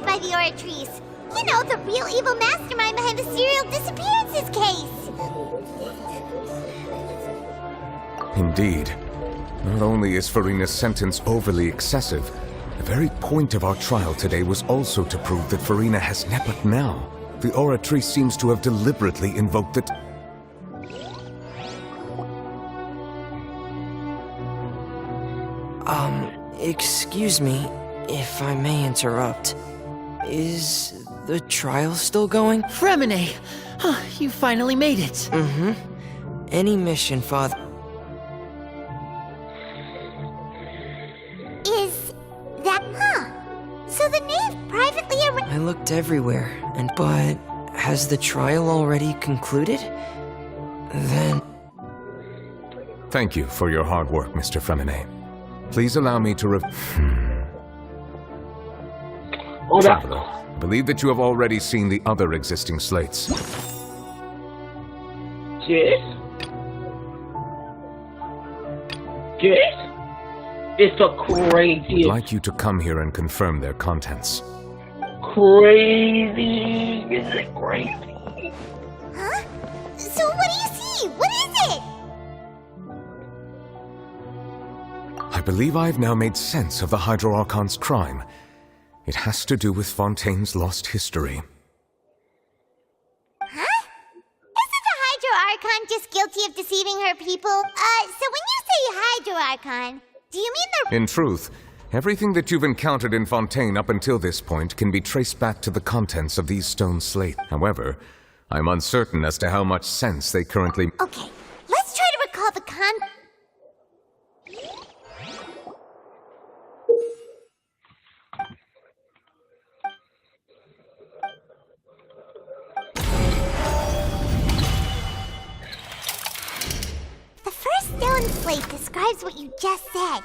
by the Oratrice. You know, the real evil mastermind behind the serial disappearances case. Indeed. Not only is Farina's sentence overly excessive, the very point of our trial today was also to prove that Farina has but now. The Oratrice seems to have deliberately invoked the... Excuse me, if I may interrupt. Is the trial still going? Fremine! You finally made it! Mm-hmm. Any mission, Father. Is that... So the knave privately I looked everywhere, but has the trial already concluded? Then... Thank you for your hard work, Mr. Fremine. Please allow me to Traveler, I believe that you have already seen the other existing slates. Yes? Yes? It's a crazy... I'd like you to come here and confirm their contents. Crazy. Is it crazy? Huh? So what do you see? What is it? I believe I've now made sense of the Hydro Archon's crime. It has to do with Fontaine's lost history. Huh? Isn't the Hydro Archon just guilty of deceiving her people? So when you say Hydro Archon, do you mean the... In truth, everything that you've encountered in Fontaine up until this point can be traced back to the contents of these stone slates. However, I'm uncertain as to how much sense they currently... Okay, let's try to recall the The first stone slate describes what you just said.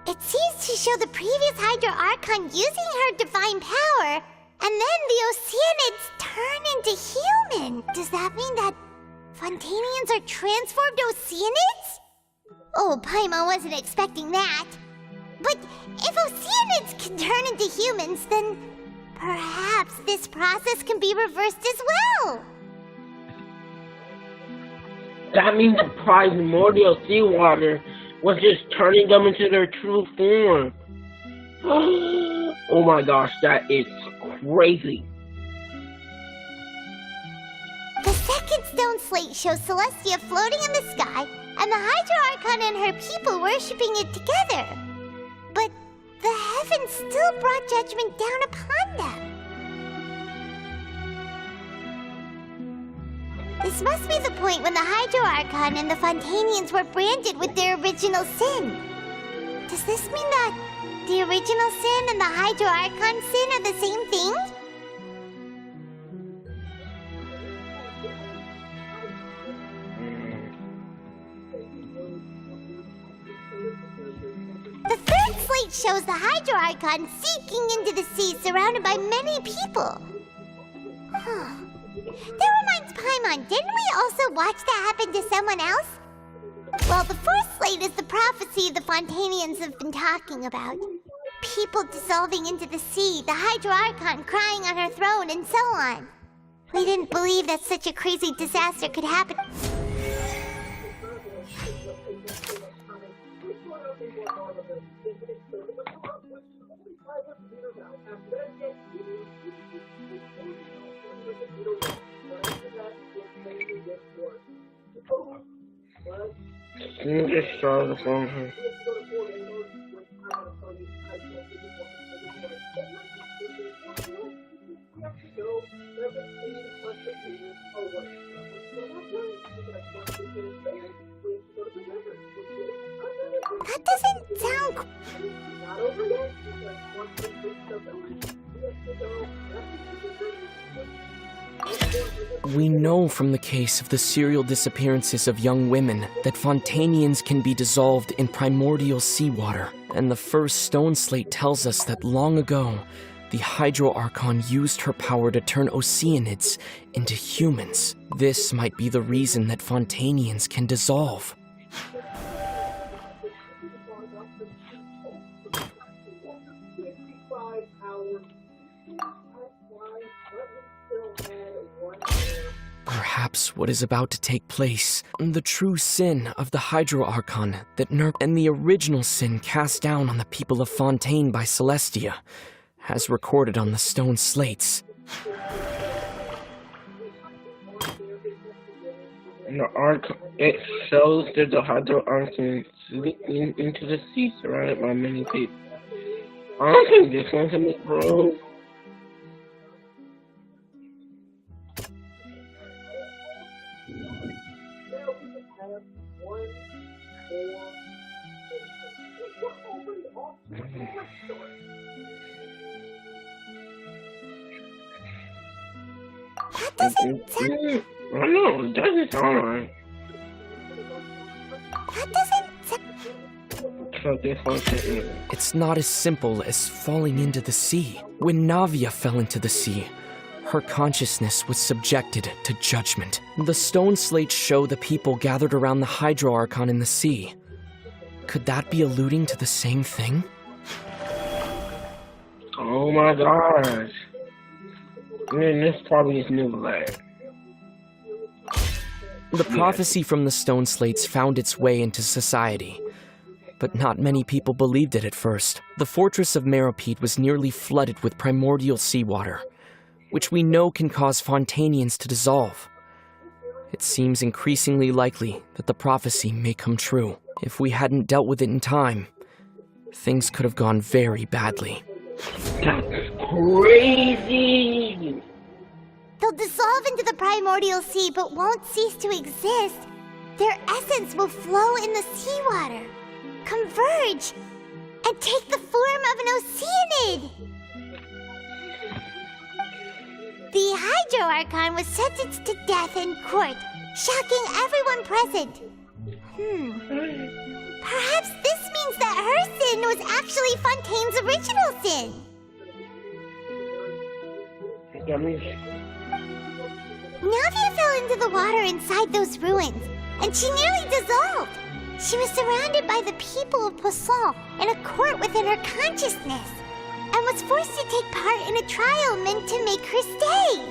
It seems to show the previous Hydro Archon using her divine power, and then the Oceanids turn into human. Does that mean that Fontanians are transformed Oceanids? Oh, Paimon wasn't expecting that. But if Oceanids can turn into humans, then perhaps this process can be reversed as well. That means the primordial seawater was just turning them into their true form. Oh my gosh, that is crazy. The second stone slate shows Celestia floating in the sky, and the Hydro Archon and her people worshipping it together. But the heavens still brought judgment down upon them. This must be the point when the Hydro Archon and the Fontanians were branded with their original sin. Does this mean that the original sin and the Hydro Archon sin are the same thing? The third slate shows the Hydro Archon seeking into the sea surrounded by many people. Huh. That reminds Paimon, didn't we also watch that happen to someone else? Well, the fourth slate is the prophecy the Fontanians have been talking about. People dissolving into the sea, the Hydro Archon crying on her throne, and so on. We didn't believe that such a crazy disaster could happen. Can you just start the phone here? That doesn't sound... We know from the case of the serial disappearances of young women that Fontanians can be dissolved in primordial seawater, and the first stone slate tells us that long ago, the Hydro Archon used her power to turn Oceanids into humans. This might be the reason that Fontanians can dissolve. Perhaps what is about to take place, the true sin of the Hydro Archon that and the original sin cast down on the people of Fontaine by Celestia, as recorded on the stone slates. The Archon, it shows that the Hydro Archon slipped into the sea surrounded by many people. I don't think this one can be broke. That doesn't sound... I know, it doesn't sound right. That doesn't sound... It's not as simple as falling into the sea. When Navia fell into the sea, her consciousness was subjected to judgment. The stone slates show the people gathered around the Hydro Archon in the sea. Could that be alluding to the same thing? Oh my gosh. Man, this probably is new lad. The prophecy from the stone slates found its way into society, but not many people believed it at first. The fortress of Meropide was nearly flooded with primordial seawater, which we know can cause Fontainians to dissolve. It seems increasingly likely that the prophecy may come true. If we hadn't dealt with it in time, things could have gone very badly. That's crazy! They'll dissolve into the primordial sea but won't cease to exist. Their essence will flow in the seawater, converge, and take the form of an oceanid. The Hydro Archon was sentenced to death in court, shocking everyone present. Perhaps this means that her sin was actually Fontaine's original sin. Navia fell into the water inside those ruins, and she nearly dissolved. She was surrounded by the people of Poisson in a court within her consciousness, and was forced to take part in a trial meant to make her stay.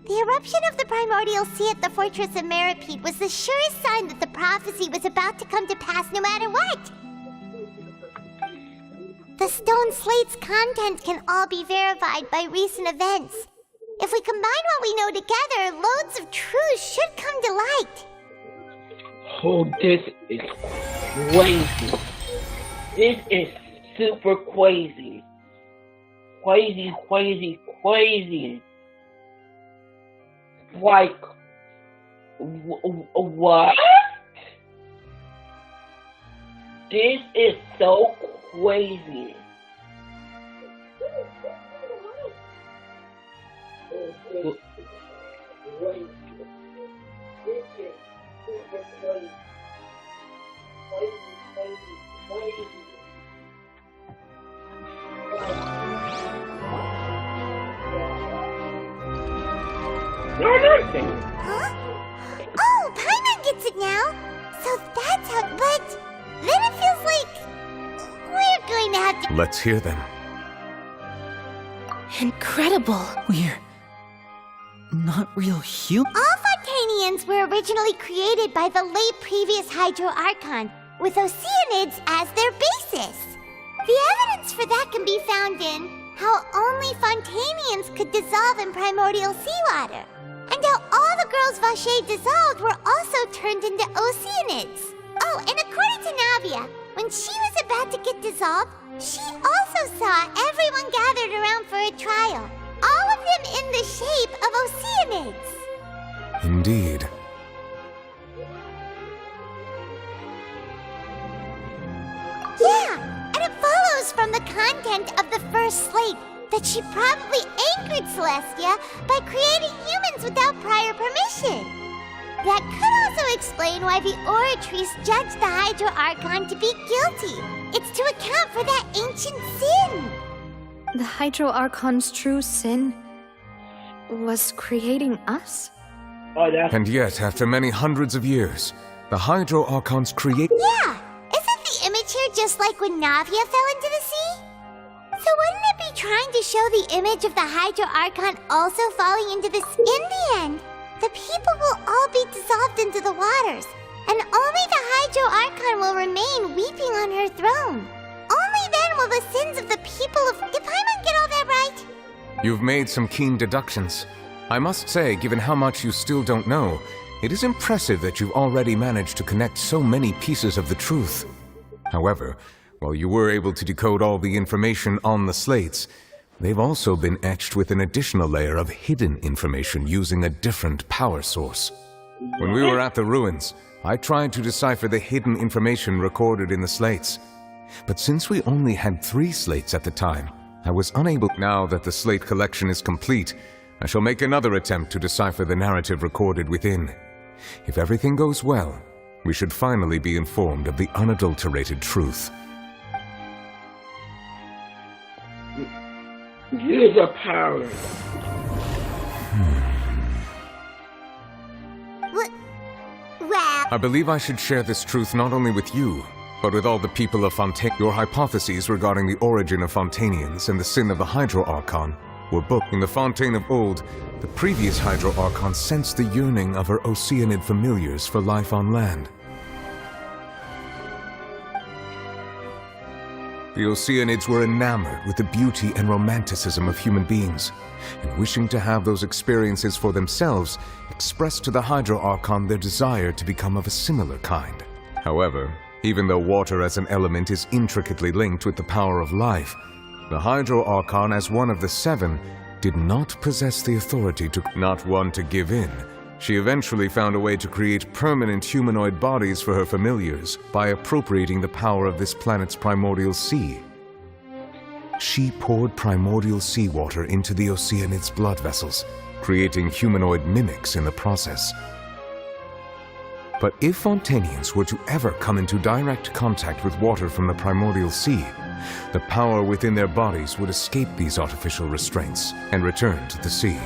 The eruption of the primordial sea at the fortress of Meropide was the surest sign that the prophecy was about to come to pass no matter what. The stone slate's contents can all be verified by recent events. If we combine what we know together, loads of truth should come to light. Oh, this is crazy. This is super crazy. Crazy, crazy, crazy. Like, what? This is so crazy. Huh? Oh, Paimon gets it now. So that's how. But then it feels like we're going to have to. Let's hear them. Incredible. We're not real humans. All Fontainians were originally created by the late previous Hydro Archon, with Oceanids as their basis. The evidence for that can be found in how only Fontainians could dissolve in primordial seawater, and how all the girls Vacher dissolved were also turned into Oceanids. Oh, and according to Navia, when she was about to get dissolved, she also saw everyone gathered around for a trial, all of them in the shape of Oceanids. Indeed. Yeah, and it follows from the content of the first slate that she probably anchored Celestia by creating humans without prior permission. That could also explain why the Oratrice judged the Hydro Archon to be guilty. It's to account for that ancient sin. The Hydro Archon's true sin was creating us? And yet, after many hundreds of years, The Hydro Archons create... Yeah! Isn't the image here just like when Navia fell into the sea? So wouldn't it be trying to show the image of the Hydro Archon also falling into the sea? In the end, the people will all be dissolved into the waters, and only the Hydro Archon will remain weeping on her throne. Only then will the sins of the people of... Did Paimon get all that right? You've made some keen deductions. I must say, given how much you still don't know, it is impressive that you've already managed to connect so many pieces of the truth. However, while you were able to decode all the information on the slates, they've also been etched with an additional layer of hidden information using a different power source. When we were at the ruins, I tried to decipher the hidden information recorded in the slates. But since we only had 3 slates at the time, I was unable. Now that the slate collection is complete, I shall make another attempt to decipher the narrative recorded within. If everything goes well, we should finally be informed of the unadulterated truth. Use your power. Well... I believe I should share this truth not only with you, but with all the people of Fontaine. Your hypotheses regarding the origin of Fontainians and the sin of the Hydro Archon were booked. In the Fontaine of old, the previous Hydro Archon sensed the yearning of her Oceanid familiars for life on land. The Oceanids were enamored with the beauty and romanticism of human beings, and wishing to have those experiences for themselves, expressed to the Hydro Archon their desire to become of a similar kind. However, even though water as an element is intricately linked with the power of life, the Hydro Archon, as one of the 7, did not possess the authority to... Not one to give in, she eventually found a way to create permanent humanoid bodies for her familiars by appropriating the power of this planet's primordial sea. She poured primordial seawater into the Oceanid's blood vessels, creating humanoid mimics in the process. But if Fontainians were to ever come into direct contact with water from the primordial sea, the power within their bodies would escape these artificial restraints and return to the sea.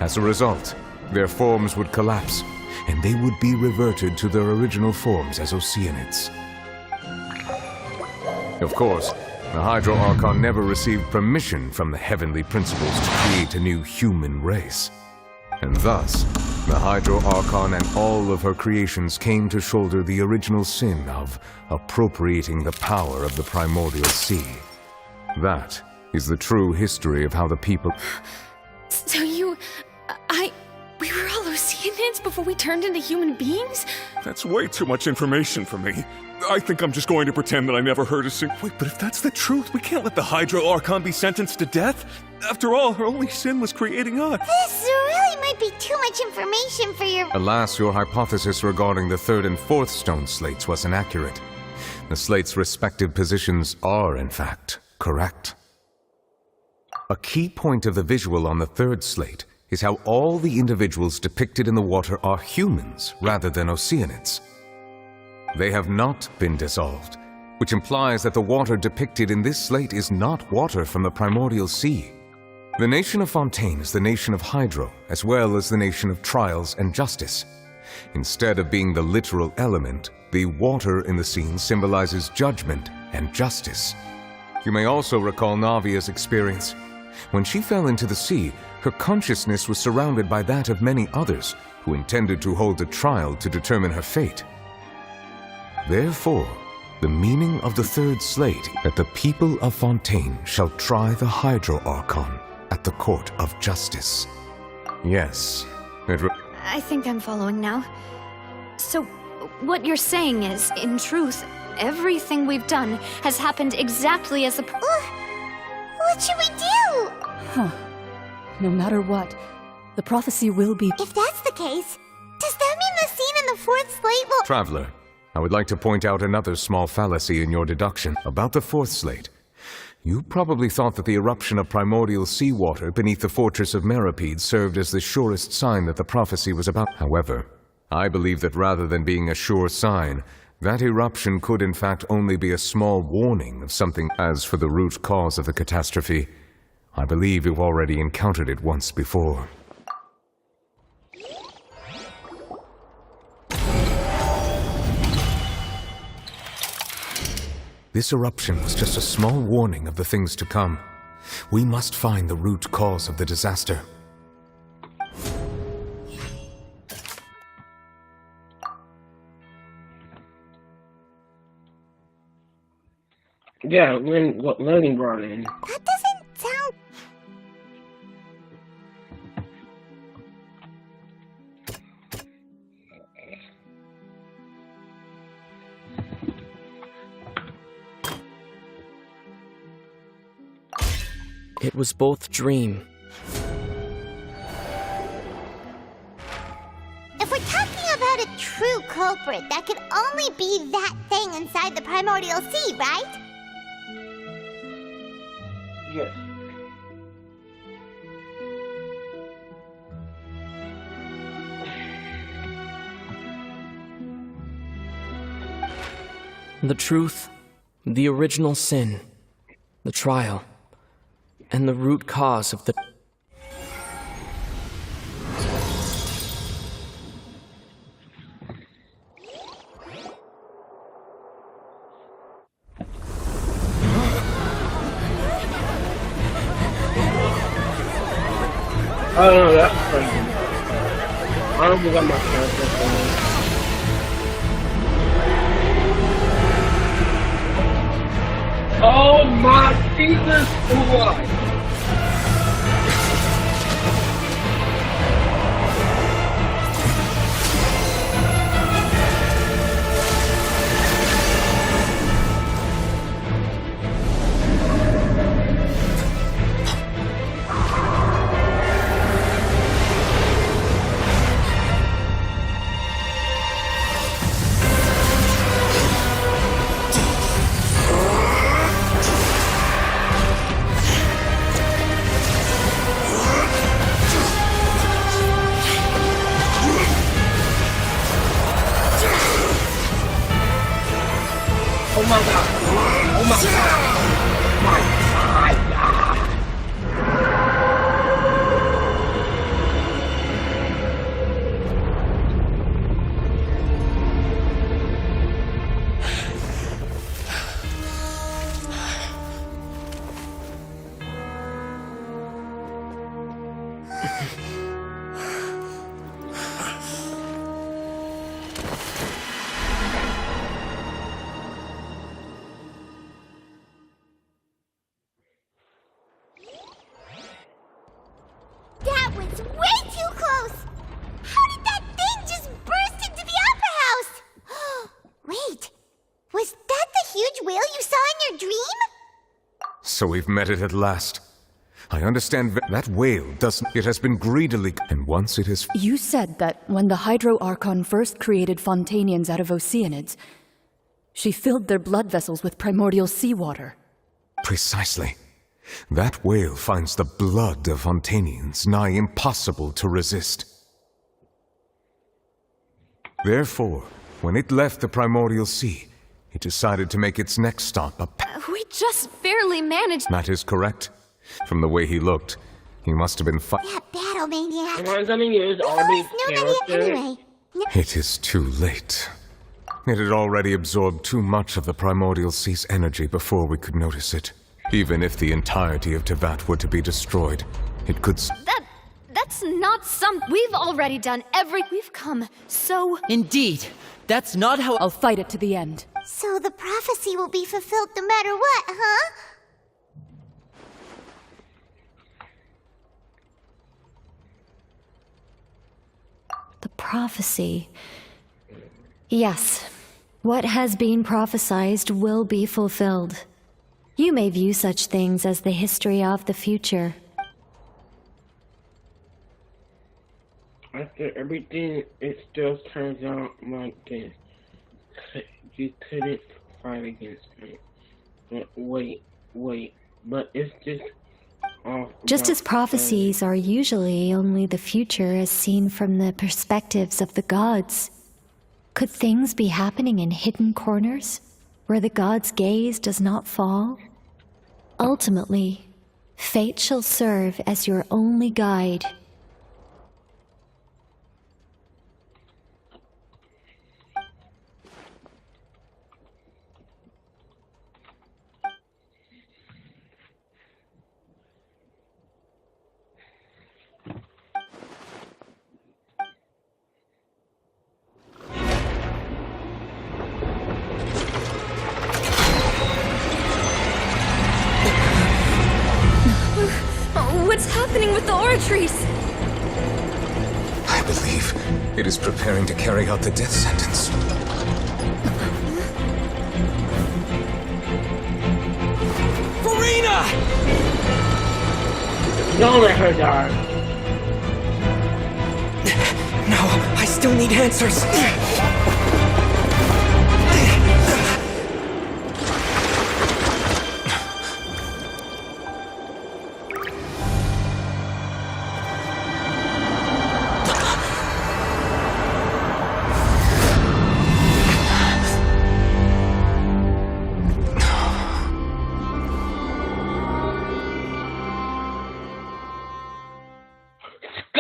As a result, their forms would collapse, and they would be reverted to their original forms as Oceanids. Of course, the Hydro Archon never received permission from the heavenly principles to create a new human race. And thus, the Hydro Archon and all of her creations came to shoulder the original sin of appropriating the power of the primordial sea. That is the true history of how the people... So we were all Oceanids before we turned into human beings? That's way too much information for me. I think I'm just going to pretend that I never heard a single... Wait, but if that's the truth, we can't let the Hydro Archon be sentenced to death. After all, her only sin was creating us. This really might be too much information for your... Alas, your hypothesis regarding the 3rd and 4th stone slates was inaccurate. The slates' respective positions are, in fact, correct. A key point of the visual on the 3rd slate is how all the individuals depicted in the water are humans rather than Oceanids. They have not been dissolved, which implies that the water depicted in this slate is not water from the primordial sea. The nation of Fontaine is the nation of Hydro, as well as the nation of trials and justice. Instead of being the literal element, the water in the scene symbolizes judgment and justice. You may also recall Navia's experience. When she fell into the sea, her consciousness was surrounded by that of many others who intended to hold a trial to determine her fate. Therefore, the meaning of the 3rd slate, that the people of Fontaine shall try the Hydro Archon at the court of justice. Yes, I think I'm following now. So, what you're saying is, in truth, everything we've done has happened exactly as the... What should we do? Huh. No matter what, the prophecy will be... If that's the case, does that mean the scene in the 4th slate will... Traveler, I would like to point out another small fallacy in your deduction about the 4th slate. You probably thought that the eruption of primordial seawater beneath the fortress of Meripede served as the surest sign that the prophecy was about. However, I believe that rather than being a sure sign, that eruption could in fact only be a small warning of something. As for the root cause of the catastrophe, I believe you've already encountered it once before. This eruption was just a small warning of the things to come. We must find the root cause of the disaster. Yeah, when what Lily brought in. That doesn't sound... It was both dream. If we're talking about a true culprit, that could only be that thing inside the primordial sea, right? Yes. The truth, the original sin, the trial, and the root cause of the... Oh no, that's crazy. I don't think I'm my character for this. Oh my Jesus Christ! Oh my god! Oh my god! My god! That was way too close! How did that thing just burst into the opera house? Wait, was that the huge whale you saw in your dream? So we've met it at last. I understand that whale doesn't... It has been greedily... And once it is... You said that when the Hydro Archon first created Fontanians out of Oceanids, she filled their blood vessels with primordial seawater. Precisely. That whale finds the blood of Fontanians nigh impossible to resist. Therefore, when it left the primordial sea, it decided to make its next stop a... We just barely managed... That is correct. From the way he looked, he must have been That battle maniac. Am I gonna use all these characters? Anyway. It is too late. It had already absorbed too much of the primordial sea's energy before we could notice it. Even if the entirety of Tevat were to be destroyed, it could... That's not some... We've already done We've come so... Indeed. That's not how... I'll fight it to the end. So the prophecy will be fulfilled no matter what, huh? The prophecy. Yes. What has been prophesied will be fulfilled. You may view such things as the history of the future. After everything, it still turns out like this. You couldn't fight against me. But wait, but it's just off. Just as prophecies are usually only the future as seen from the perspectives of the gods, could things be happening in hidden corners, where the gods' gaze does not fall? Ultimately, fate shall serve as your only guide. happening with the aura trees? I believe it is preparing to carry out the death sentence. Furina! Don't let her die. No, I still need answers.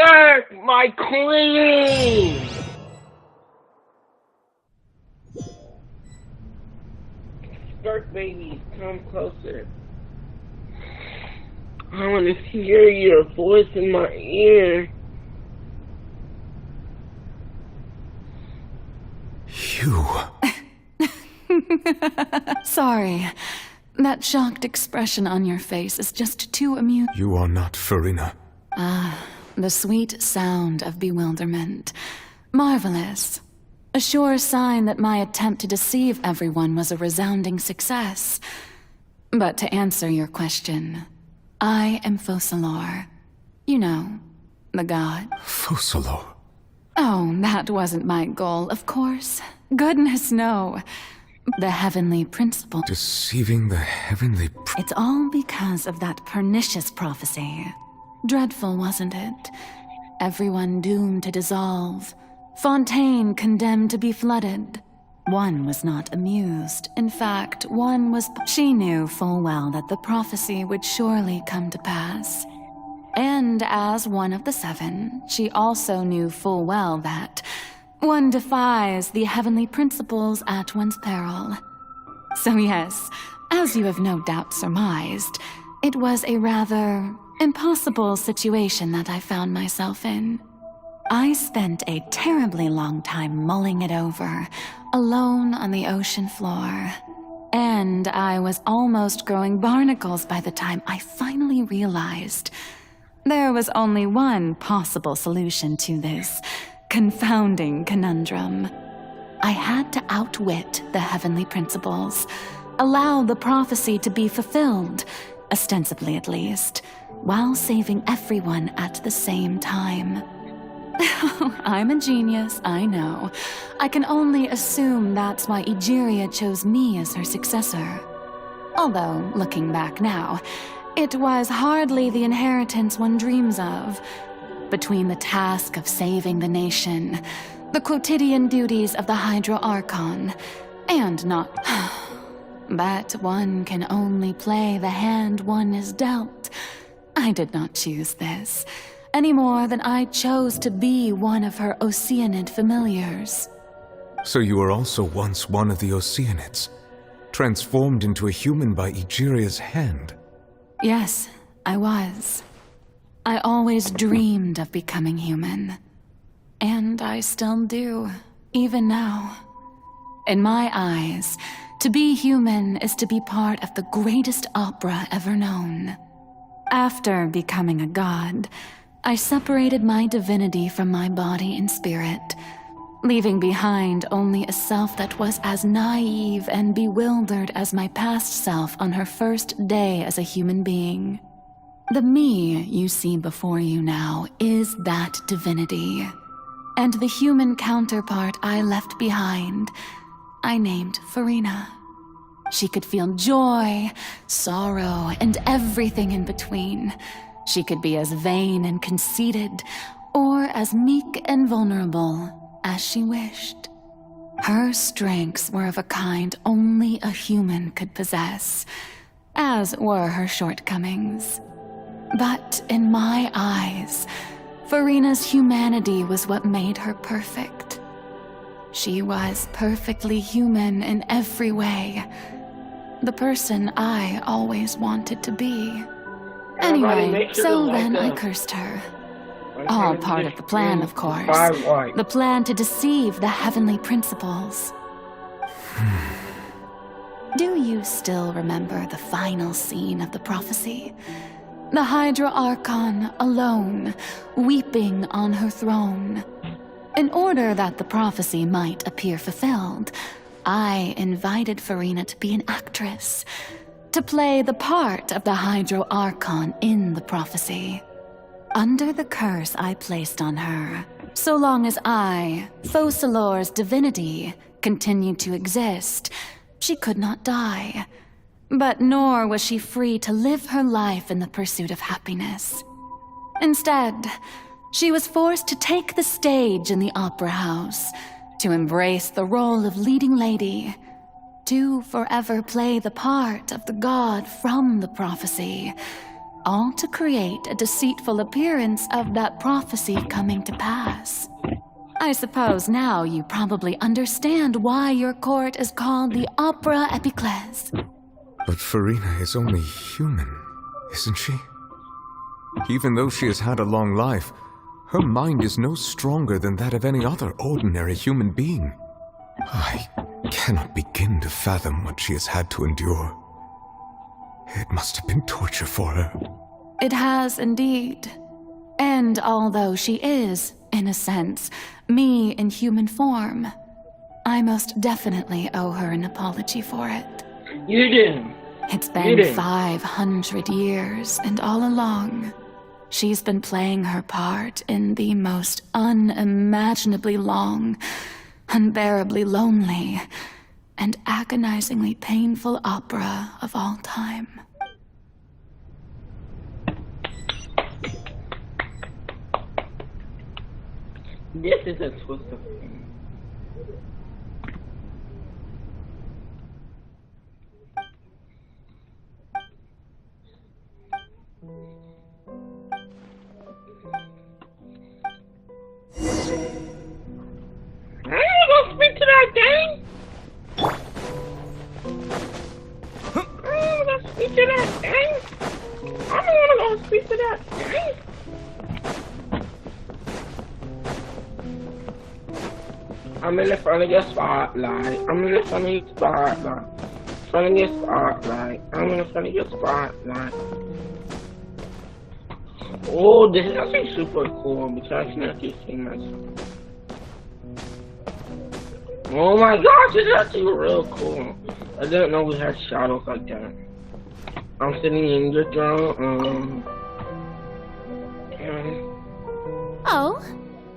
Skirt, my queen! Skirt, baby, come closer. I want to hear your voice in my ear. You. Sorry. That shocked expression on your face is just too amusing. You are not Furina. Ah, the sweet sound of bewilderment. Marvelous. A sure sign that my attempt to deceive everyone was a resounding success. But to answer your question, I am Focalor. You know, the god. Focalor? Oh, that wasn't my goal, of course. Goodness, no. The heavenly principle. Deceiving the heavenly... It's all because of that pernicious prophecy. Dreadful, wasn't it? Everyone doomed to dissolve. Fontaine condemned to be flooded. One was not amused. In fact, one was... She knew full well that the prophecy would surely come to pass. And as one of the seven, she also knew full well that one defies the heavenly principles at one's peril. So yes, as you have no doubt surmised, it was a rather impossible situation that I found myself in. I spent a terribly long time mulling it over, alone on the ocean floor. And I was almost growing barnacles by the time I finally realized there was only one possible solution to this confounding conundrum. I had to outwit the heavenly principles, allow the prophecy to be fulfilled, ostensibly at least, while saving everyone at the same time. I'm a genius, I know. I can only assume that's why Egeria chose me as her successor. Although, looking back now, it was hardly the inheritance one dreams of. Between the task of saving the nation, the quotidian duties of the Hydro Archon, and not... But one can only play the hand one is dealt. I did not choose this, any more than I chose to be one of her Oceanid familiars. So you were also once one of the Oceanids, transformed into a human by Egeria's hand. Yes, I was. I always dreamed of becoming human. And I still do, even now. In my eyes, to be human is to be part of the greatest opera ever known. After becoming a god, I separated my divinity from my body and spirit, leaving behind only a self that was as naive and bewildered as my past self on her first day as a human being. The me you see before you now is that divinity, and the human counterpart I left behind, I named Furina. She could feel joy, sorrow, and everything in between. She could be as vain and conceited, or as meek and vulnerable as she wished. Her strengths were of a kind only a human could possess, as were her shortcomings. But in my eyes, Furina's humanity was what made her perfect. She was perfectly human in every way, the person I always wanted to be. Anyway, so then I cursed her. All part of the plan, of course. The plan to deceive the heavenly principles. Do you still remember the final scene of the prophecy? the Hydra Archon alone, weeping on her throne. In order that the prophecy might appear fulfilled, I invited Farina to be an actress, to play the part of the Hydro Archon in the prophecy. Under the curse I placed on her, so long as I, Focalor's divinity, continued to exist, she could not die. But nor was she free to live her life in the pursuit of happiness. Instead, she was forced to take the stage in the opera house, to embrace the role of leading lady, to forever play the part of the god from the prophecy, all to create a deceitful appearance of that prophecy coming to pass. I suppose now you probably understand why your court is called the Opera Epiclese. But Farina is only human, isn't she? Even though she has had a long life, her mind is no stronger than that of any other ordinary human being. I cannot begin to fathom what she has had to endure. It must have been torture for her. It has indeed. And although she is, in a sense, me in human form, I most definitely owe her an apology for it. You do. It's been 500 years, and all along, she's been playing her part in the most unimaginably long, unbearably lonely, and agonizingly painful opera of all time. This is a twist of fate. I ain't gonna speak to that thing. I ain't gonna speak to that thing. I'm gonna go speak to that thing. I'm in the front of your spotlight. I'm in the front of your spotlight. Front of your spotlight. I'm in the front of your spotlight. Oh, this is actually super cool because I can actually see myself. Oh my gosh, this is actually real cool. I didn't know we had shadows like that. I'm sitting in the throne. Oh?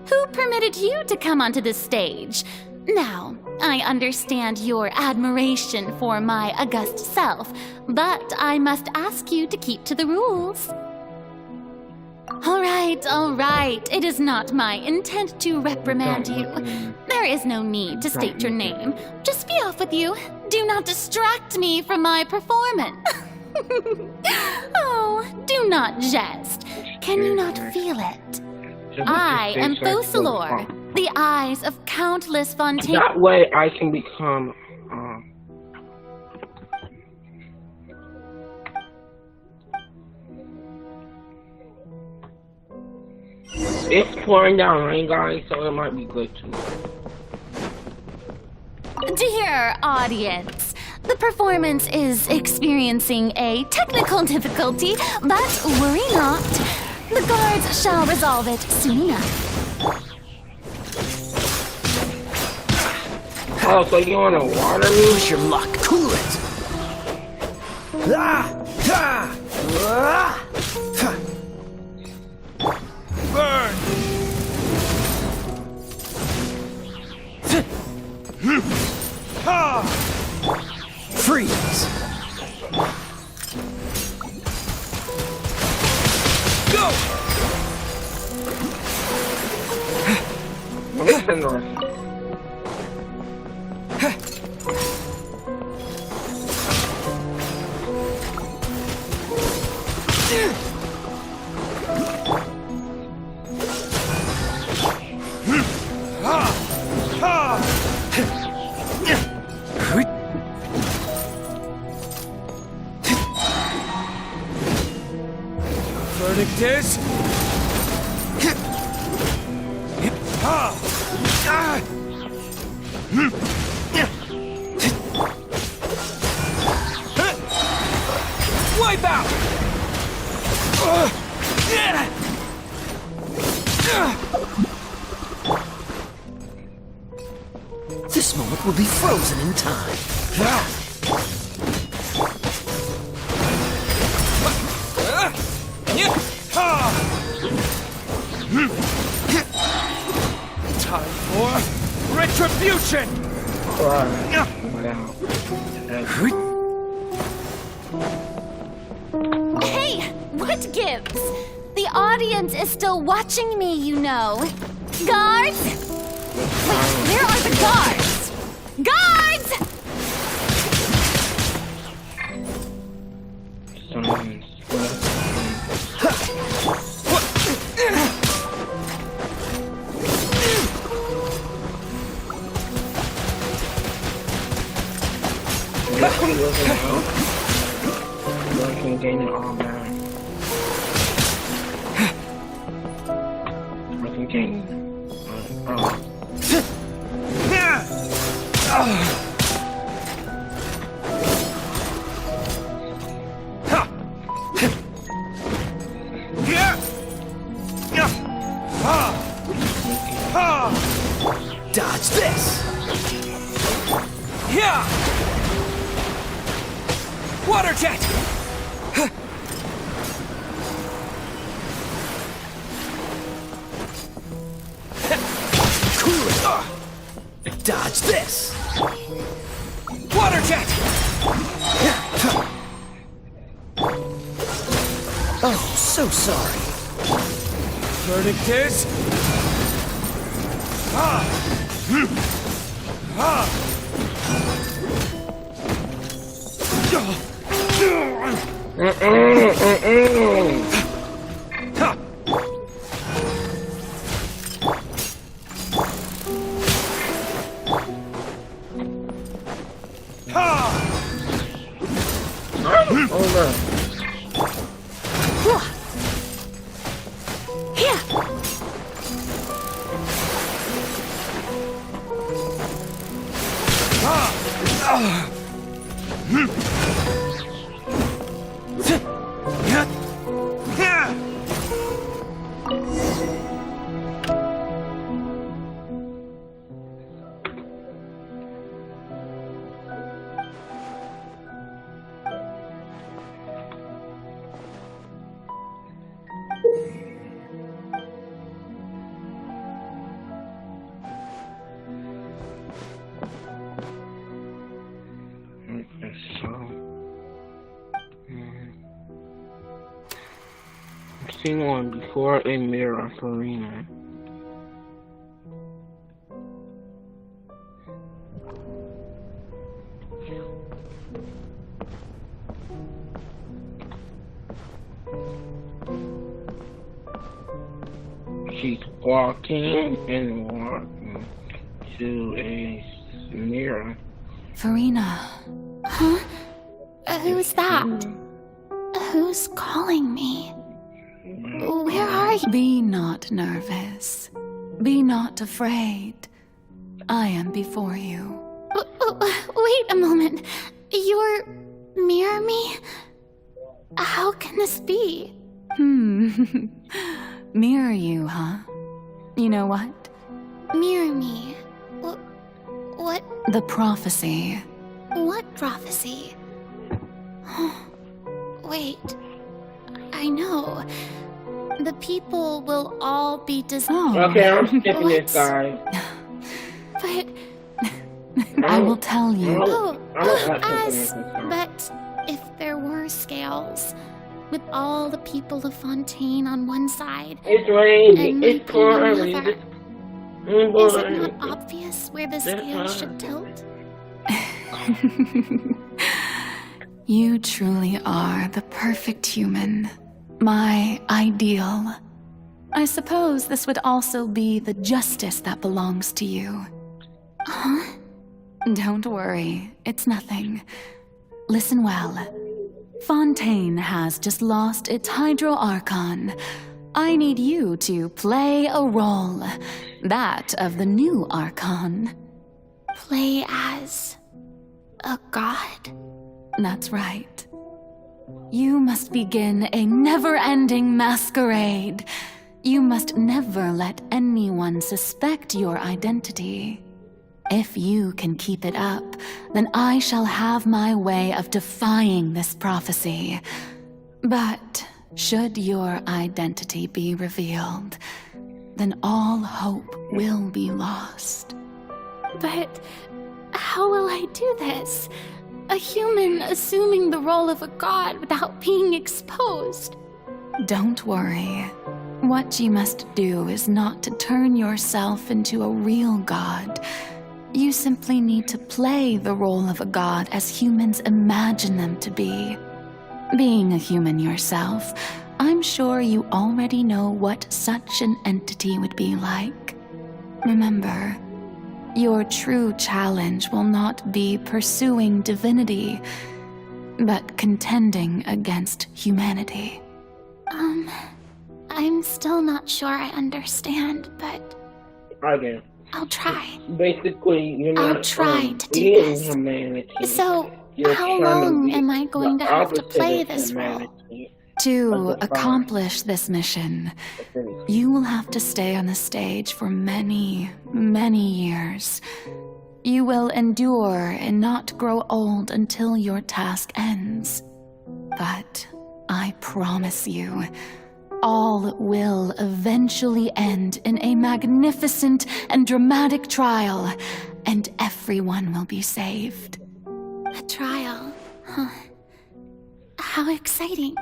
Who permitted you to come onto the stage? Now, I understand your admiration for my august self, but I must ask you to keep to the rules. All right. It is not my intent to reprimand you. There is no need to state your name. Just be off with you. Do not distract me from my performance. Oh, do not jest. Can you not feel it? I am Focalor, the eyes of countless Fontaine. That way I can become, It's pouring down rain, guys, so it might be good too. Dear audience, the performance is experiencing a technical difficulty, but worry not. The guards shall resolve it soon enough. Oh, so you wanna water me? Push your luck, cool it. Burn! Freeze! Go! Verdict is... Wipe out! This moment will be frozen in time. Time for retribution! Hey, what gives? The audience is still watching me, you know. Guards? Wait, where are the guards? Guards! I can gain it all back. I can gain Dodge this! Water jet! Dodge this! Water jet! Oh, so sorry. Verdict is... I've seen one before, a mirror Farina. She's walking and walking to a mirror. Farina. Huh? Who's that? Who's calling me? Where are you? Be not nervous. Be not afraid. I am before you. Wait a moment. You're mirror me? How can this be? Mirror you, huh? You know what? Mirror me? What? The prophecy. What prophecy? Wait. I know. The people will all be dissolved. Okay, I'm skipping this, guys. But... I will tell you. But if there were scales, with all the people of Fontaine on one side, it's raining, and it's pouring, is it not obvious where the scales should tilt? You truly are the perfect human. My ideal. I suppose this would also be the justice that belongs to you. Huh? Don't worry, it's nothing. Listen well. Fontaine has just lost its Hydro Archon. I need you to play a role. That of the new Archon. Play as... a god? That's right. You must begin a never-ending masquerade. You must never let anyone suspect your identity. If you can keep it up, then I shall have my way of defying this prophecy. But should your identity be revealed, then all hope will be lost. But how will I do this? A human assuming the role of a god without being exposed. Don't worry. What you must do is not to turn yourself into a real god. You simply need to play the role of a god as humans imagine them to be. Being a human yourself, I'm sure you already know what such an entity would be like. Remember, your true challenge will not be pursuing divinity, but contending against humanity. I'm still not sure I understand, but Okay. I'll try. Basically, you're not I'll try to do being this. humanity. So, You're how trying to long be am I going the to have to opposite play of this role? humanity. To accomplish this mission, you will have to stay on the stage for many, many years. You will endure and not grow old until your task ends. But I promise you, all will eventually end in a magnificent and dramatic trial, and everyone will be saved. A trial? Huh. How exciting.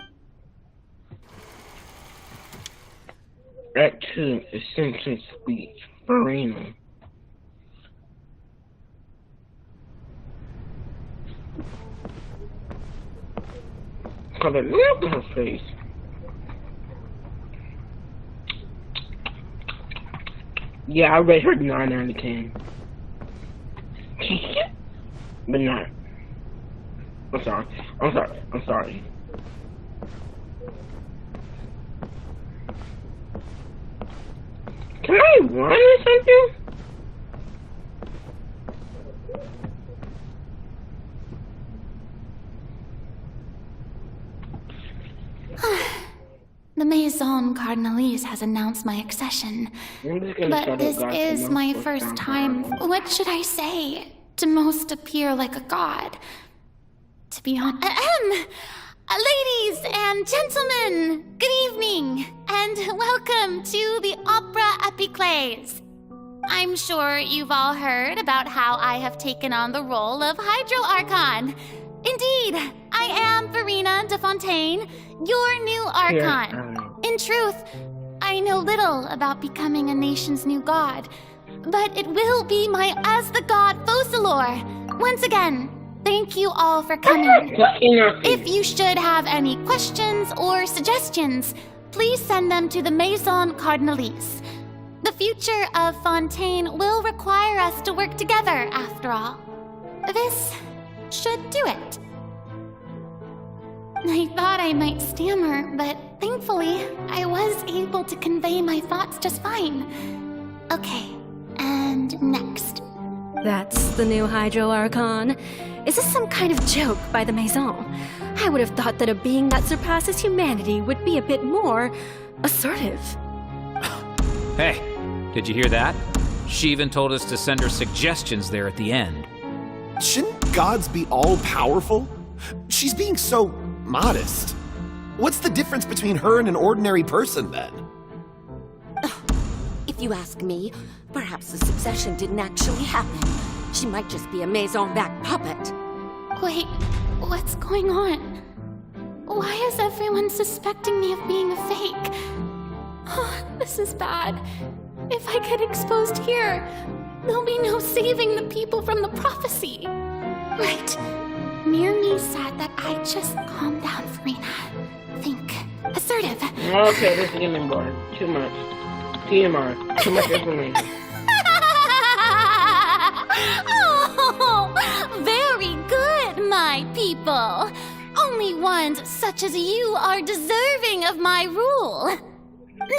Act 2, Ascension Speech, Farina. Got a look on her face. Yeah, I rate her 9 out of 10. But not. I'm sorry. Can I run or something? The Maison Cardinalise has announced my accession. But this is my first time. What should I say to most appear like a god? To be honest. Ladies and gentlemen, good evening, and welcome to the Opera Epiclese. I'm sure you've all heard about how I have taken on the role of Hydro Archon. Indeed, I am Farina de Fontaine, your new Archon. In truth, I know little about becoming a nation's new god, but it will be my as the god Focalor. Once again, thank you all for coming. If you should have any questions or suggestions, please send them to the Maison Cardinalise. The future of Fontaine will require us to work together, after all. This should do it. I thought I might stammer, but thankfully, I was able to convey my thoughts just fine. Okay, and next. That's the new Hydro Archon. Is this some kind of joke by the Maison? I would have thought that a being that surpasses humanity would be a bit more assertive. Hey, did you hear that? She even told us to send her suggestions there at the end. Shouldn't gods be all-powerful? She's being so modest. What's the difference between her and an ordinary person, then? If you ask me, perhaps the succession didn't actually happen. She might just be a Maison back puppet. Wait, what's going on? Why is everyone suspecting me of being a fake? Oh, this is bad. If I get exposed here, there'll be no saving the people from the prophecy. Right. Mirni said that I just calm down, Farina. Think. Assertive. Okay, this is getting boring. Too much. TMI. Too much information. Oh, very good, my people. Only ones such as you are deserving of my rule.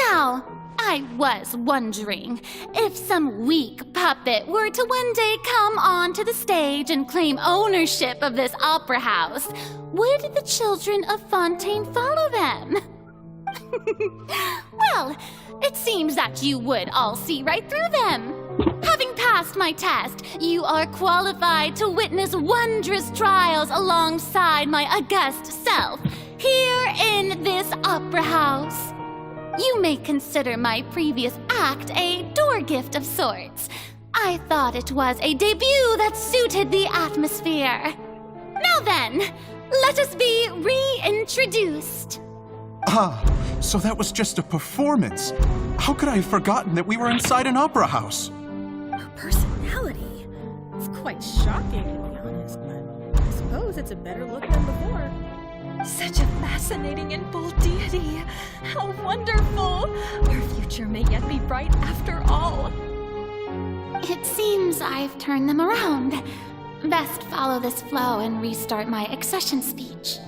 Now, I was wondering if some weak puppet were to one day come onto the stage and claim ownership of this opera house, would the children of Fontaine follow them? Well, It seems that you would all see right through them. Having passed my test, you are qualified to witness wondrous trials alongside my august self, here in this opera house. You may consider my previous act a door gift of sorts. I thought it was a debut that suited the atmosphere. Now then, let us be reintroduced. Ah, so that was just a performance. How could I have forgotten that we were inside an opera house? Her personality. It's quite shocking, to be honest, but I suppose it's a better look than before. Such a fascinating and bold deity. How wonderful! Our future may yet be bright after all. It seems I've turned them around. Best follow this flow and restart my accession speech.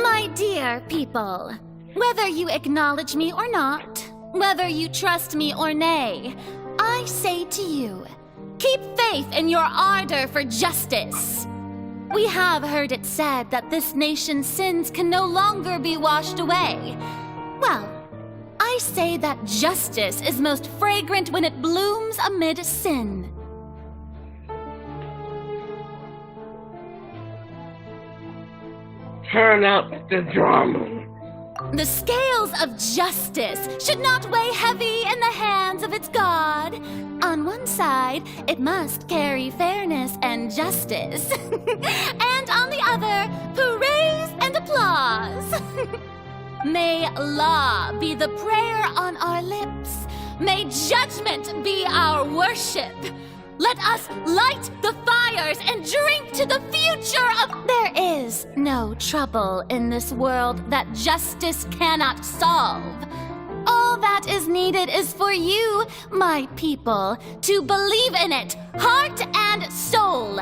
My dear people, whether you acknowledge me or not, whether you trust me or nay, I say to you, keep faith in your ardor for justice. We have heard it said that this nation's sins can no longer be washed away. Well, I say that justice is most fragrant when it blooms amid sin. Turn up the drama. The scales of justice should not weigh heavy in the hands of its God. On one side, it must carry fairness and justice. And on the other, praise and applause. May law be the prayer on our lips. May judgment be our worship. Let us light the fires and drink to the future of... There is no trouble in this world that justice cannot solve. All that is needed is for you, my people, to believe in it, heart and soul.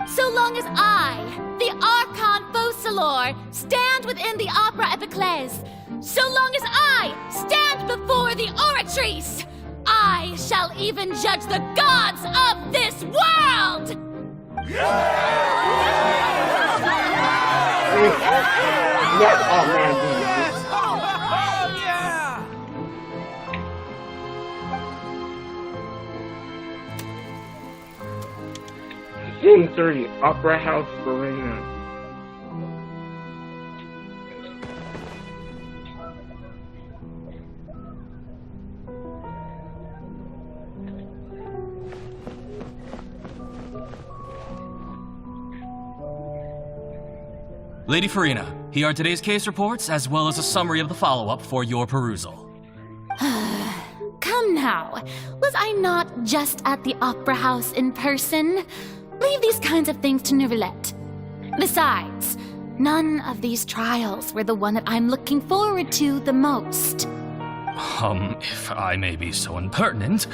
So long as I, the Archon Focalor, stand within the Opera Epiclese, so long as I stand before the Oratrice, I shall even judge the gods of this world! Scene 3, Opera House Arena. Lady Farina, here are today's case reports, as well as a summary of the follow-up for your perusal. Come now, was I not just at the Opera House in person? Leave these kinds of things to Neuvillette. Besides, none of these trials were the one that I'm looking forward to the most. If I may be so impertinent,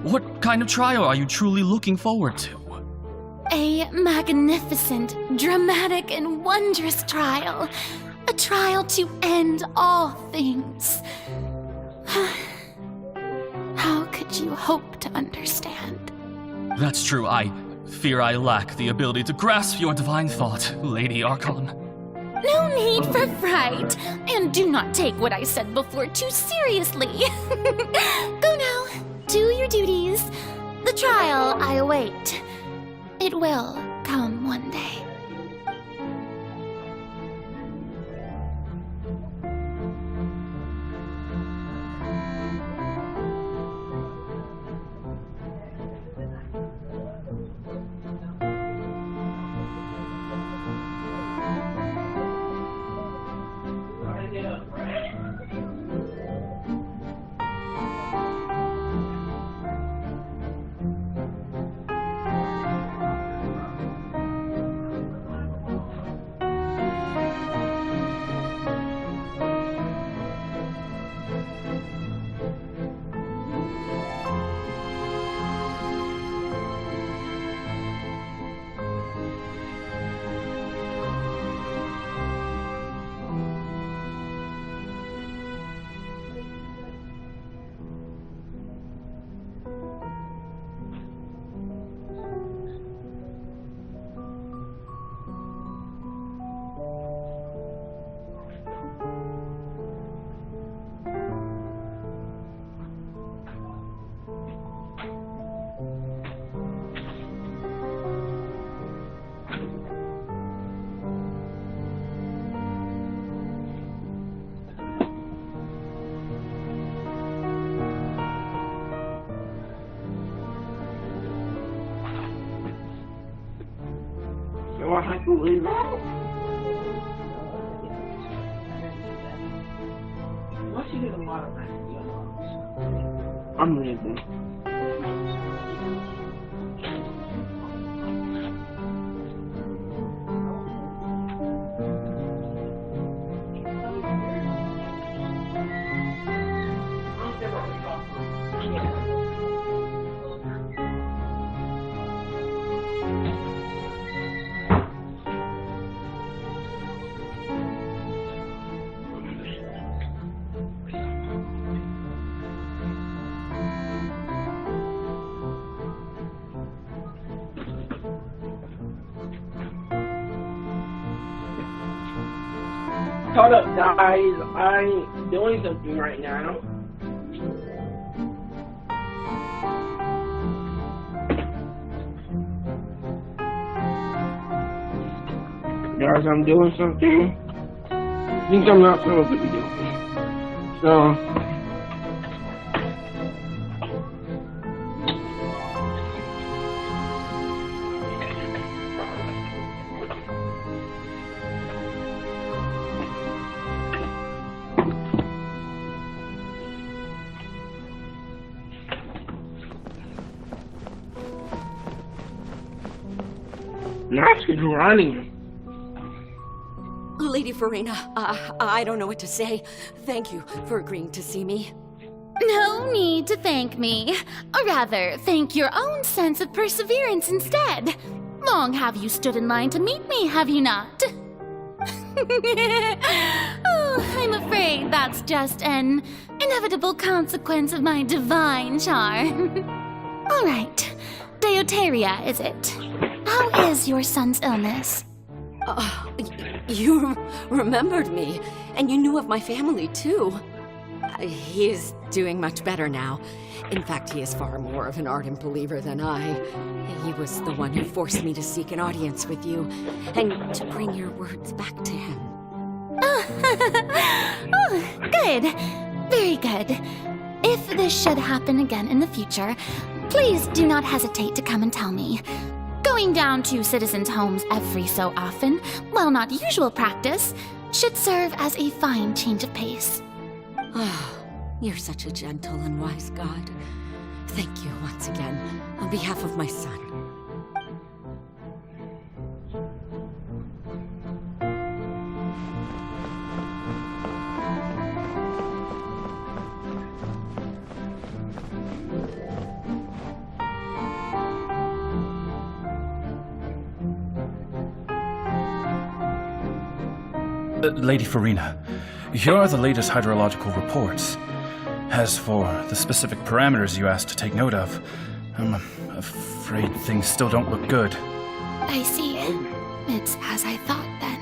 what kind of trial are you truly looking forward to? A magnificent, dramatic, and wondrous trial. A trial to end all things. How could you hope to understand? That's true. I fear I lack the ability to grasp your divine thought, Lady Archon. No need for fright, and do not take what I said before too seriously. Go now, do your duties. The trial I await. It will come one day. I can leave now. Once you get a lot of rest, I'm leaving. Hold up, guys. I'm doing something right now. Guys, I'm doing something. Things I'm not supposed to be doing. So. Mask is running. Lady Farina, I don't know what to say. Thank you for agreeing to see me. No need to thank me. Or rather, thank your own sense of perseverance instead. Long have you stood in line to meet me, have you not? Oh, I'm afraid that's just an inevitable consequence of my divine charm. All right. Deuteria, is it? How is your son's illness? You remembered me, and you knew of my family, too. He is doing much better now. In fact, he is far more of an ardent believer than I. He was the one who forced me to seek an audience with you, and to bring your words back to him. Oh, good. Very good. If this should happen again in the future, please do not hesitate to come and tell me. Going down to citizens' homes every so often, while not usual practice, should serve as a fine change of pace. Oh, you're such a gentle and wise God. Thank you once again, on behalf of my son. Lady Farina, here are the latest hydrological reports. As for the specific parameters you asked to take note of, I'm afraid things still don't look good. I see. It's as I thought then.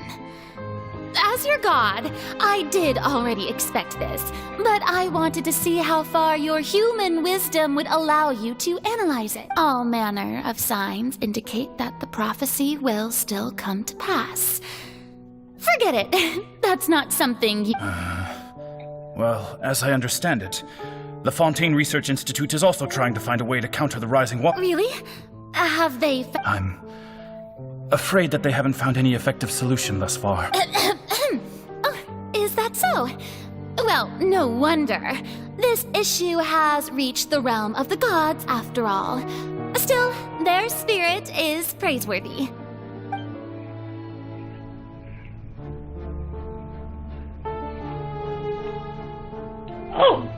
As your god, I did already expect this, but I wanted to see how far your human wisdom would allow you to analyze it. All manner of signs indicate that the prophecy will still come to pass. Forget it. That's not something you... Well, as I understand it, the Fontaine Research Institute is also trying to find a way to counter the rising water. Really? Have they... I'm afraid that they haven't found any effective solution thus far. Oh, is that so? Well, no wonder. This issue has reached the realm of the gods, after all. Still, their spirit is praiseworthy. Oh!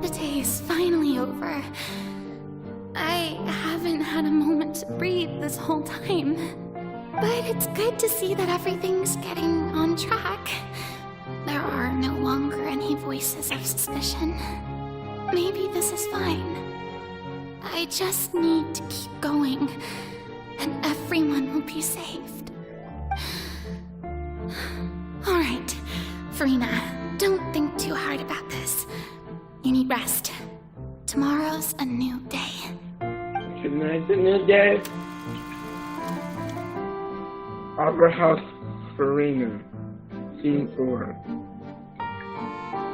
The day is finally over. I haven't had a moment to breathe this whole time. But it's good to see that everything's getting on track. There are no longer any voices of suspicion. Maybe this is fine. I just need to keep going. And everyone will be saved. All right, Farina, don't think too hard about this. You need rest. Tomorrow's a new day. Tonight's a new day. Opera House, Farina, Scene 4.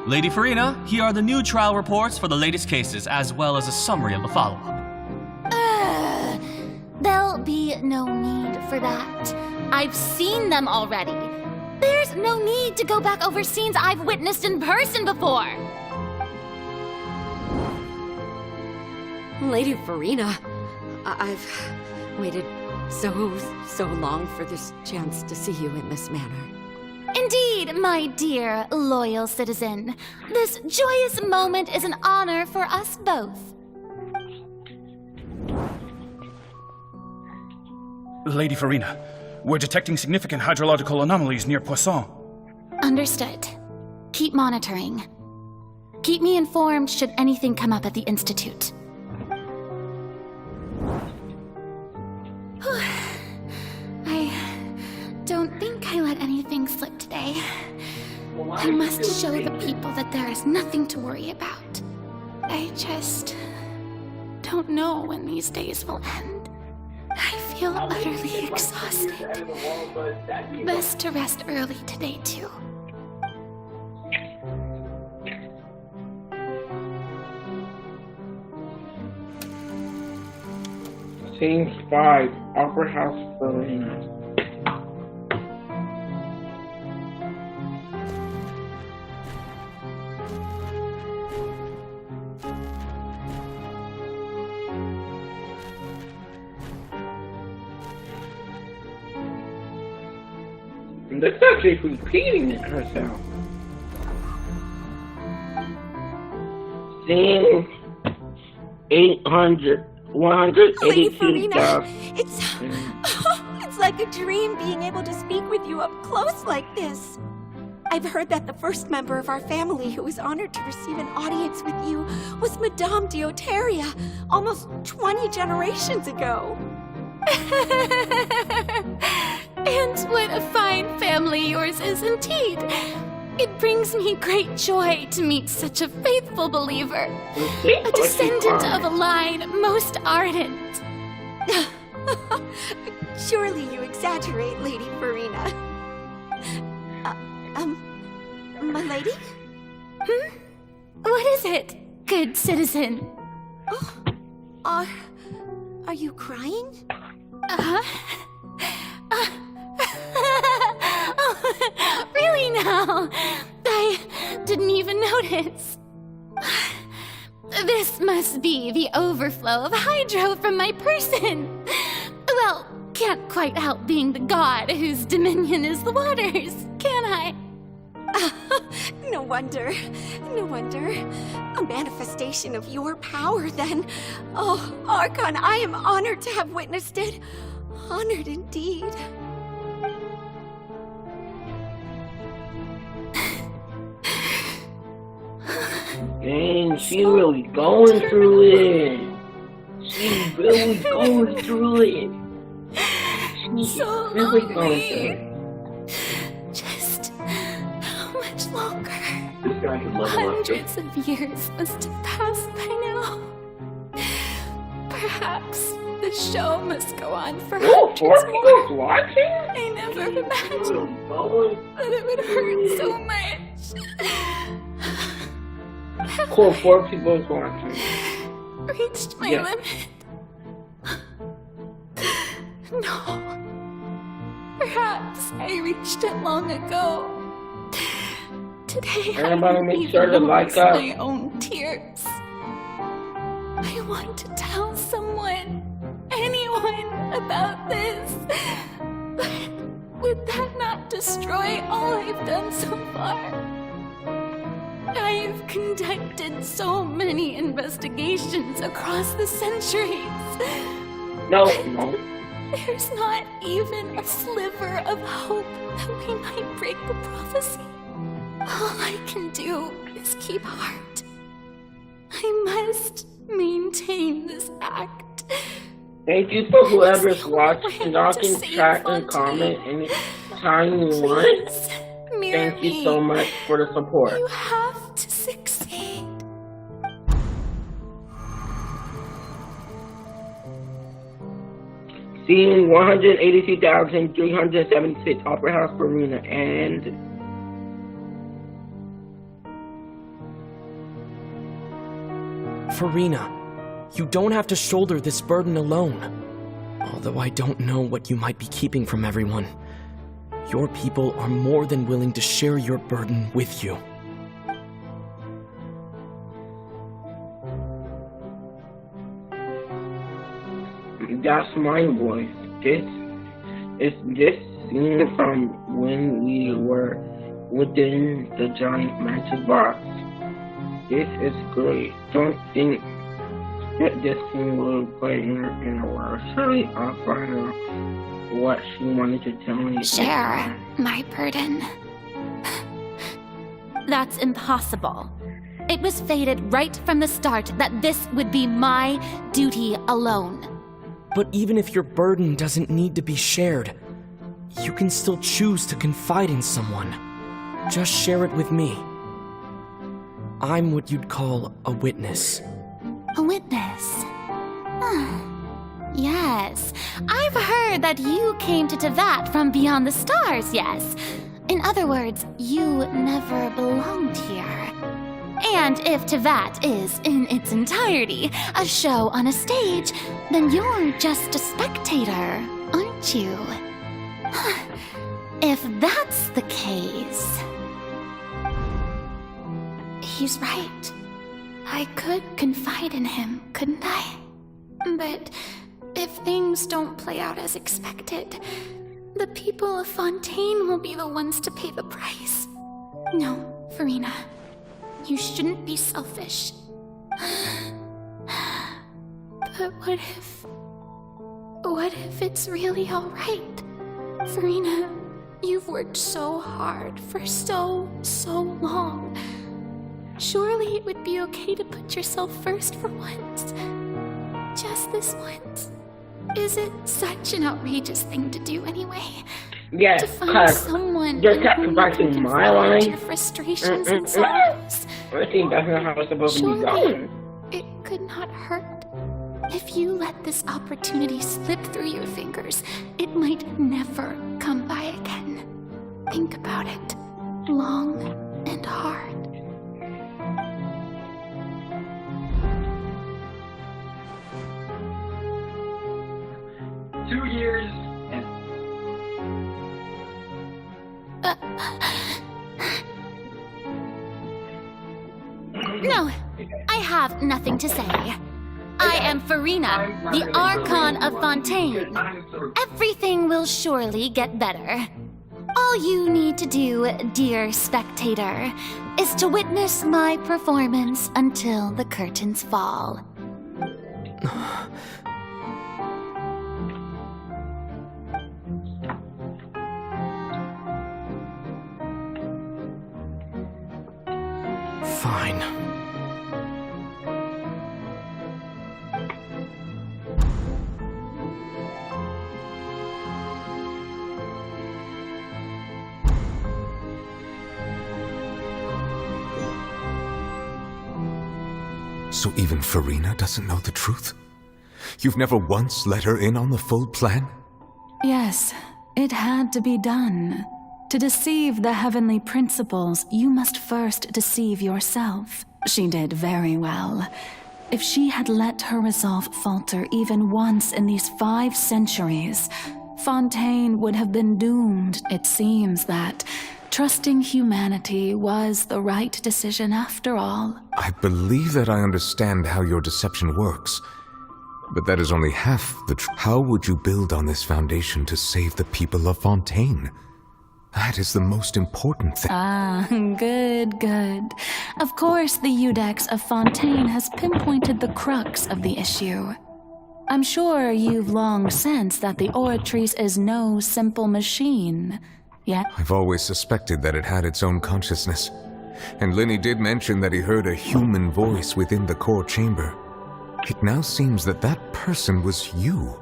Lady Farina, here are the new trial reports for the latest cases, as well as a summary of the follow-up. There'll be no need for that. I've seen them already. There's no need to go back over scenes I've witnessed in person before. Lady Farina, I've waited so long for this chance to see you in this manner. Indeed, my dear, loyal citizen. This joyous moment is an honor for us both. Lady Farina, we're detecting significant hydrological anomalies near Poisson. Understood. Keep monitoring. Keep me informed should anything come up at the Institute. I don't think I let anything slip today. I must show the people that there is nothing to worry about. I just don't know when these days will end. I feel utterly exhausted. Best to rest early today, too. Scene 5, Opera House Arena. That's actually repeating it herself. Scene 182,000. It's like a dream being able to speak with you up close like this. I've heard that the first member of our family who was honored to receive an audience with you was Madame Dioteria, almost 20 generations ago. And what a fine family yours is indeed. It brings me great joy to meet such a faithful believer, a descendant of a line most ardent. Surely you exaggerate, Lady Farina. My lady? What is it, good citizen? Are you crying? Really now? I didn't even notice. This must be the overflow of hydro from my person. Well, can't quite help being the god whose dominion is the waters, can I? No wonder. No wonder. A manifestation of your power, then. Oh, Archon, I am honored to have witnessed it. Honored indeed. Dang, she really going through it. She's really going through it. She's So really going lonely. through it. Just how much longer? This guy can level up. Hundreds of years must have passed by now. Perhaps the show must go on for Oh, four hundreds people more. watching? I never imagined that it would hurt so much. Cool, 4 people is watching. Reached my Yeah. limit. No. Perhaps I reached it long ago. Today Everybody I make sure to like us. my own tears. I want to tell someone, anyone, about this. But would that not destroy all I've done so far? I've conducted so many investigations across the centuries. No. There's not even a sliver of hope that we might break the prophecy. All I can do is keep heart. I must maintain this act. Thank you for whoever's watching. Y'all can chat and comment anytime you want. Thank you so much for the support. You have to succeed. Scene 182,376, Opera House Arena, and Farina, you don't have to shoulder this burden alone. Although I don't know what you might be keeping from everyone, your people are more than willing to share your burden with you. That's my voice. It's this scene from when we were within the giant magic box. This is great. Don't think that this scene will play in a while. Surely I'll find out what she wanted to tell me. Share my burden. That's impossible. It was fated right from the start that this would be my duty alone. But even if your burden doesn't need to be shared, you can still choose to confide in someone. Just share it with me. I'm what you'd call a witness. A witness? Yes. I've heard that you came to Tevat from beyond the stars, yes. In other words, you never belonged here. And if Tevat is, in its entirety, a show on a stage, then you're just a spectator, aren't you? If that's the case... He's right. I could confide in him, couldn't I? But if things don't play out as expected, the people of Fontaine will be the ones to pay the price. No, Farina. You shouldn't be selfish. But what if it's really all right? Farina, you've worked so hard for so long. Surely it would be okay to put yourself first for once. Just this once. Is it such an outrageous thing to do anyway? Yes, to find someone you're sacrificing my life. Your frustrations and sorrows. I think that's not how it's supposed to be going. It could not hurt. If you let this opportunity slip through your fingers, it might never come by again. Think about it long and hard. Two years. No, I have nothing to say. I am Farina, the Archon of Fontaine. Everything will surely get better. All you need to do, dear spectator, is to witness my performance until the curtains fall. Fine. So even Farina doesn't know the truth? You've never once let her in on the full plan? Yes, it had to be done. To deceive the heavenly principles, you must first deceive yourself. She did very well. If she had let her resolve falter even once in these 5 centuries, Fontaine would have been doomed. It seems that trusting humanity was the right decision after all. I believe that I understand how your deception works, but that is only half the truth. How would you build on this foundation to save the people of Fontaine? That is the most important thing. Ah, good. Of course, the Iudex of Fontaine has pinpointed the crux of the issue. I'm sure you've long sensed that the Oratrice is no simple machine, yet... I've always suspected that it had its own consciousness, and Lenny did mention that he heard a human voice within the core chamber. It now seems that that person was you,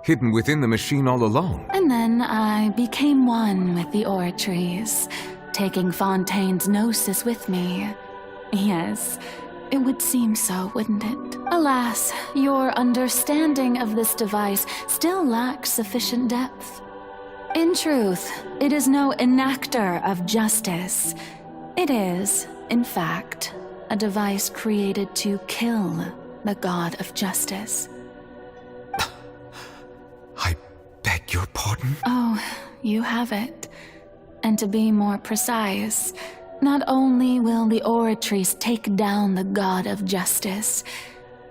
hidden within the machine all along. And then I became one with the Oratrice, taking Fontaine's gnosis with me. Yes, it would seem so, wouldn't it? Alas, your understanding of this device still lacks sufficient depth. In truth, it is no enactor of justice. It is, in fact, a device created to kill the god of justice. I beg your pardon? Oh, you have it. And to be more precise, not only will the Oratrice take down the god of justice,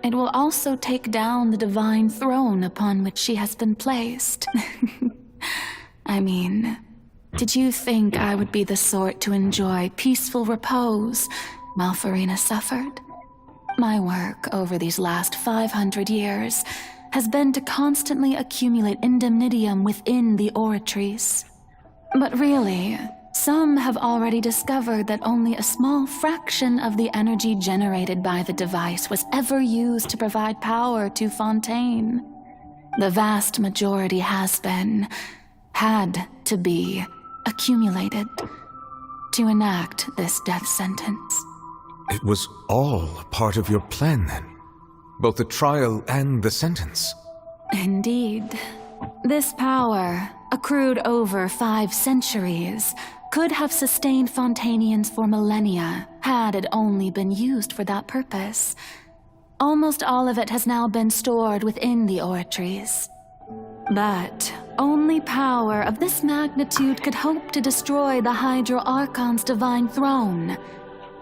it will also take down the divine throne upon which she has been placed. I mean, did you think I would be the sort to enjoy peaceful repose while Farina suffered? My work over these last 500 years has been to constantly accumulate indemnitium within the Oratrice. But really, some have already discovered that only a small fraction of the energy generated by the device was ever used to provide power to Fontaine. The vast majority had to be, accumulated to enact this death sentence. It was all a part of your plan, then? Both the trial and the sentence? Indeed. This power, accrued over 5 centuries, could have sustained Fontainians for millennia had it only been used for that purpose. Almost all of it has now been stored within the Oratrice. But only power of this magnitude could hope to destroy the Hydro Archon's divine throne,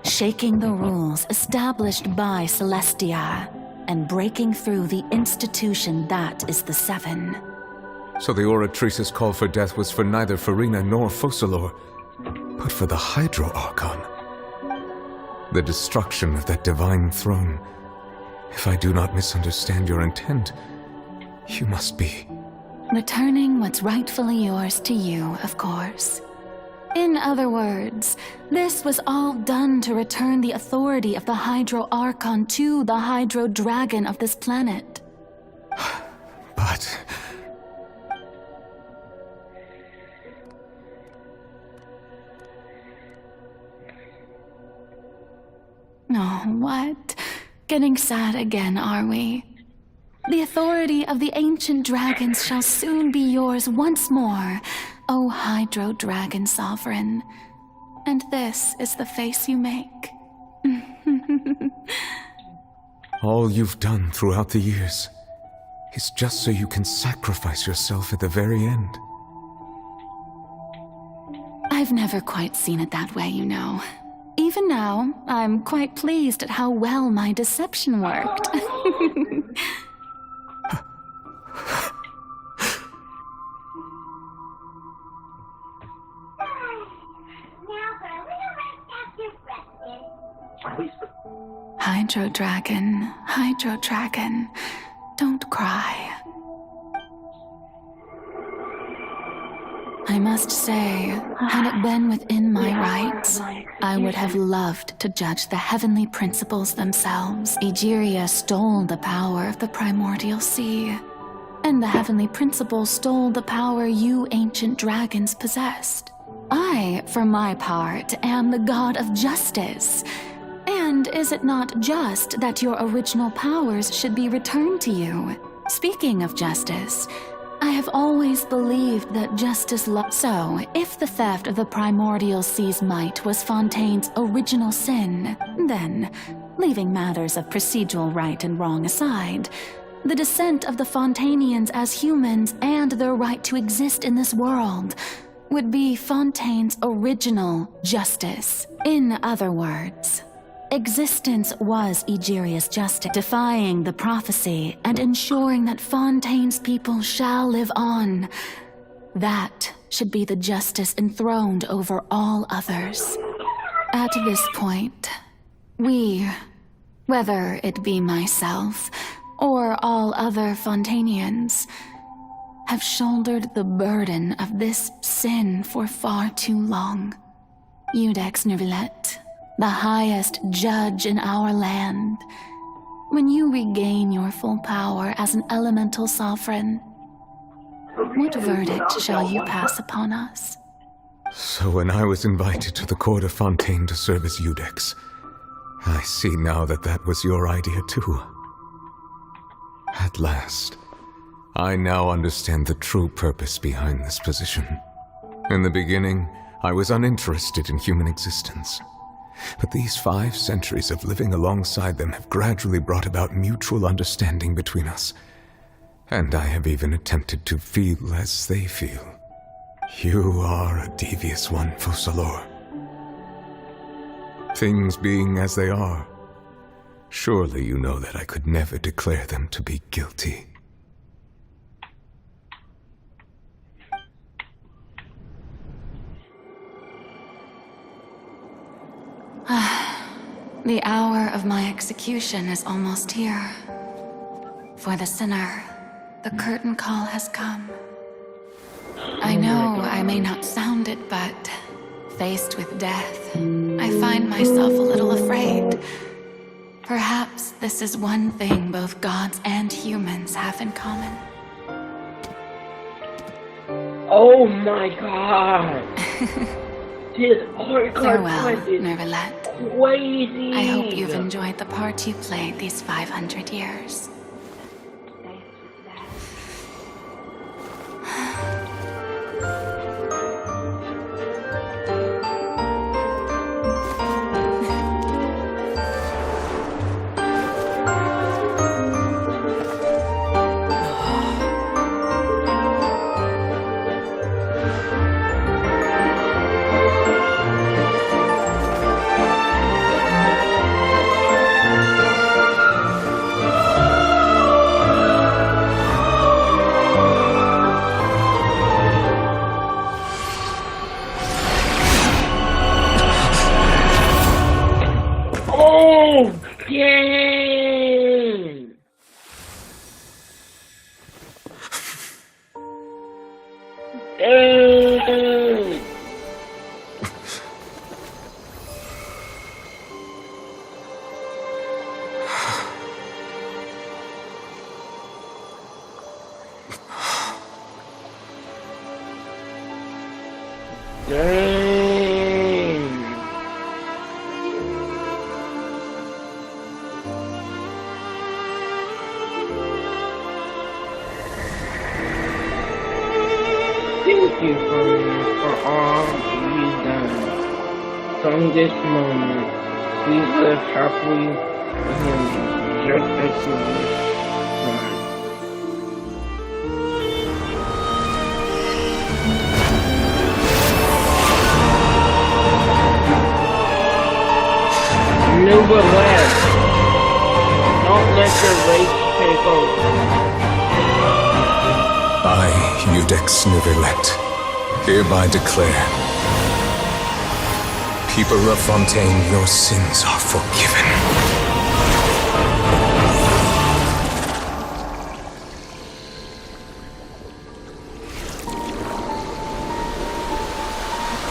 shaking the rules established by Celestia and breaking through the institution that is the Seven. So the Oratrice's call for death was for neither Farina nor Focalor, but for the Hydro Archon. The destruction of that divine throne. If I do not misunderstand your intent, you must be... returning what's rightfully yours to you, of course. In other words, this was all done to return the authority of the Hydro Archon to the Hydro Dragon of this planet. But... Oh, what? Getting sad again, are we? The authority of the ancient dragons shall soon be yours once more, O Hydro Dragon Sovereign. And this is the face you make. all you've done throughout the years is just so you can sacrifice yourself at the very end. I've never quite seen it that way, you know. Even now, I'm quite pleased at how well my deception worked. Hydro Dragon, don't cry. I must say, had it been within my rights, I would have loved to judge the heavenly principles themselves. Egeria stole the power of the primordial sea, and the heavenly principles stole the power you ancient dragons possessed. I, for my part, am the god of justice. And is it not just that your original powers should be returned to you? Speaking of justice, I have always believed that justice So, if the theft of the primordial sea's might was Fontaine's original sin, then, leaving matters of procedural right and wrong aside, the descent of the Fontainians as humans and their right to exist in this world would be Fontaine's original justice. In other words, existence was Egeria's justice, defying the prophecy and ensuring that Fontaine's people shall live on. That should be the justice enthroned over all others. At this point, we, whether it be myself or all other Fontainians, have shouldered the burden of this sin for far too long. Iudex Nervillet, the highest judge in our land, when you regain your full power as an elemental sovereign, what verdict shall you pass upon us? So when I was invited to the court of Fontaine to serve as Iudex, I see now that that was your idea too. At last, I now understand the true purpose behind this position. In the beginning, I was uninterested in human existence. But these 5 centuries of living alongside them have gradually brought about mutual understanding between us. And I have even attempted to feel as they feel. You are a devious one, Focalors. Things being as they are, surely you know that I could never declare them to be guilty. The hour of my execution is almost here. For the sinner, the curtain call has come. I know I may not sound it, but faced with death, I find myself a little afraid. Perhaps this is one thing both gods and humans have in common. Oh my god! This art Farewell, is Nervalette. crazy! I hope you've enjoyed the part you played these 500 years. Oh! Dang! Dang! Dang! Thank you for all you've done. From this moment, please live happily and just as you wish. Nevertheless, don't let your rage take over. I, Iudex Neverlet, hereby declare, people of Fontaine, your sins are forgiven.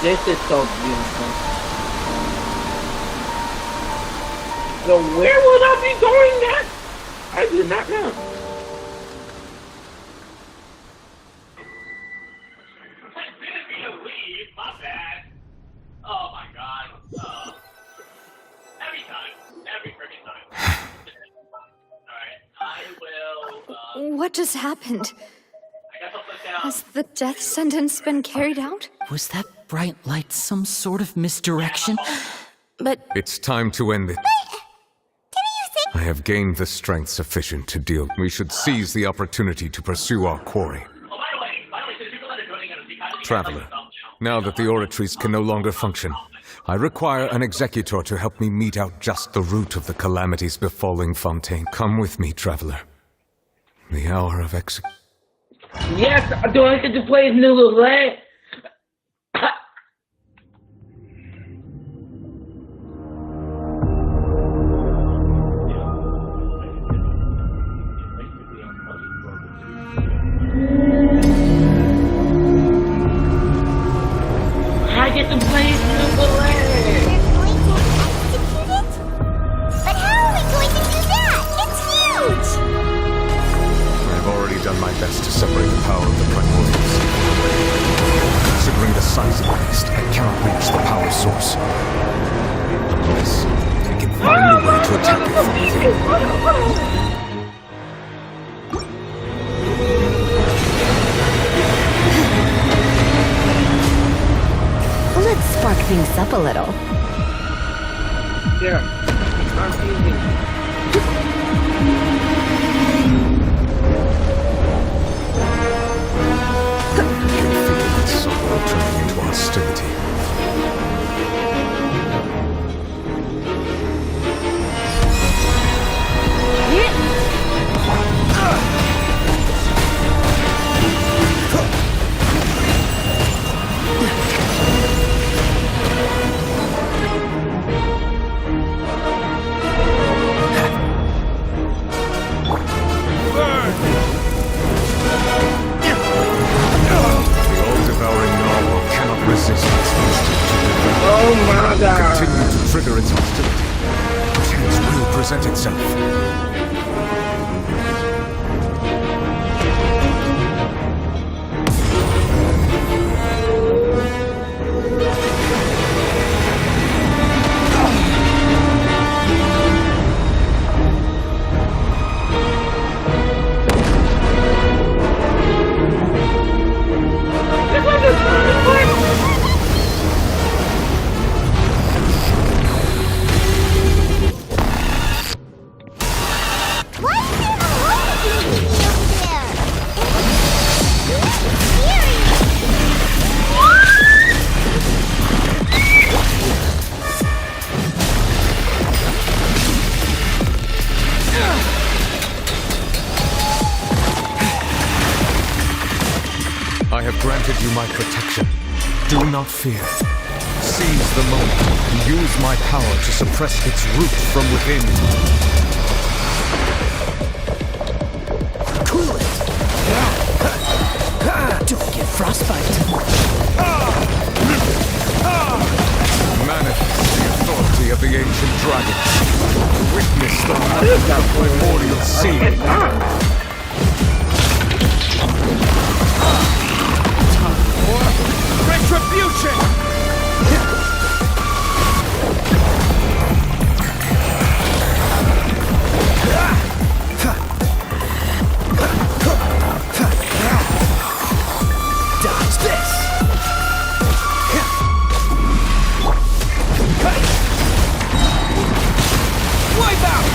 This is so beautiful. So where would I be going next? I do not know. What just happened? Has the death sentence been carried out? Was that bright light some sort of misdirection? But It's time to end it. I have gained the strength sufficient to deal. We should seize the opportunity to pursue our quarry. Traveler, now that the oratories can no longer function, I require an executor to help me mete out just the root of the calamities befalling Fontaine. Come with me, Traveler. The hour of Yes, do I get to play as Neverlet? I get to play as Neverlet. But how are we going to do that? It's huge! I've already done my best to separate the power of the primordials. Considering the size of the beast, I cannot reach the power source. Unless I can find a way to attack it from within. Let's spark things up a little. Yeah. I'm easy. Sorrow turning into hostility. Oh my god. Continue to trigger its hostility. Chance will present itself. I have granted you my protection. Do not fear. Seize the moment and use my power to suppress its root from within. Cool it! Don't get frostbite. Manifest the authority of the ancient dragon. Witness the magic of primordial sea. Retribution! Dodge this! Wipe out!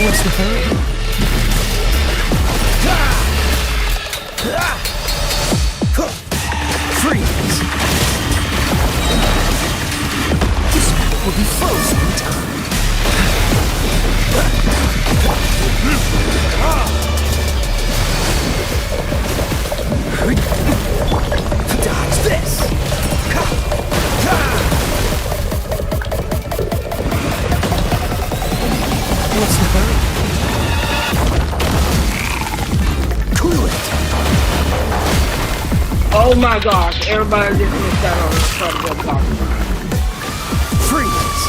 What's the hurry? Freeze! This will be frozen in time. Dodge this! What's the hurry? Cool it! Oh my gosh, everybody just missed out on the stuff we're talking about. Freeze!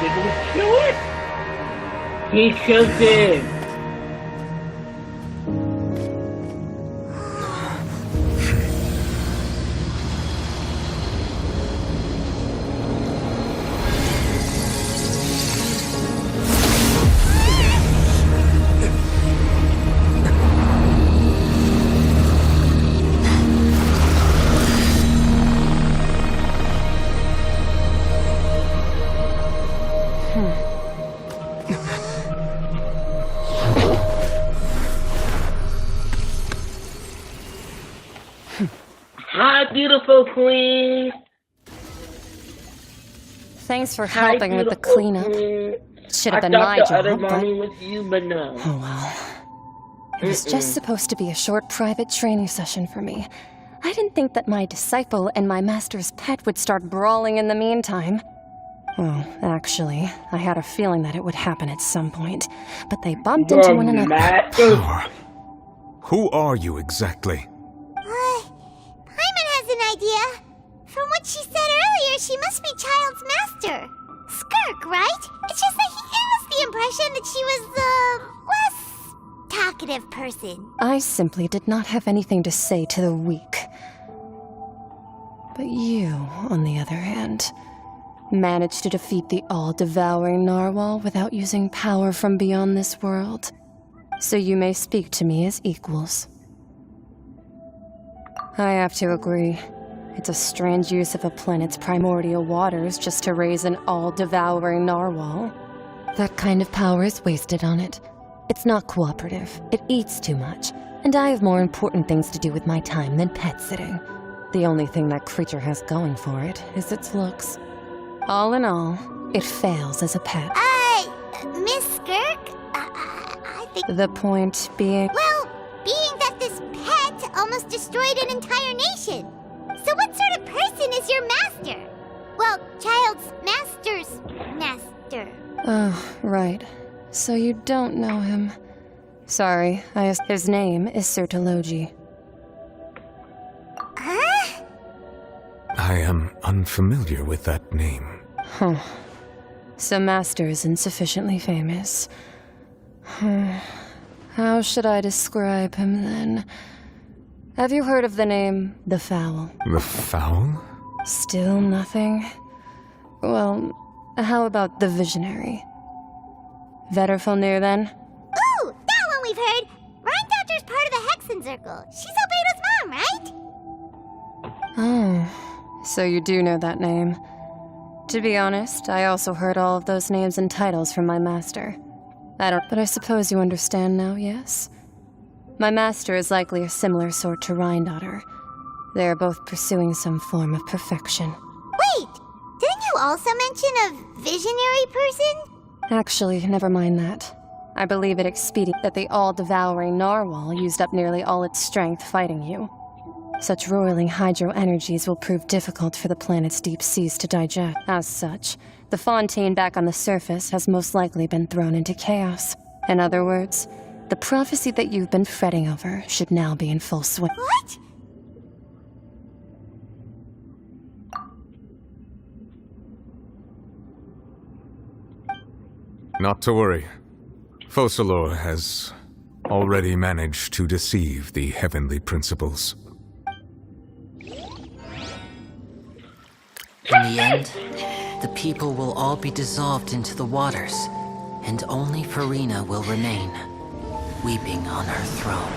Did we kill it? He killed it. Hi, beautiful queen. Thanks for helping with the cleanup. Should have been my I thought the job, other but... mommy was you, but no. Oh well. It was just supposed to be a short private training session for me. I didn't think that my disciple and my master's pet would start brawling in the meantime. Well, actually, I had a feeling that it would happen at some point, but they bumped into one another. Power. Who are you exactly? Paimon has an idea. From what she said earlier, she must be Child's master. Skirk, right? It's just that he gave us the impression that she was the less talkative person. I simply did not have anything to say to the weak. But you, on the other hand, managed to defeat the all-devouring narwhal without using power from beyond this world. So you may speak to me as equals. I have to agree. It's a strange use of a planet's primordial waters just to raise an all-devouring narwhal. That kind of power is wasted on it. It's not cooperative. It eats too much. And I have more important things to do with my time than pet sitting. The only thing that creature has going for it is its looks. All in all, it fails as a pet. Miss Skirk? I think... The point being... Well, being that this pet almost destroyed an entire nation. So what sort of person is your master? Well, Child's master's master. Oh, right. So you don't know him. Sorry, his name is Sertologi. Huh? I am unfamiliar with that name. Huh. So Master isn't sufficiently famous. How should I describe him then? Have you heard of the name The Fowl? The Fowl? Still nothing? Well, how about the Visionary? Vetterfulnir then? Ooh, that one we've heard! Rhine-Doctor's part of the Hexen Circle. She's Albedo's mom, right? Oh, so you do know that name. To be honest, I also heard all of those names and titles from my master. But I suppose you understand now, yes? My master is likely a similar sort to Rhine-Daughter. They are both pursuing some form of perfection. Wait! Didn't you also mention a visionary person? Actually, never mind that. I believe it expedient that the all-devouring narwhal used up nearly all its strength fighting you. Such roiling hydro energies will prove difficult for the planet's deep seas to digest. As such, the fontaine back on the surface has most likely been thrown into chaos. In other words, the prophecy that you've been fretting over should now be in full swing. What? Not to worry. Focalor has already managed to deceive the heavenly principles. In the end, the people will all be dissolved into the waters, and only Farina will remain, weeping on her throne.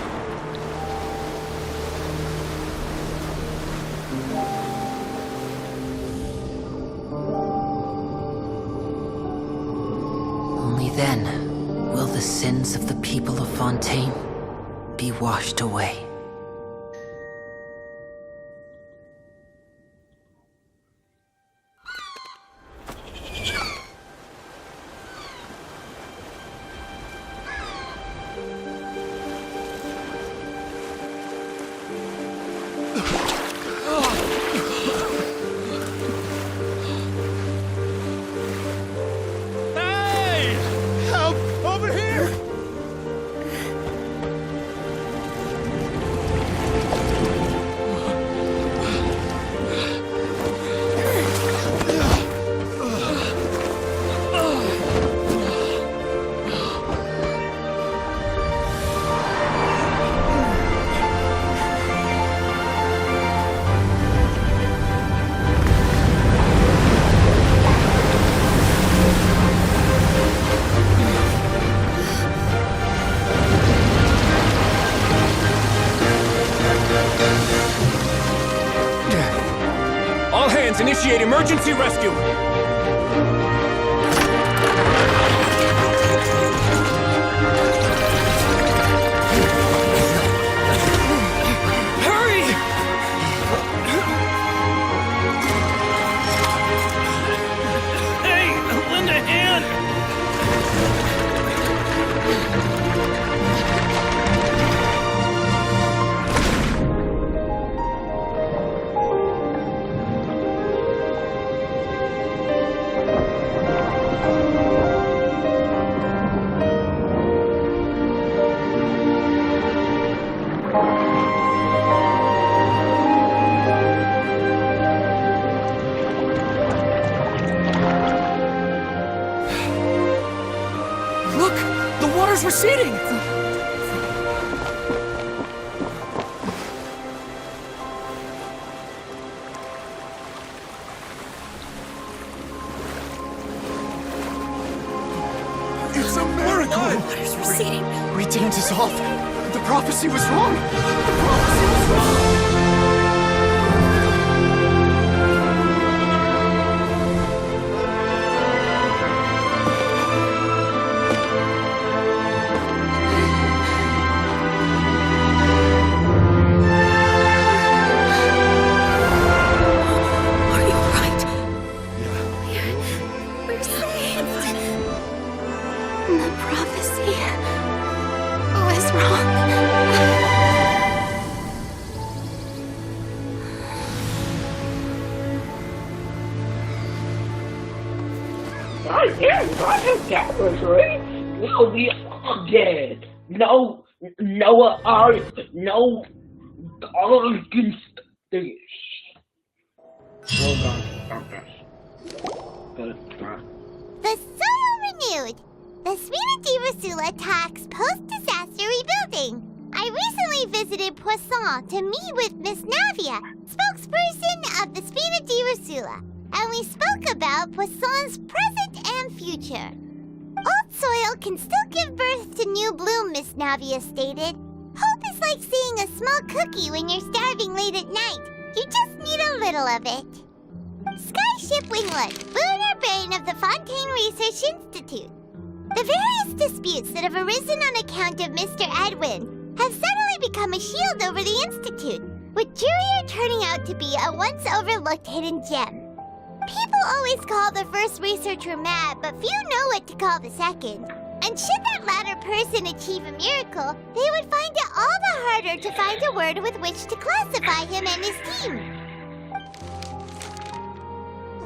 Only then will the sins of the people of Fontaine be washed away. Initiate emergency rescue! Hurry! Hey, lend a hand! water's receding! It's a miracle! Water's receding. We didn't dissolve. The prophecy was wrong. The prophecy was wrong. The prophecy was wrong. That was right. We'll be all dead. No, Noah, no, all against this. Hold on. The soil renewed. The Spina di Rosula attacks post-disaster rebuilding. I recently visited Poisson to meet with Miss Navia, spokesperson of the Spina di Rosula, and we spoke about Poisson's present and future. Old soil can still give birth to new bloom, Miss Navia stated. Hope is like seeing a small cookie when you're starving late at night. You just need a little of it. Skyship Winglet, lunar brain of the Fontaine Research Institute. The various disputes that have arisen on account of Mr. Edwin have suddenly become a shield over the Institute, with Jurier turning out to be a once overlooked hidden gem. People always call the first researcher mad, but few know what to call the second. And should that latter person achieve a miracle, they would find it all the harder to find a word with which to classify him and his team.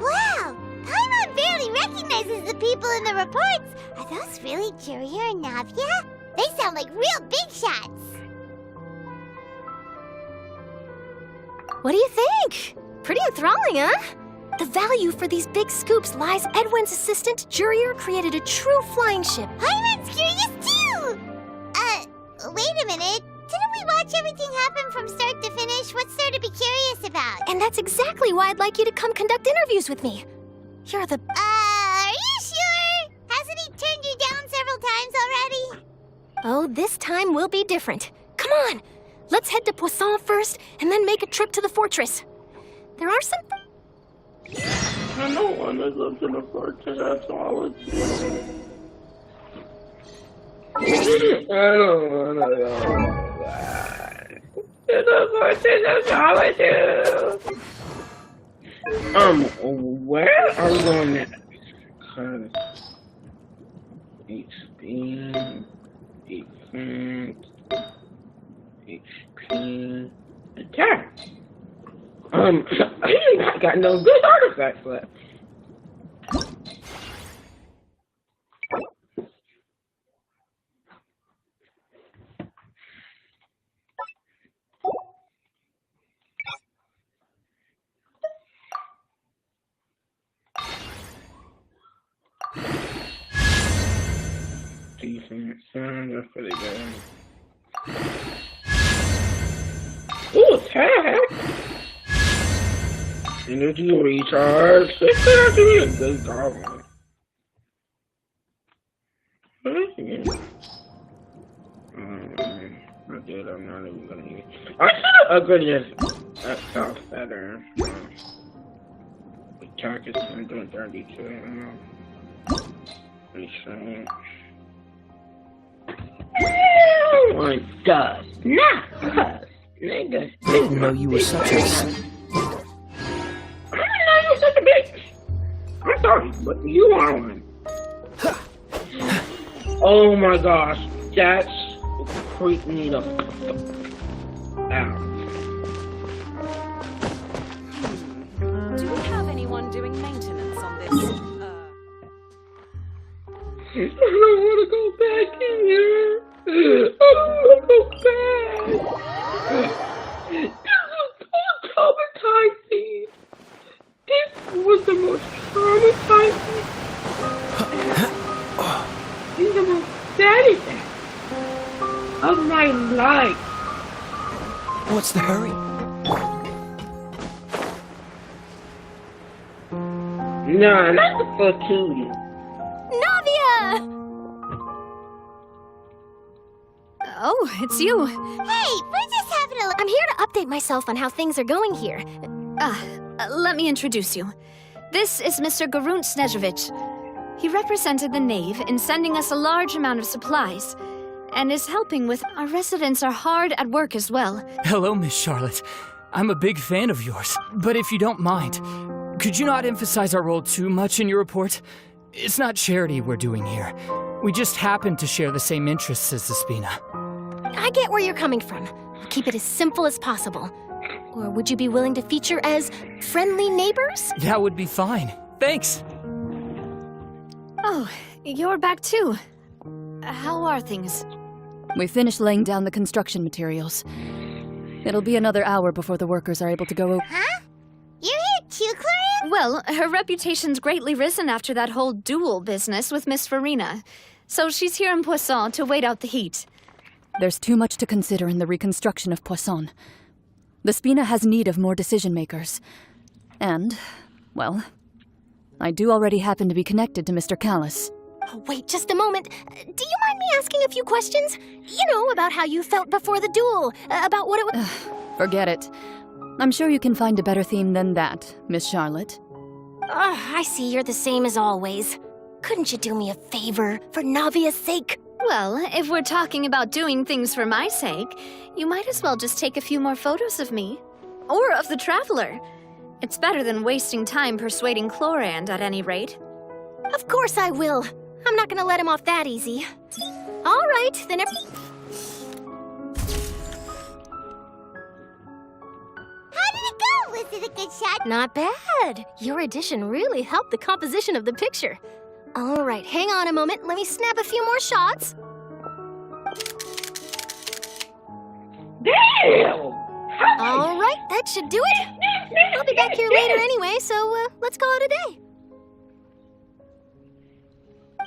Wow! Paimon barely recognizes the people in the reports. Are those really Jurier and Navia? They sound like real big shots. What do you think? Pretty enthralling, huh? The value for these big scoops lies Edwin's assistant, Jurier, created a true flying ship. Paimon's curious too! Wait a minute. Didn't we watch everything happen from start to finish? What's there to be curious about? And that's exactly why I'd like you to come conduct interviews with me. You're the... Are you sure? Hasn't he turned you down several times already? Oh, this time will be different. Come on! Let's head to Poisson first, and then make a trip to the fortress. There are some... I don't want to go to the fortress, that's all it's... I don't want to go to the fortress, that's all I do. Where are we going next? Cause HP, defense, HP, attack. I got no good artifacts left. Defense, that's pretty good. Ooh, attack! Energy recharge. This could actually be a good goblin. I'm not even gonna use it. I should have upgraded this. That sounds better. Attack is 132. Restraint. My dust. Not us, nigga. I didn't know you were such a... I didn't know you were such a bitch. I'm sorry, but you are one. Oh my gosh, that's freaked me the fuck out. Do we have anyone doing maintenance on this? I don't want to go back in here. I don't want to go back. This is so traumatizing. This was the most traumatizing. These are the most saddest. What's the hurry? Nah, not the fuck you. Navia! Oh, it's you. Hey, we're just having a... I'm here to update myself on how things are going here. Let me introduce you. This is Mr. Garunt Snezhevich. He represented the Knave in sending us a large amount of supplies, and is helping with... Our residents are hard at work as well. Hello, Miss Charlotte. I'm a big fan of yours, but if you don't mind, could you not emphasize our role too much in your report? It's not charity we're doing here. We just happen to share the same interests as the Spina. I get where you're coming from. I'll keep it as simple as possible. Or would you be willing to feature as friendly neighbors? That would be fine. Thanks. Oh, you're back too. How are things? We finished laying down the construction materials. It'll be another hour before the workers are able to go over. Huh? You're here too, Clarion? Well, her reputation's greatly risen after that whole duel business with Miss Farina. So she's here in Poisson to wait out the heat. There's too much to consider in the reconstruction of Poisson. The Spina has need of more decision-makers. And, well, I do already happen to be connected to Mr. Callis. Oh, wait just a moment. Do you mind me asking a few questions? You know, about how you felt before the duel, about what it was... Forget it. I'm sure you can find a better theme than that, Miss Charlotte. I see you're the same as always. Couldn't you do me a favor, for Navia's sake? Well, if we're talking about doing things for my sake, you might as well just take a few more photos of me. Or of the Traveler. It's better than wasting time persuading Chlorand, at any rate. Of course I will. I'm not gonna let him off that easy. All right, then... How did it go? Was it a good shot? Not bad. Your addition really helped the composition of the picture. All right, hang on a moment. Let me snap a few more shots. Damn! All right, that should do it. I'll be back here later anyway, so let's call it a day.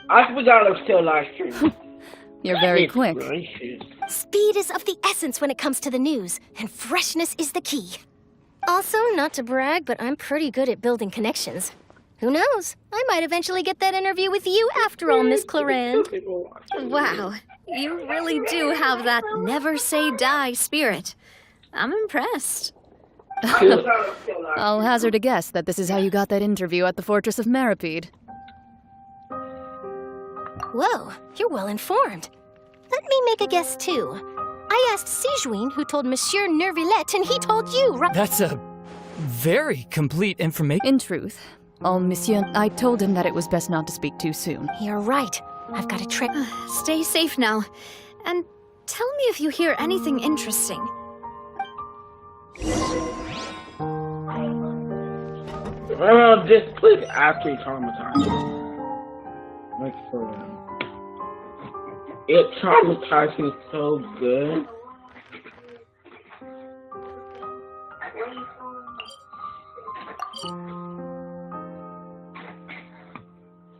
I forgot I'm still live streaming. You're very quick. Speed is of the essence when it comes to the news, and freshness is the key. Also, not to brag, but I'm pretty good at building connections. Who knows? I might eventually get that interview with you after all, Miss Chlorand. Wow, you really do have that never say die spirit. I'm impressed. I'll hazard a guess that this is how you got that interview at the Fortress of Maripede. Whoa, you're well informed. Let me make a guess, too. I asked Sijuin, who told Monsieur Nervillet, and he told you, right? That's a very complete information. In truth, Monsieur, I told him that it was best not to speak too soon. You're right. I've got a trick. Stay safe now. And tell me if you hear anything interesting. Just click after traumatized. Like for real. It traumatized me so good.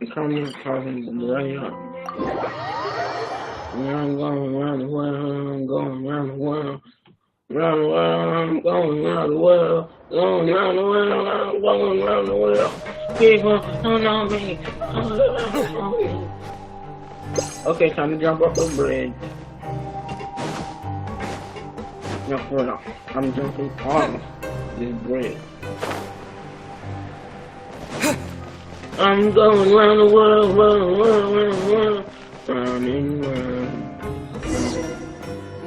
It traumatized me right up. I'm going around the world, I'm going around the world. Round the world, I'm going around the world. Going around the world, I'm going around the world. People don't know me. Okay, time to jump off the bridge. No, for real. I'm jumping off this bridge. I'm going around the world, round and round.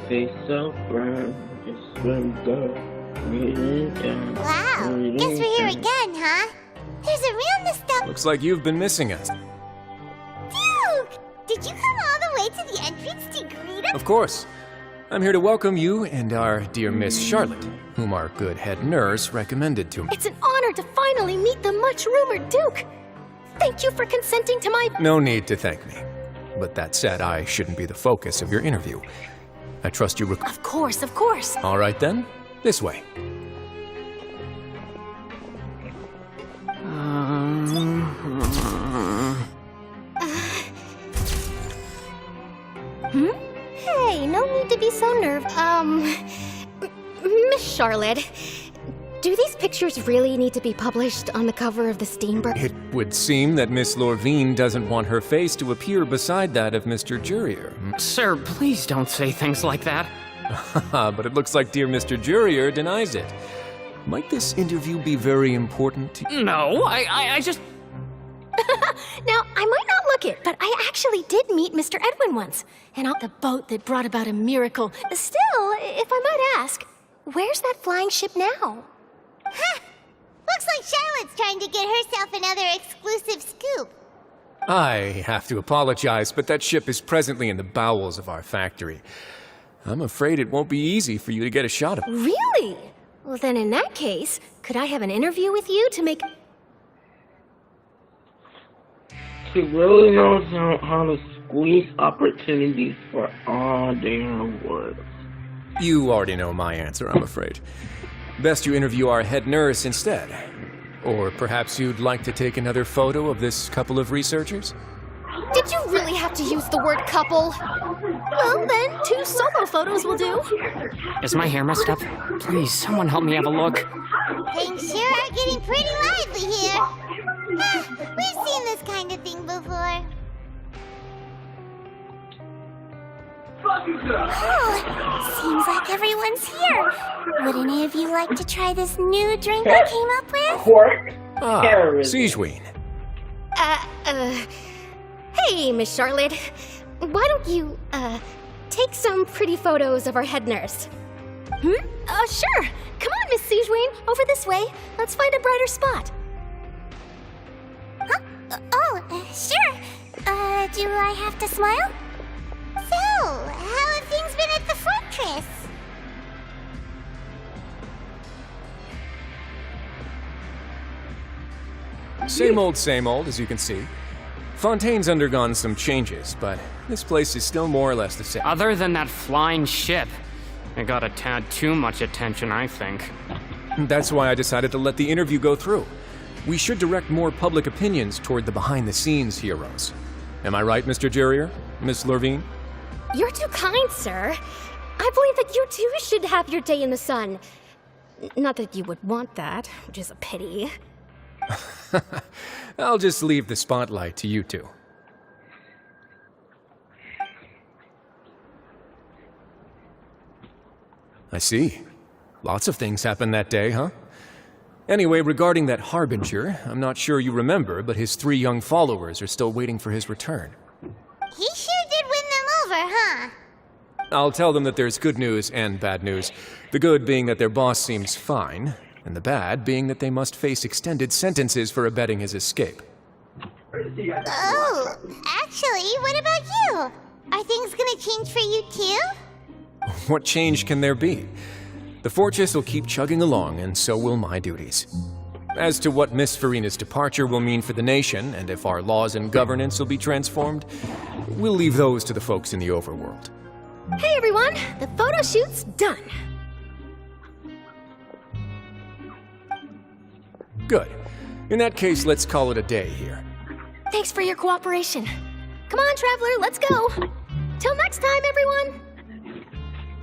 Face so brown. Wow, guess we're here again, huh? There's a real nostalgia. Looks like you've been missing us. Duke! Did you come all the way to the entrance to greet us? Of course. I'm here to welcome you and our dear Miss Charlotte, whom our good head nurse recommended to me. It's an honor to finally meet the much-rumored Duke. Thank you for consenting to my... No need to thank me. But that said, I shouldn't be the focus of your interview. I trust you Of course, of course. All right then, this way. Hey, no need to be so nervous. Miss Charlotte, do these pictures really need to be published on the cover of the Steamboat? It would seem that Miss Lorvine doesn't want her face to appear beside that of Mr. Jurier. Sir, please don't say things like that. But it looks like dear Mr. Jurier denies it. Might this interview be very important to you? No, I just... Now, I might not look it, but I actually did meet Mr. Edwin once, and on the boat that brought about a miracle. Still, if I might ask, where's that flying ship now? Huh. Looks like Charlotte's trying to get herself another exclusive scoop. I have to apologize, but that ship is presently in the bowels of our factory. I'm afraid it won't be easy for you to get a shot of it. Really? Well, then in that case, could I have an interview with you to make... She really knows how to squeeze opportunities for all their words. You already know my answer, I'm afraid. Best you interview our head nurse instead. Or perhaps you'd like to take another photo of this couple of researchers? Did you really have to use the word couple? Well, then, 2 solo photos will do. Is my hair messed up? Please, someone help me have a look. Things sure are getting pretty lively here. We've seen this kind of thing before. Oh, seems like everyone's here. Would any of you like to try this new drink I came up with? Siegeween. Hey, Miss Charlotte. Why don't you, take some pretty photos of our head nurse? Sure. Come on, Miss Siegeween. Over this way. Let's find a brighter spot. Sure. Do I have to smile? So, how have things been at the fortress? Same old, as you can see. Fontaine's undergone some changes, but this place is still more or less the same. Other than that flying ship, it got a tad too much attention, I think. That's why I decided to let the interview go through. We should direct more public opinions toward the behind-the-scenes heroes. Am I right, Mr. Jurier? Miss Lorvine? You're too kind, sir. I believe that you too should have your day in the sun. Not that you would want that, which is a pity. I'll just leave the spotlight to you two. I see. Lots of things happened that day, huh? Anyway, regarding that Harbinger, I'm not sure you remember, but his 3 young followers are still waiting for his return. He sure did win them over, huh? I'll tell them that there's good news and bad news. The good being that their boss seems fine, and the bad being that they must face extended sentences for abetting his escape. Oh, actually, what about you? Are things gonna change for you too? What change can there be? The fortress will keep chugging along, and so will my duties. As to what Miss Farina's departure will mean for the nation, and if our laws and governance will be transformed, we'll leave those to the folks in the overworld. Hey everyone, the photo shoot's done. Good. In that case, let's call it a day here. Thanks for your cooperation. Come on, Traveler, let's go. Till next time, everyone.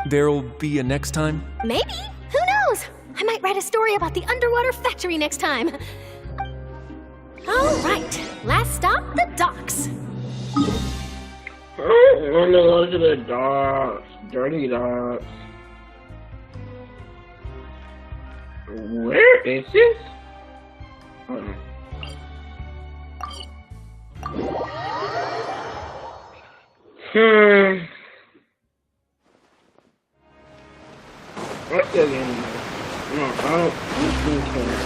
There'll be a next time? Maybe. Who knows? I might write a story about the underwater factory next time. All right, last stop, the docks. I want to go to the docks. Dirty docks. Where is this? What's that in there? No, I don't care.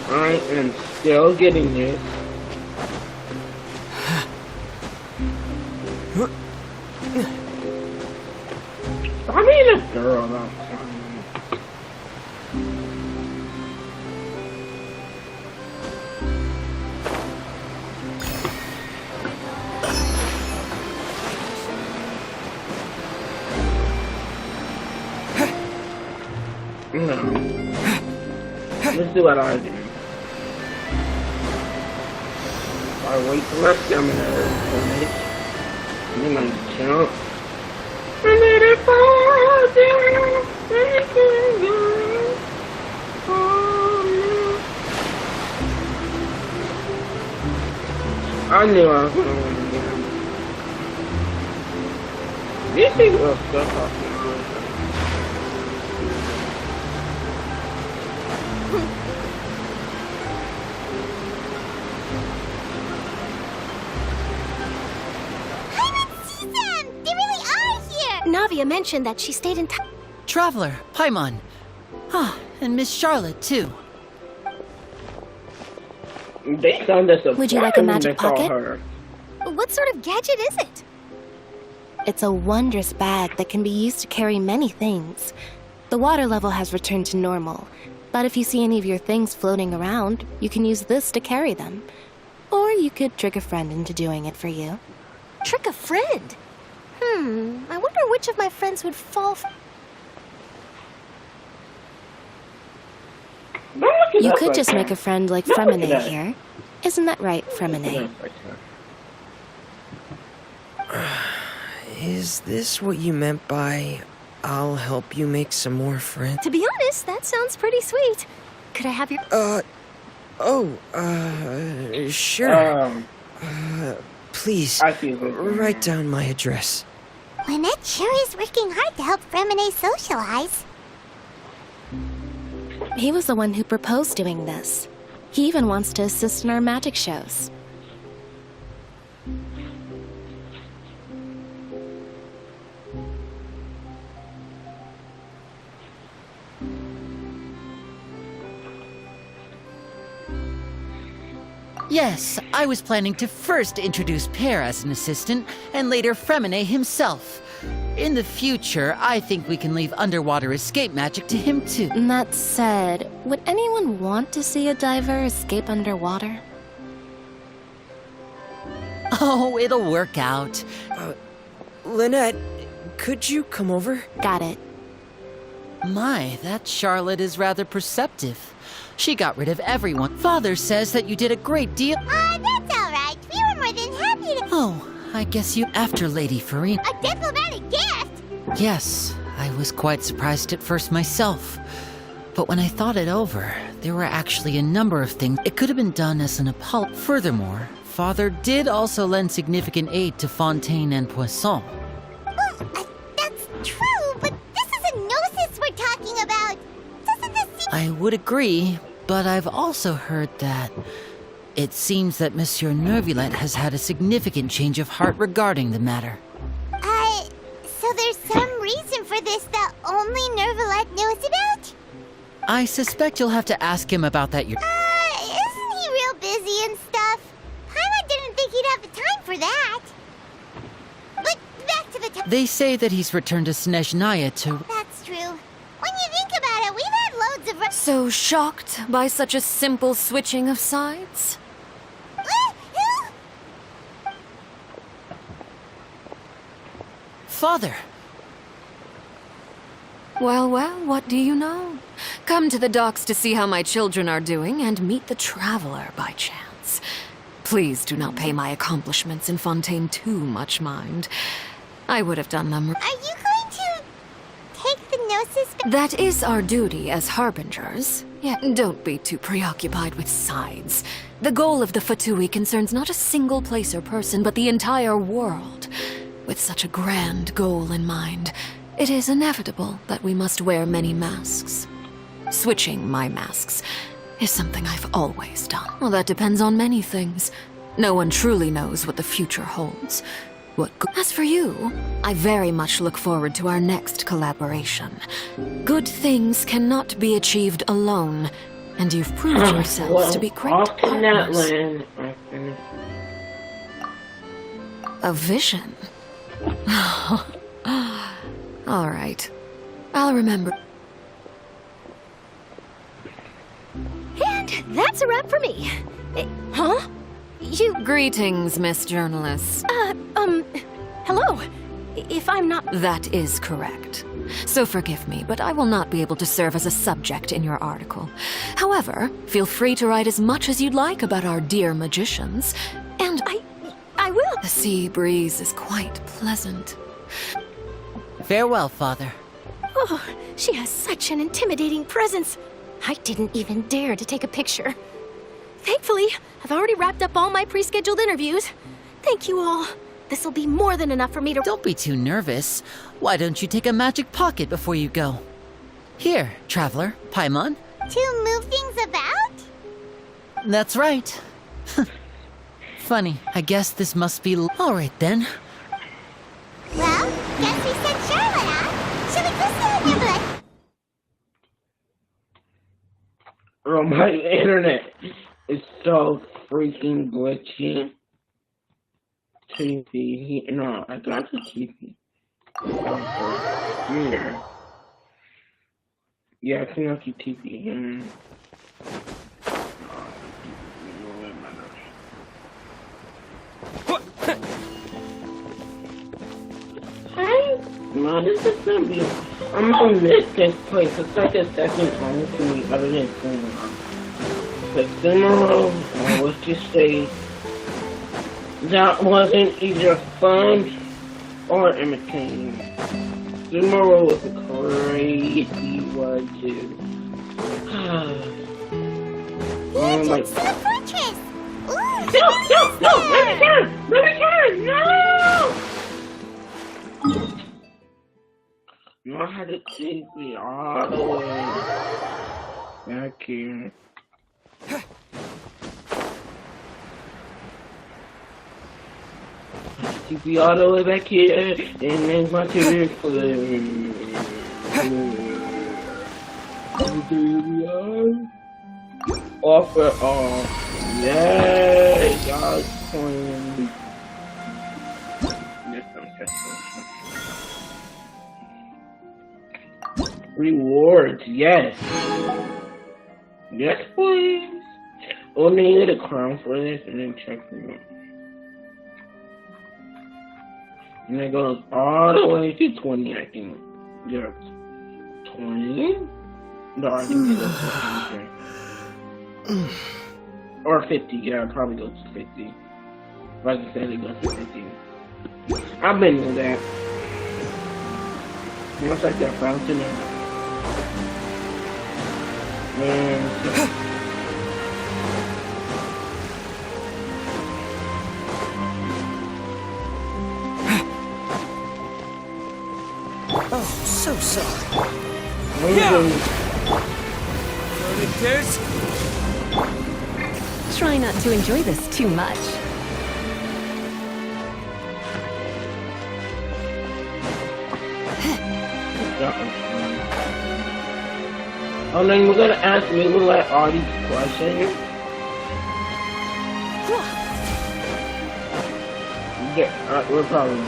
I am still getting this. I mean a girl outside. No. Let's do what I do. I wait for my stamina and then I jump. And then it falls down. knew I was gonna win again. This thing was so fucking good. Navia mentioned that she stayed in touch. Traveler, Paimon. Ah, and Miss Charlotte, too. They sounded surprised. Would you like a magic when they saw pocket? her. What sort of gadget is it? It's a wondrous bag that can be used to carry many things. The water level has returned to normal, but if you see any of your things floating around, you can use this to carry them. Or you could trick a friend into doing it for you. Trick a friend? I wonder which of my friends would fall for... You could just make a friend like Fremine here. Isn't that right, Fremine? Is this what you meant by, I'll help you make some more friends? To be honest, that sounds pretty sweet. Could I have your... Sure. Please, write down my address. Lynette sure is working hard to help Fremine socialize. He was the one who proposed doing this. He even wants to assist in our magic shows. Yes, I was planning to first introduce Pear as an assistant, and later Fremine himself. In the future, I think we can leave underwater escape magic to him too. That said, would anyone want to see a diver escape underwater? Oh, it'll work out. Lynette, could you come over? Got it. My, that Charlotte is rather perceptive. She got rid of everyone. Father says that you did a great deal. That's all right. We were more than happy to... Oh, I guess you after Lady Farina. A diplomatic gift? Yes, I was quite surprised at first myself. But when I thought it over, there were actually a number of things. It could have been done as an apology. Furthermore, Father did also lend significant aid to Fontaine and Poisson. Well, that's true, but this is a gnosis we're talking about. Doesn't this seem... I would agree, but I've also heard that it seems that Monsieur Nervulette has had a significant change of heart regarding the matter. So there's some reason for this that only Nervulette knows about? I suspect you'll have to ask him about that. Isn't he real busy and stuff? Paimon didn't think he'd have the time for that. But back to the They say that he's returned to Snezhnaya to... That's true. When you think about it, we've had loads of... So shocked by such a simple switching of sides? Father! Well, what do you know? Come to the docks to see how my children are doing and meet the traveler by chance. Please do not pay my accomplishments in Fontaine too much mind. I would have done them... Are you going to take the gnosis back? That is our duty as harbingers. Yet don't be too preoccupied with sides. The goal of the Fatui concerns not a single place or person, but the entire world. With such a grand goal in mind, it is inevitable that we must wear many masks. Switching my masks is something I've always done. Well, that depends on many things. No one truly knows what the future holds. As for you, I very much look forward to our next collaboration. Good things cannot be achieved alone, and you've proved yourselves to be great partners. A vision? All right. I'll remember. And that's a wrap for me. Huh? You... Greetings, Miss Journalist. Hello. If I'm not... That is correct. So forgive me, but I will not be able to serve as a subject in your article. However, feel free to write as much as you'd like about our dear magicians, and I will. The sea breeze is quite pleasant. Farewell, Father. Oh, she has such an intimidating presence. I didn't even dare to take a picture. Thankfully, I've already wrapped up all my pre-scheduled interviews. Thank you all. This'll be more than enough for me to— Don't be too nervous. Why don't you take a magic pocket before you go? Here, Traveler, Paimon. To move things about? That's right. Funny, I guess this must be... All right, then. Well, guess we said Charlotte, huh? Shall we go see the Nibbler? Oh, my internet is so freaking glitchy. TV. No, I got the TV. Here. Yeah, I cannot see TV. Hi. No, this is gonna be. I'm gonna miss this place. It's like a second home to me, other than Sumo. But Sumo, let's just say that wasn't either fun or entertaining. Sumo was a crazy one too. Legends to the fortress! Ooh, no! Let me turn! No! You had to take me all the way back here. Take me all the way back here and then my turn for offer off. Yay! God's plan. Rewards, yes. Yes, please. Only need a crown for this and then check me out. And it goes all the way to 20, I think. Yeah. 20? No, I think it goes to 50. Or 50, yeah, it probably goes to 50. Like I said, it goes to 50. I've been with that. Looks like that fountain. Oh, so sorry. Try not to enjoy this too much. Oh, then we're gonna ask me like all these questions. Yeah, we're probably.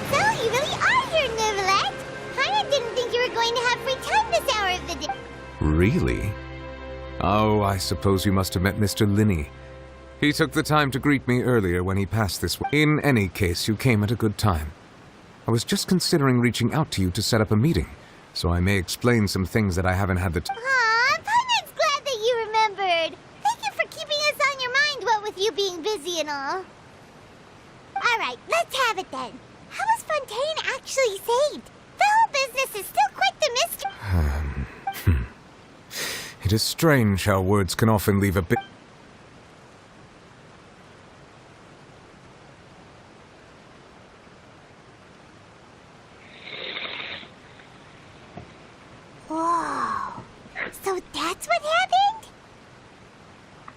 So, you really are here, Neuvillette. I didn't think you were going to have free time this hour of the day. Really? Oh, I suppose you must have met Mr. Linney. He took the time to greet me earlier when he passed this way. In any case, you came at a good time. I was just considering reaching out to you to set up a meeting, so I may explain some things that I haven't had the time. Aw, Paimon's glad that you remembered. Thank you for keeping us on your mind, what with you being busy and all. Alright, let's have it then. How was Fontaine actually saved? The whole business is still quite the mystery. It is strange how words can often leave a bit... Whoa. So that's what happened?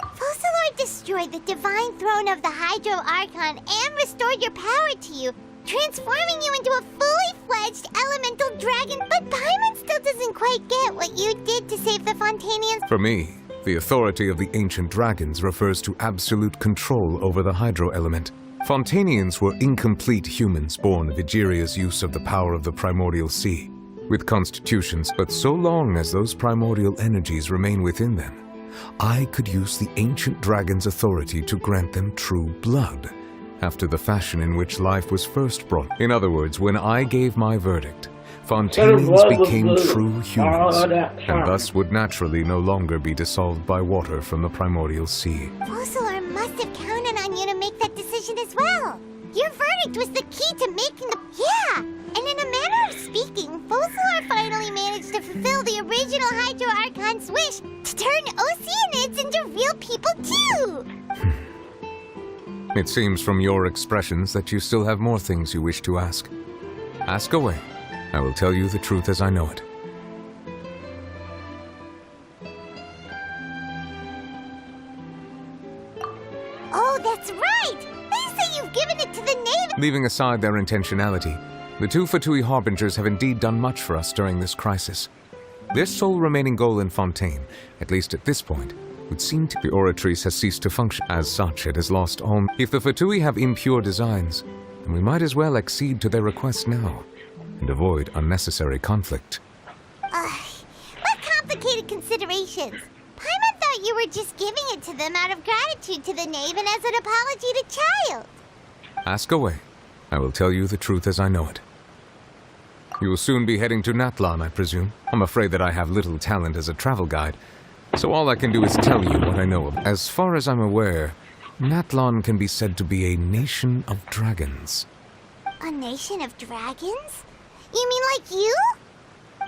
Focalord destroyed the divine throne of the Hydro Archon and restored your power to you, transforming you into a fully fledged elemental dragon. But Paimon still doesn't quite get what you did to save the Fontainians. For me, the authority of the ancient dragons refers to absolute control over the hydro element. Fontainians were incomplete humans born of Egeria's use of the power of the primordial sea, with constitutions, but so long as those primordial energies remain within them, I could use the ancient dragon's authority to grant them true blood, after the fashion in which life was first brought. In other words, when I gave my verdict, Fontainians became true humans, and thus would naturally no longer be dissolved by water from the primordial sea. Focalord must have counted on you to make that decision as well. Your verdict was the key to making the... Yeah! And in a manner of speaking, Focalor finally managed to fulfill the original Hydro Archon's wish to turn Oceanids into real people too! It seems from your expressions that you still have more things you wish to ask. Ask away. I will tell you the truth as I know it. Oh, that's right! They say you've given it to the Navy! Leaving aside their intentionality, the two Fatui Harbingers have indeed done much for us during this crisis. Their sole remaining goal in Fontaine, at least at this point, would seem to be the Oratrice has ceased to function. As such, it has lost all. If the Fatui have impure designs, then we might as well accede to their request now, and avoid unnecessary conflict. What complicated considerations! Paimon thought you were just giving it to them out of gratitude to the knave and as an apology to Child. Ask away. I will tell you the truth as I know it. You will soon be heading to Natlan, I presume. I'm afraid that I have little talent as a travel guide, so all I can do is tell you what I know of. As far as I'm aware, Natlan can be said to be a nation of dragons. A nation of dragons? You mean like you?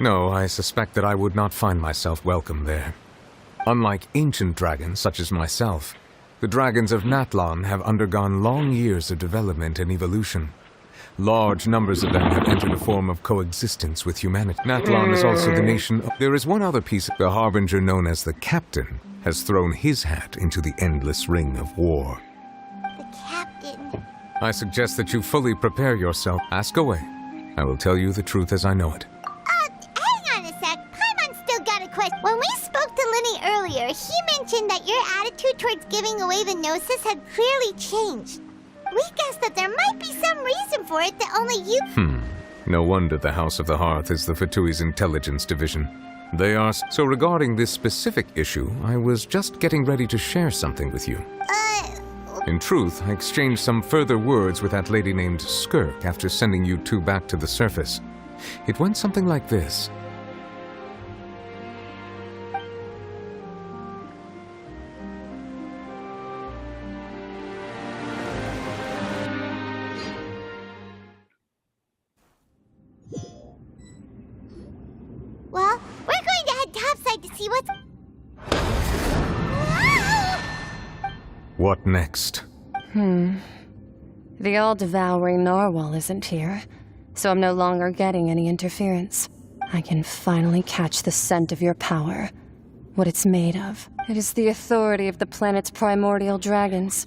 No, I suspect that I would not find myself welcome there. Unlike ancient dragons such as myself, the dragons of Natlan have undergone long years of development and evolution. Large numbers of them have entered a form of coexistence with humanity. Natlan is also the nation. There is one other piece. The Harbinger known as the Captain has thrown his hat into the endless ring of war. The Captain. I suggest that you fully prepare yourself. Ask away. I will tell you the truth as I know it. Hang on a sec. Paimon's still got a question. When we spoke to Linny earlier, he mentioned that your attitude towards giving away the Gnosis had clearly changed. We guessed that there might be some reason for it that only you... No wonder the House of the Hearth is the Fatui's intelligence division. They are... So regarding this specific issue, I was just getting ready to share something with you. In truth, I exchanged some further words with that lady named Skirk after sending you two back to the surface. It went something like this. Well, we're going to head topside to see what's... What next? The all-devouring narwhal isn't here, so I'm no longer getting any interference. I can finally catch the scent of your power, what it's made of. It is the authority of the planet's primordial dragons,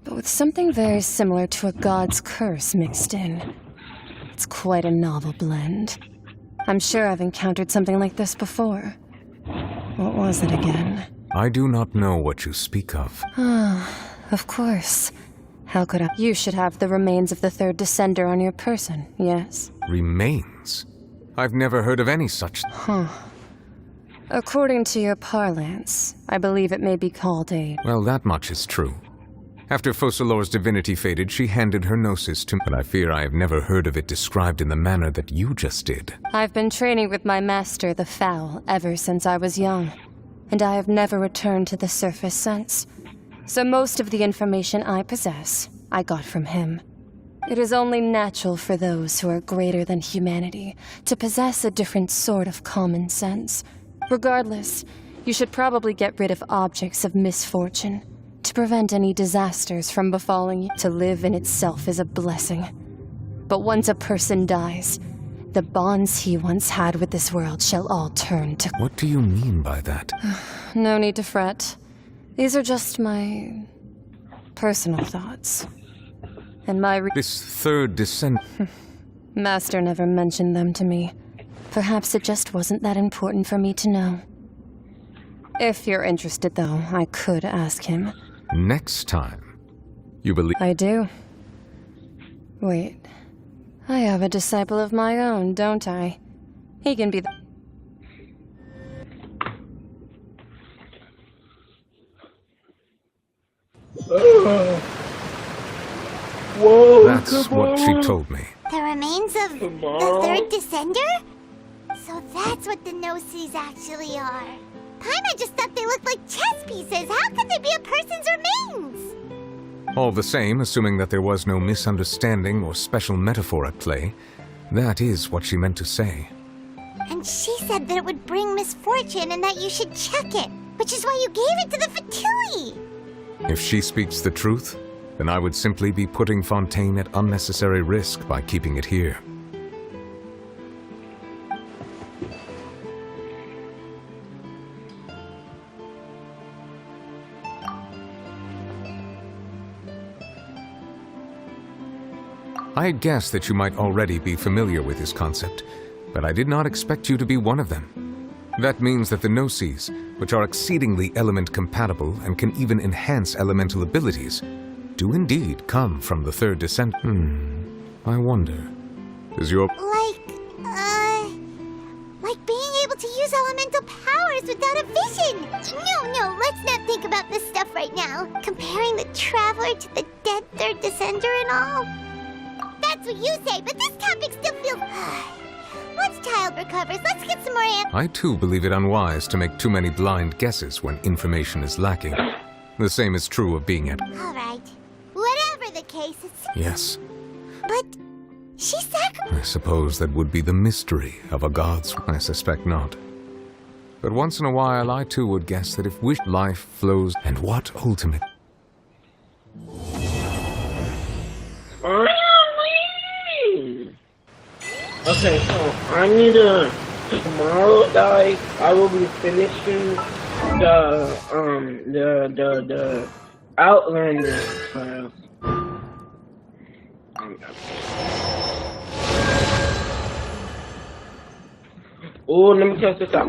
but with something very similar to a god's curse mixed in. It's quite a novel blend. I'm sure I've encountered something like this before. What was it again? I do not know what you speak of. Of course. How could I? You should have the remains of the third descender on your person, yes? Remains? I've never heard of any such... According to your parlance, I believe it may be called a... Well, that much is true. After Focalor's divinity faded, she handed her gnosis to me, but I fear I have never heard of it described in the manner that you just did. I've been training with my master, the Fowl, ever since I was young, and I have never returned to the surface since. So most of the information I possess, I got from him. It is only natural for those who are greater than humanity to possess a different sort of common sense. Regardless, you should probably get rid of objects of misfortune to prevent any disasters from befalling you. To live in itself is a blessing. But once a person dies, the bonds he once had with this world shall all turn to... What do you mean by that? No need to fret. These are just my personal thoughts. And my This third descent... Master never mentioned them to me. Perhaps it just wasn't that important for me to know. If you're interested, though, I could ask him. Next time, you believe... I do. Wait. I have a disciple of my own, don't I? He can be the... Whoa, That's what she told me. The remains of the third descender? So that's what the Gnosis actually are. Paimon just thought they looked like chess pieces. How could they be a person's remains? All the same, assuming that there was no misunderstanding or special metaphor at play, That is what she meant to say. And she said that it would bring misfortune and that you should check it, which is why you gave it to the Fatui. If she speaks the truth, then I would simply be putting Fontaine at unnecessary risk by keeping it here. I had guessed that you might already be familiar with this concept, but I did not expect you to be one of them. That means that the Gnosis, which are exceedingly element-compatible and can even enhance elemental abilities, do indeed come from the third descent. I wonder, does your... Like being able to use elemental powers without a vision. No, let's not think about this stuff right now. Comparing the Traveler to the dead third descender and all. That's what you say, but this topic still feels... Once child recovers, let's get some more I too believe it unwise to make too many blind guesses when information is lacking. The same is true of being at... Alright. Whatever the case, it's... Yes. But... she sacrificed... I suppose that would be the mystery of a god's... I suspect not. But once in a while, I too would guess that if wish life flows... And what ultimate... Okay, so I need to... Tomorrow, guys, I will be finishing the Outlander class. Oh, let me test this out.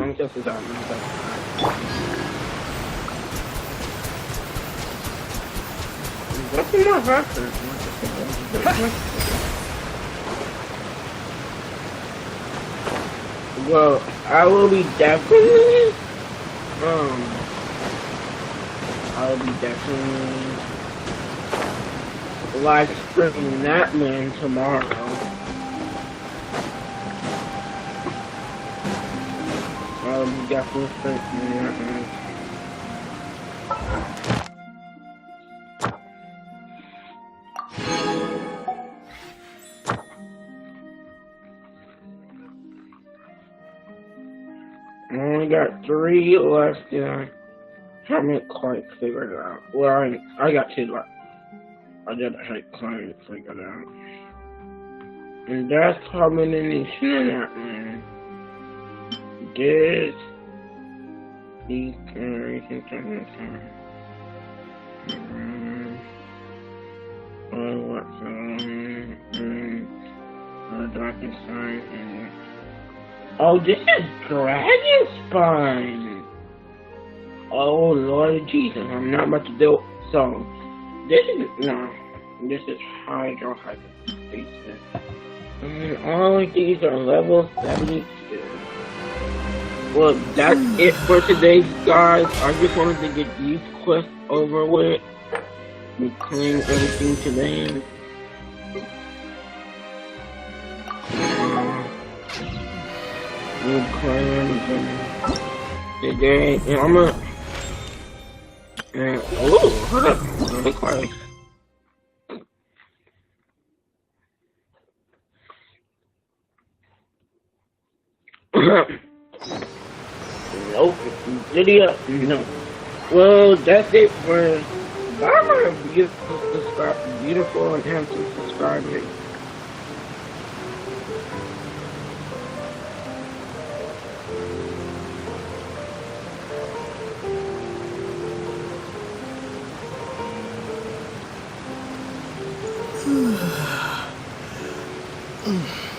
What's in my record? Well, I will be definitely, live streaming that man tomorrow. I'll be definitely streaming that man. I only got 3 left and I haven't quite figured it out. Well, I got 2 left. I didn't quite figure it out. And that's combination of that, man. This, these generations of the time. What's the darkest side and oh, this is Dragon Spine! Oh, Lord Jesus, I'm not about to do it. So, this is Hydro Hyperstasis. And all of these are level 72. Well, that's it for today, guys. I just wanted to get these quests over with. We claim everything today. New claims and today, and I'm gonna, and oh, hold up, really quiet. Nope, video, no. Well, that's it for my beautiful and handsome subscribers. Mm.